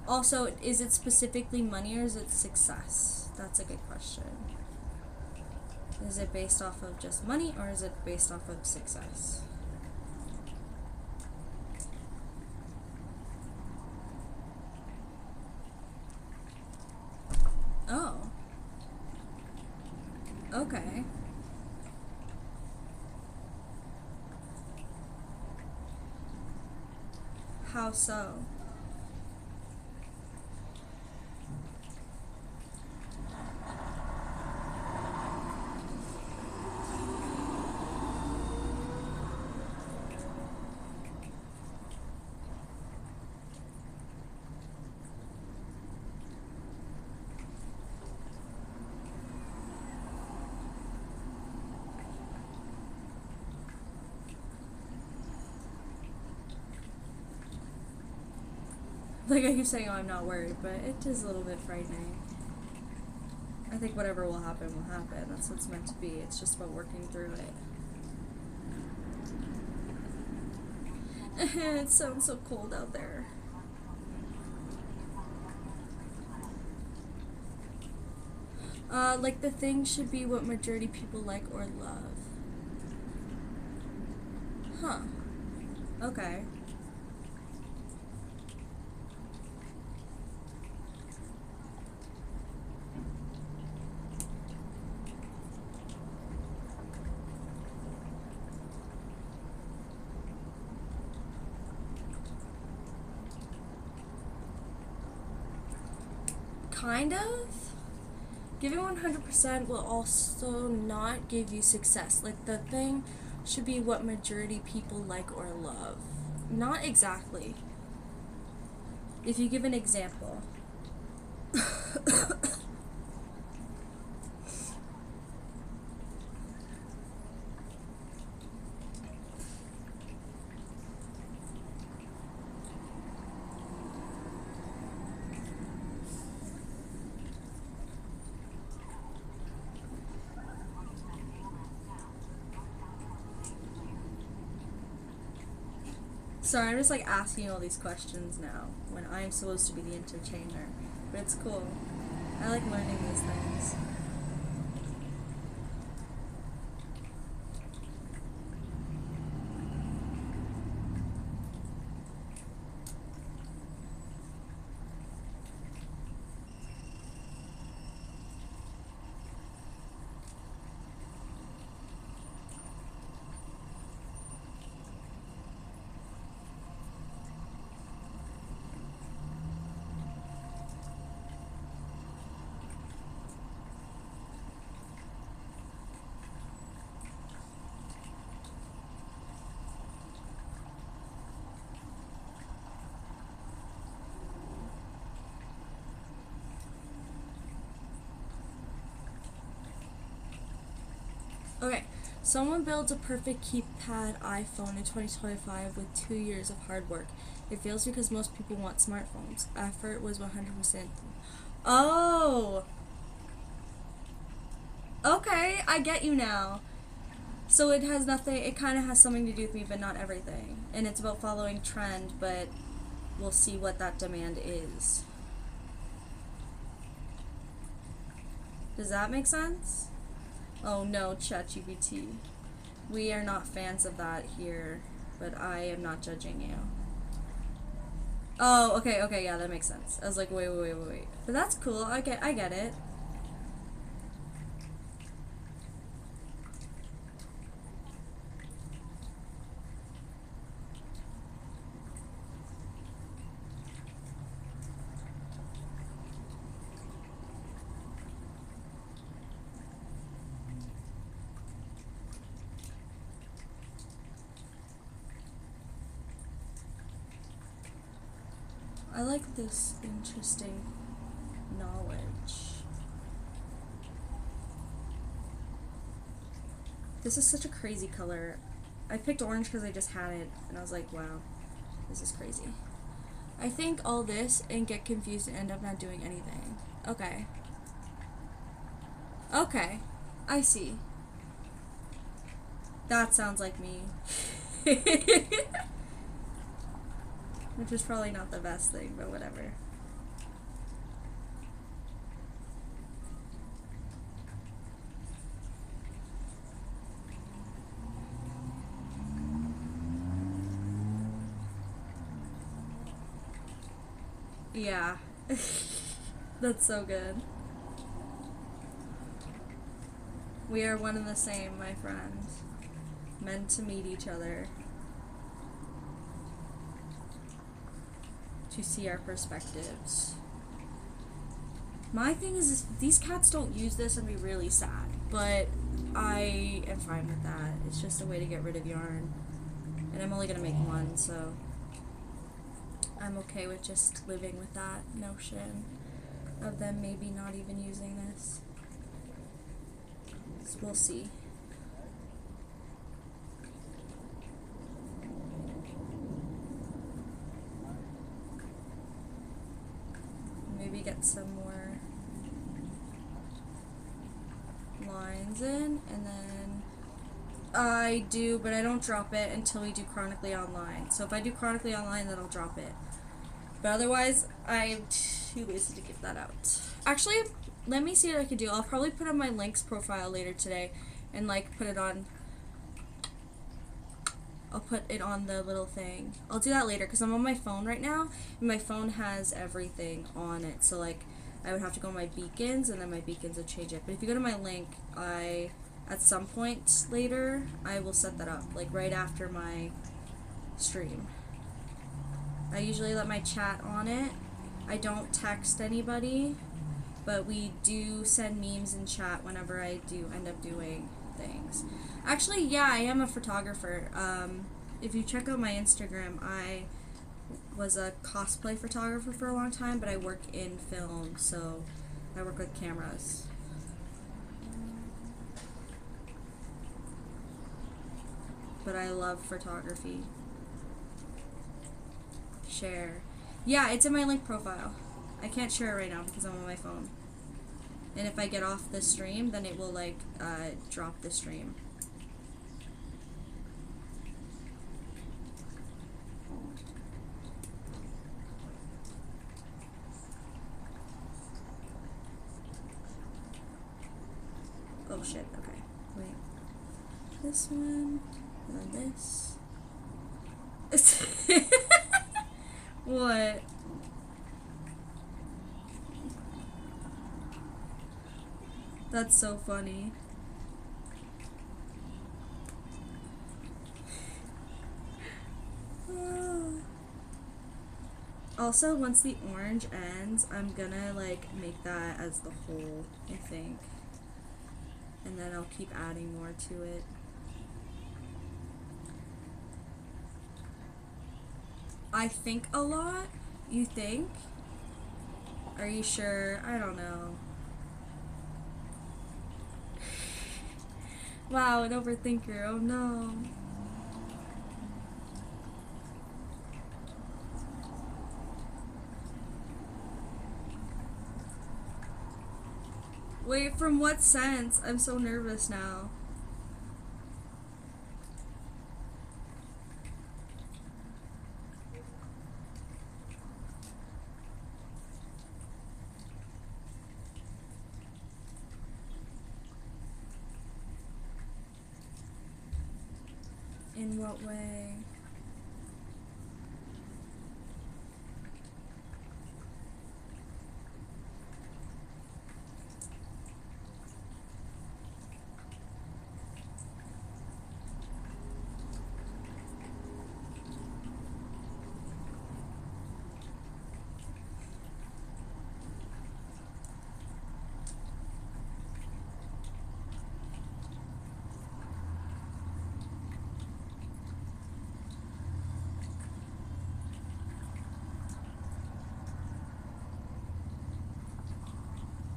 Also, is it specifically money or is it success? That's a good question. Is it based off of just money or is it based off of success? Oh. Okay. How so? Like I keep saying, oh, I'm not worried, but it is a little bit frightening. I think whatever will happen will happen. That's what it's meant to be. It's just about working through it. It sounds so cold out there. Like the thing should be what majority people like or love. Huh. Okay. Kind of. Giving 100% will also not give you success. Like, the thing should be what majority people like or love. Not exactly. If you give an example. Sorry, I'm just like asking all these questions now when I'm supposed to be the entertainer. But it's cool. I like learning these things. Okay, someone builds a perfect keypad iPhone in 2025 with 2 years of hard work. It fails because most people want smartphones. Effort was 100%. Oh! Okay, I get you now. So it has nothing, it kind of has something to do with me, but not everything. And it's about following trend, but we'll see what that demand is. Does that make sense? Oh no, ChatGPT. We are not fans of that here, but I am not judging you. Oh, okay, yeah, that makes sense. I was like, wait. But that's cool, I get it. I like this interesting knowledge. This is such a crazy color. I picked orange because I just had it, and I was like, wow, this is crazy. I think all this and get confused and end up not doing anything. Okay. Okay. I see. That sounds like me. Which is probably not the best thing, but whatever. Yeah. That's so good. We are one and the same, my friend. Meant to meet each other. To see our perspectives. My thing is these cats don't use this, I'd be really sad. But I am fine with that. It's just a way to get rid of yarn. And I'm only gonna make one, so I'm okay with just living with that notion of them maybe not even using this. So we'll see. Maybe get some more lines in, and then I do, but I don't drop it until we do Chronically Online. So if I do Chronically Online, then I'll drop it. But otherwise, I'm too lazy to give that out. Actually, let me see what I can do. I'll probably put on my links profile later today and like put it on. I'll put it on the little thing. I'll do that later because I'm on my phone right now and my phone has everything on it. So like I would have to go on my beacons and then my beacons would change it. But if you go to my link, at some point later, I will set that up like right after my stream. I usually let my chat on it. I don't text anybody, but we do send memes in chat whenever I do end up doing things. Actually, yeah, I am a photographer. If you check out my Instagram, I was a cosplay photographer for a long time, but I work in film, so I work with cameras. But I love photography. Share. Yeah, it's in my link profile. I can't share it right now because I'm on my phone. And if I get off the stream, then it will like drop the stream. Oh shit, okay. Wait. This one, and then this. What? That's so funny. Also, once the orange ends, I'm gonna like make that as the whole, I think. And then I'll keep adding more to it. I think a lot? You think? Are you sure? I don't know. Wow, an overthinker. Oh no. Wait, from what sense? I'm so nervous now. In what way?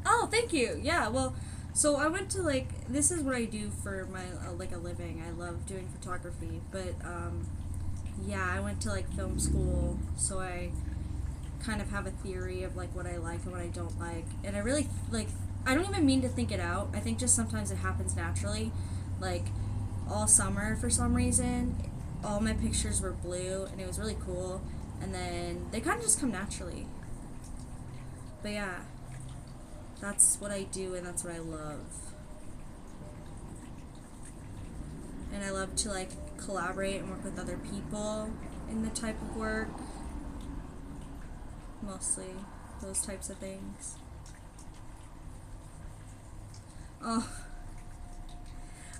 Oh, thank you. Yeah, well, so I went to like this is what I do for my like a living. I love doing photography, but yeah, I went to like film school, so I kind of have a theory of like what I like and what I don't like. And I really like I don't even mean to think it out. I think just sometimes it happens naturally. Like all summer for some reason, all my pictures were blue and it was really cool, and then they kind of just come naturally. But yeah, that's what I do and that's what I love. And I love to like collaborate and work with other people in the type of work. Mostly those types of things. Oh,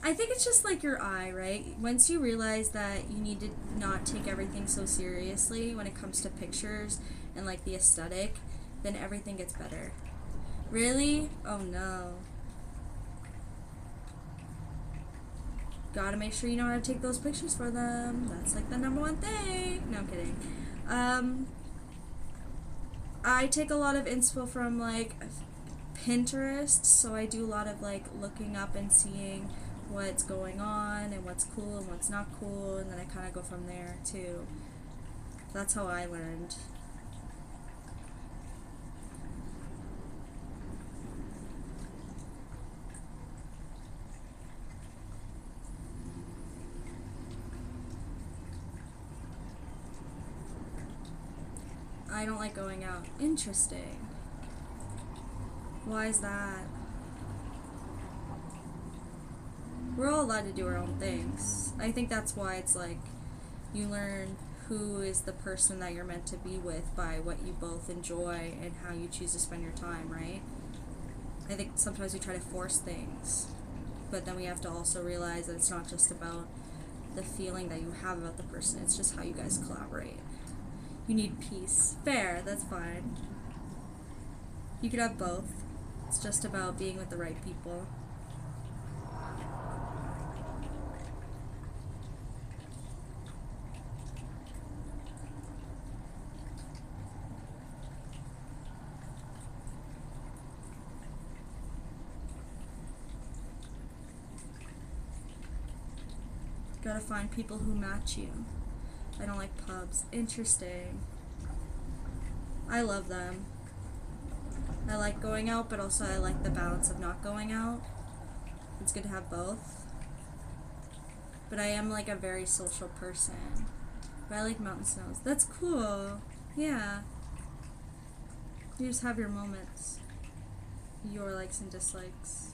I think it's just like your eye, right? Once you realize that you need to not take everything so seriously when it comes to pictures and like the aesthetic, then everything gets better. Really? Oh no. Gotta make sure you know how to take those pictures for them. That's like the number one thing. No, I'm kidding. I take a lot of inspo from like Pinterest, so I do a lot of like looking up and seeing what's going on and what's cool and what's not cool, and then I kind of go from there too. That's how I learned. I don't like going out. Interesting. Why is that? We're all allowed to do our own things. I think that's why it's like you learn who is the person that you're meant to be with by what you both enjoy and how you choose to spend your time, right? I think sometimes we try to force things, but then we have to also realize that it's not just about the feeling that you have about the person, it's just how you guys collaborate. You need peace. Fair, that's fine. You could have both. It's just about being with the right people. Gotta find people who match you. I don't like pubs. Interesting. I love them. I like going out, but also I like the balance of not going out. It's good to have both. But I am like a very social person. But I like mountain snows. That's cool. Yeah. You just have your moments. Your likes and dislikes.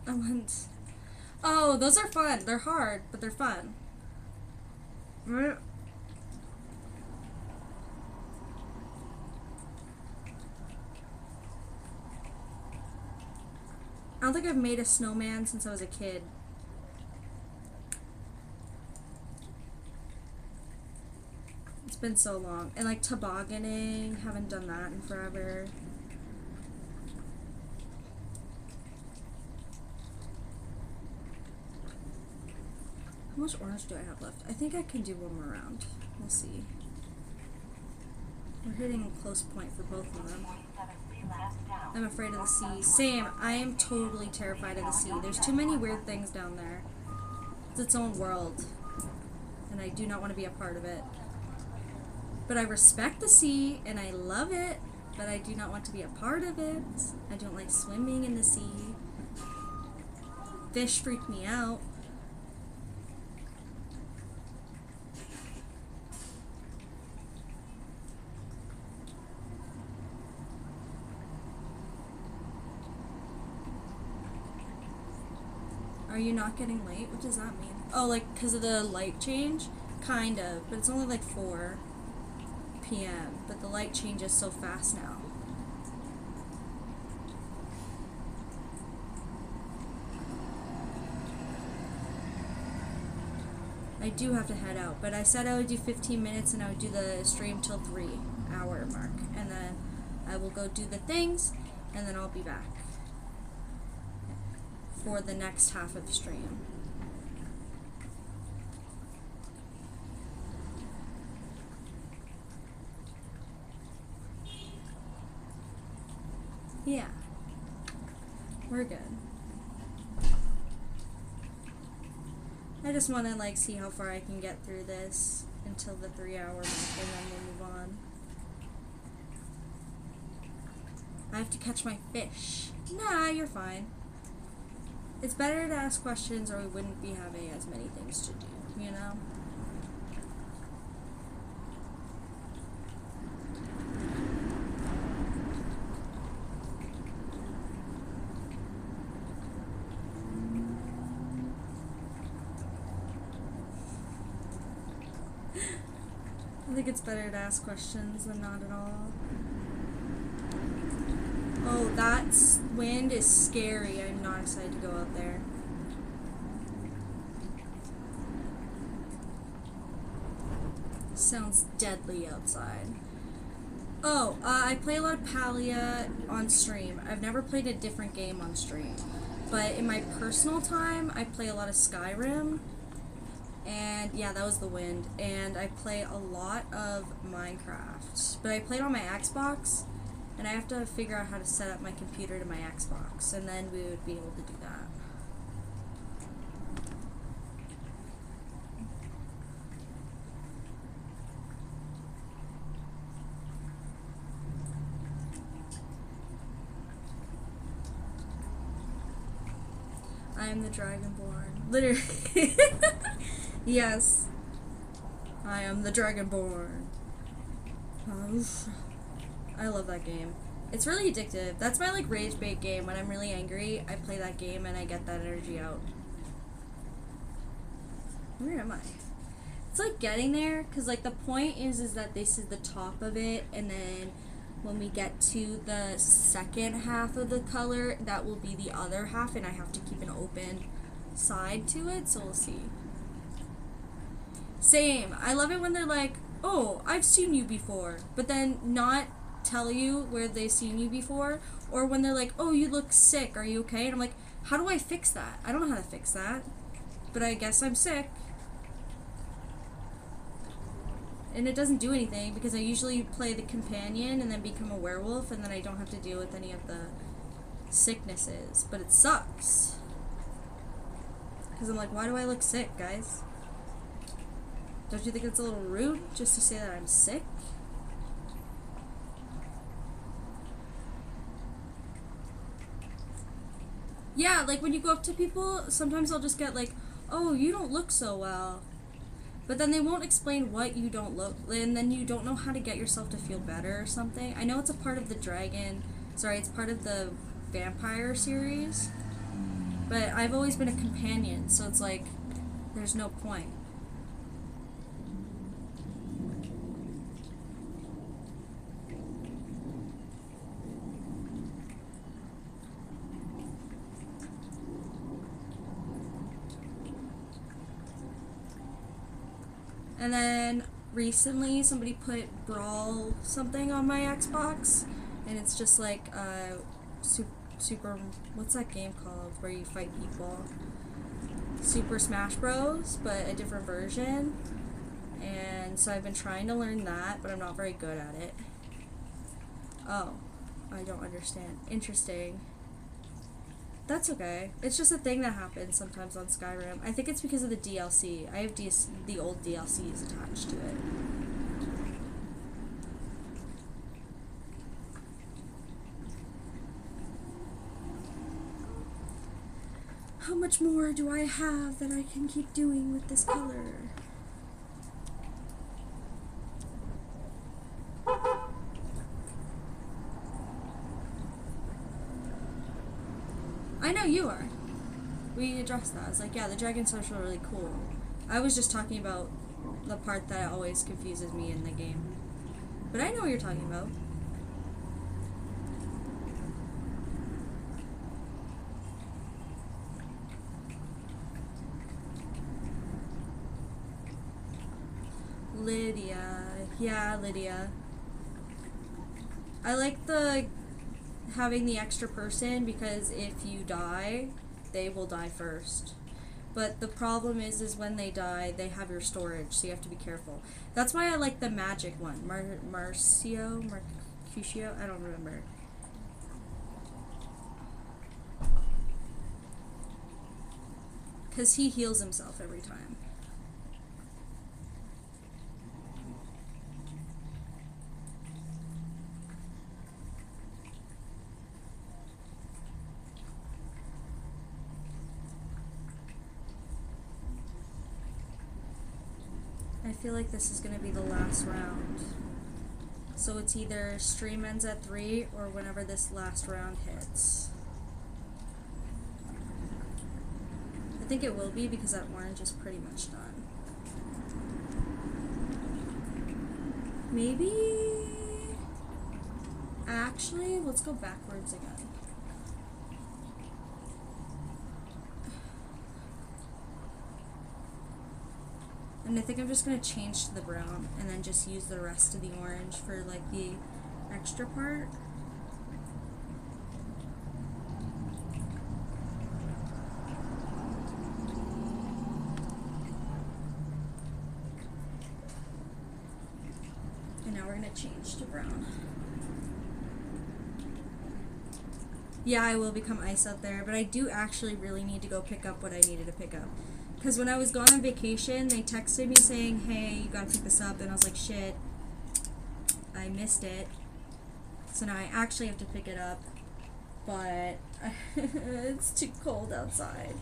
I want... Oh, those are fun. They're hard, but they're fun. I don't think I've made a snowman since I was a kid. It's been so long. And like tobogganing, haven't done that in forever. How much orange do I have left? I think I can do one more round. We'll see. We're hitting a close point for both of them. I'm afraid of the sea. Same. I am totally terrified of the sea. There's too many weird things down there. It's its own world. And I do not want to be a part of it. But I respect the sea, and I love it, but I do not want to be a part of it. I don't like swimming in the sea. Fish freak me out. Are you not getting late? What does that mean? Oh, like, because of the light change? Kind of, but it's only like 4 p.m., but the light changes so fast now. I do have to head out, but I said I would do 15 minutes and I would do the stream till 3-hour mark, and then I will go do the things, and then I'll be back for the next half of the stream. Yeah, we're good. I just want to like see how far I can get through this until the 3-hour mark, and then we'll move on. I have to catch my fish. Nah, you're fine. It's better to ask questions or we wouldn't be having as many things to do, you know? I think it's better to ask questions than not at all. Oh, that wind is scary. I'm not excited to go out there. Sounds deadly outside. Oh, I play a lot of Palia on stream. I've never played a different game on stream. But in my personal time, I play a lot of Skyrim. And yeah, that was the wind. And I play a lot of Minecraft. But I played on my Xbox. And I have to figure out how to set up my computer to my Xbox, and then we would be able to do that. I am the Dragonborn. Literally. Yes. I am the Dragonborn. I love that game. It's really addictive. That's my like rage bait game. When I'm really angry, I play that game and I get that energy out. Where am I? It's like getting there, because like the point is that this is the top of it, and then when we get to the second half of the color, that will be the other half, and I have to keep an open side to it, so we'll see. Same. I love it when they're like, oh, I've seen you before, but then not tell you where they've seen you before, or when they're like, oh, you look sick, are you okay? And I'm like, how do I fix that? I don't know how to fix that, but I guess I'm sick. And it doesn't do anything, because I usually play the companion and then become a werewolf, and then I don't have to deal with any of the sicknesses, but it sucks. Because I'm like, why do I look sick, guys? Don't you think it's a little rude just to say that I'm sick? Yeah, like when you go up to people, sometimes I'll just get like, oh, you don't look so well. But then they won't explain what you don't look, and then you don't know how to get yourself to feel better or something. I know it's a part of the it's part of the vampire series. But I've always been a companion, so it's like, there's no point. And then recently somebody put Brawl something on my Xbox, and it's just like super, what's that game called where you fight people? Super Smash Bros, but a different version. And so I've been trying to learn that, but I'm not very good at it. Oh, I don't understand. Interesting. That's okay. It's just a thing that happens sometimes on Skyrim. I think it's because of the DLC. I have the old DLCs attached to it. How much more do I have that I can keep doing with this color? I know you are. We addressed that. I was like, yeah, the dragon social are really cool. I was just talking about the part that always confuses me in the game. But I know what you're talking about. Lydia. Yeah, Lydia. I like having the extra person because if you die, they will die first. But the problem is when they die, they have your storage, so you have to be careful. That's why I like the magic one. Mercutio? I don't remember. Because he heals himself every time. I feel like this is going to be the last round. So it's either stream ends at 3 or whenever this last round hits. I think it will be because that orange is pretty much done. Maybe... Actually, let's go backwards again. And I think I'm just going to change to the brown and then just use the rest of the orange for like the extra part. And now we're going to change to brown. Yeah, I will become ice out there, but I do actually really need to go pick up what I needed to pick up. Because when I was gone on vacation, they texted me saying, hey, you gotta pick this up, and I was like, shit, I missed it. So now I actually have to pick it up, but it's too cold outside.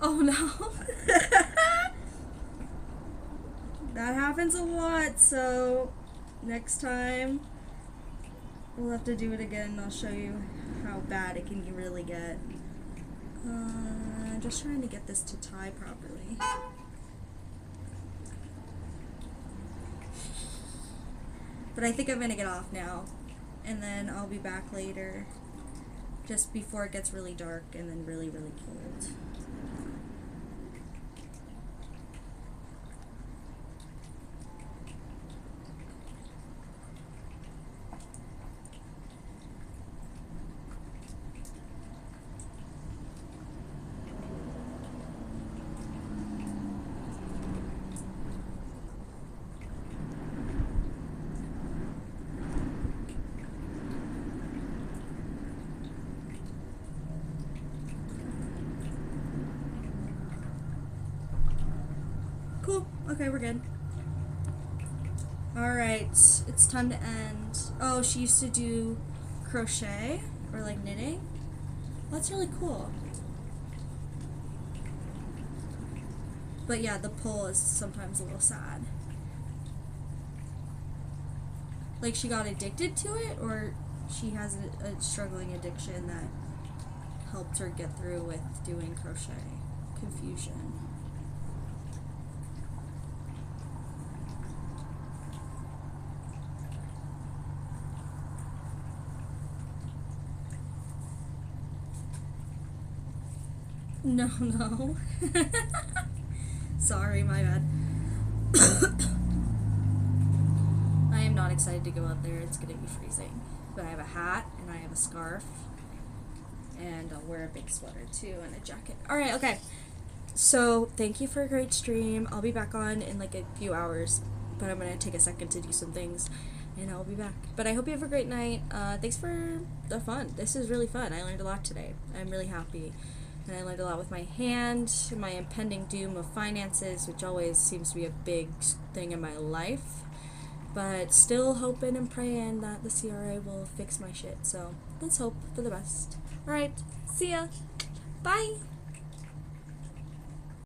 Oh no. That happens a lot, so next time we'll have to do it again and I'll show you how bad it can really get. Just trying to get this to tie properly. But I think I'm gonna get off now, and then I'll be back later, just before it gets really dark and then really, really cold. Cool. Okay, we're good. Alright, it's time to end. Oh, she used to do crochet, or like knitting. That's really cool. But yeah, the pull is sometimes a little sad. Like, she got addicted to it, or she has a struggling addiction that helped her get through with doing crochet. Confusion. No, no. Sorry, my bad. I am not excited to go out there. It's gonna be freezing. But I have a hat and I have a scarf. And I'll wear a big sweater too and a jacket. Alright, okay. So, thank you for a great stream. I'll be back on in like a few hours. But I'm gonna take a second to do some things. And I'll be back. But I hope you have a great night. Thanks for the fun. This is really fun. I learned a lot today. I'm really happy. And I learned a lot with my hand, my impending doom of finances, which always seems to be a big thing in my life. But still hoping and praying that the CRA will fix my shit. So let's hope for the best. Alright, see ya. Bye.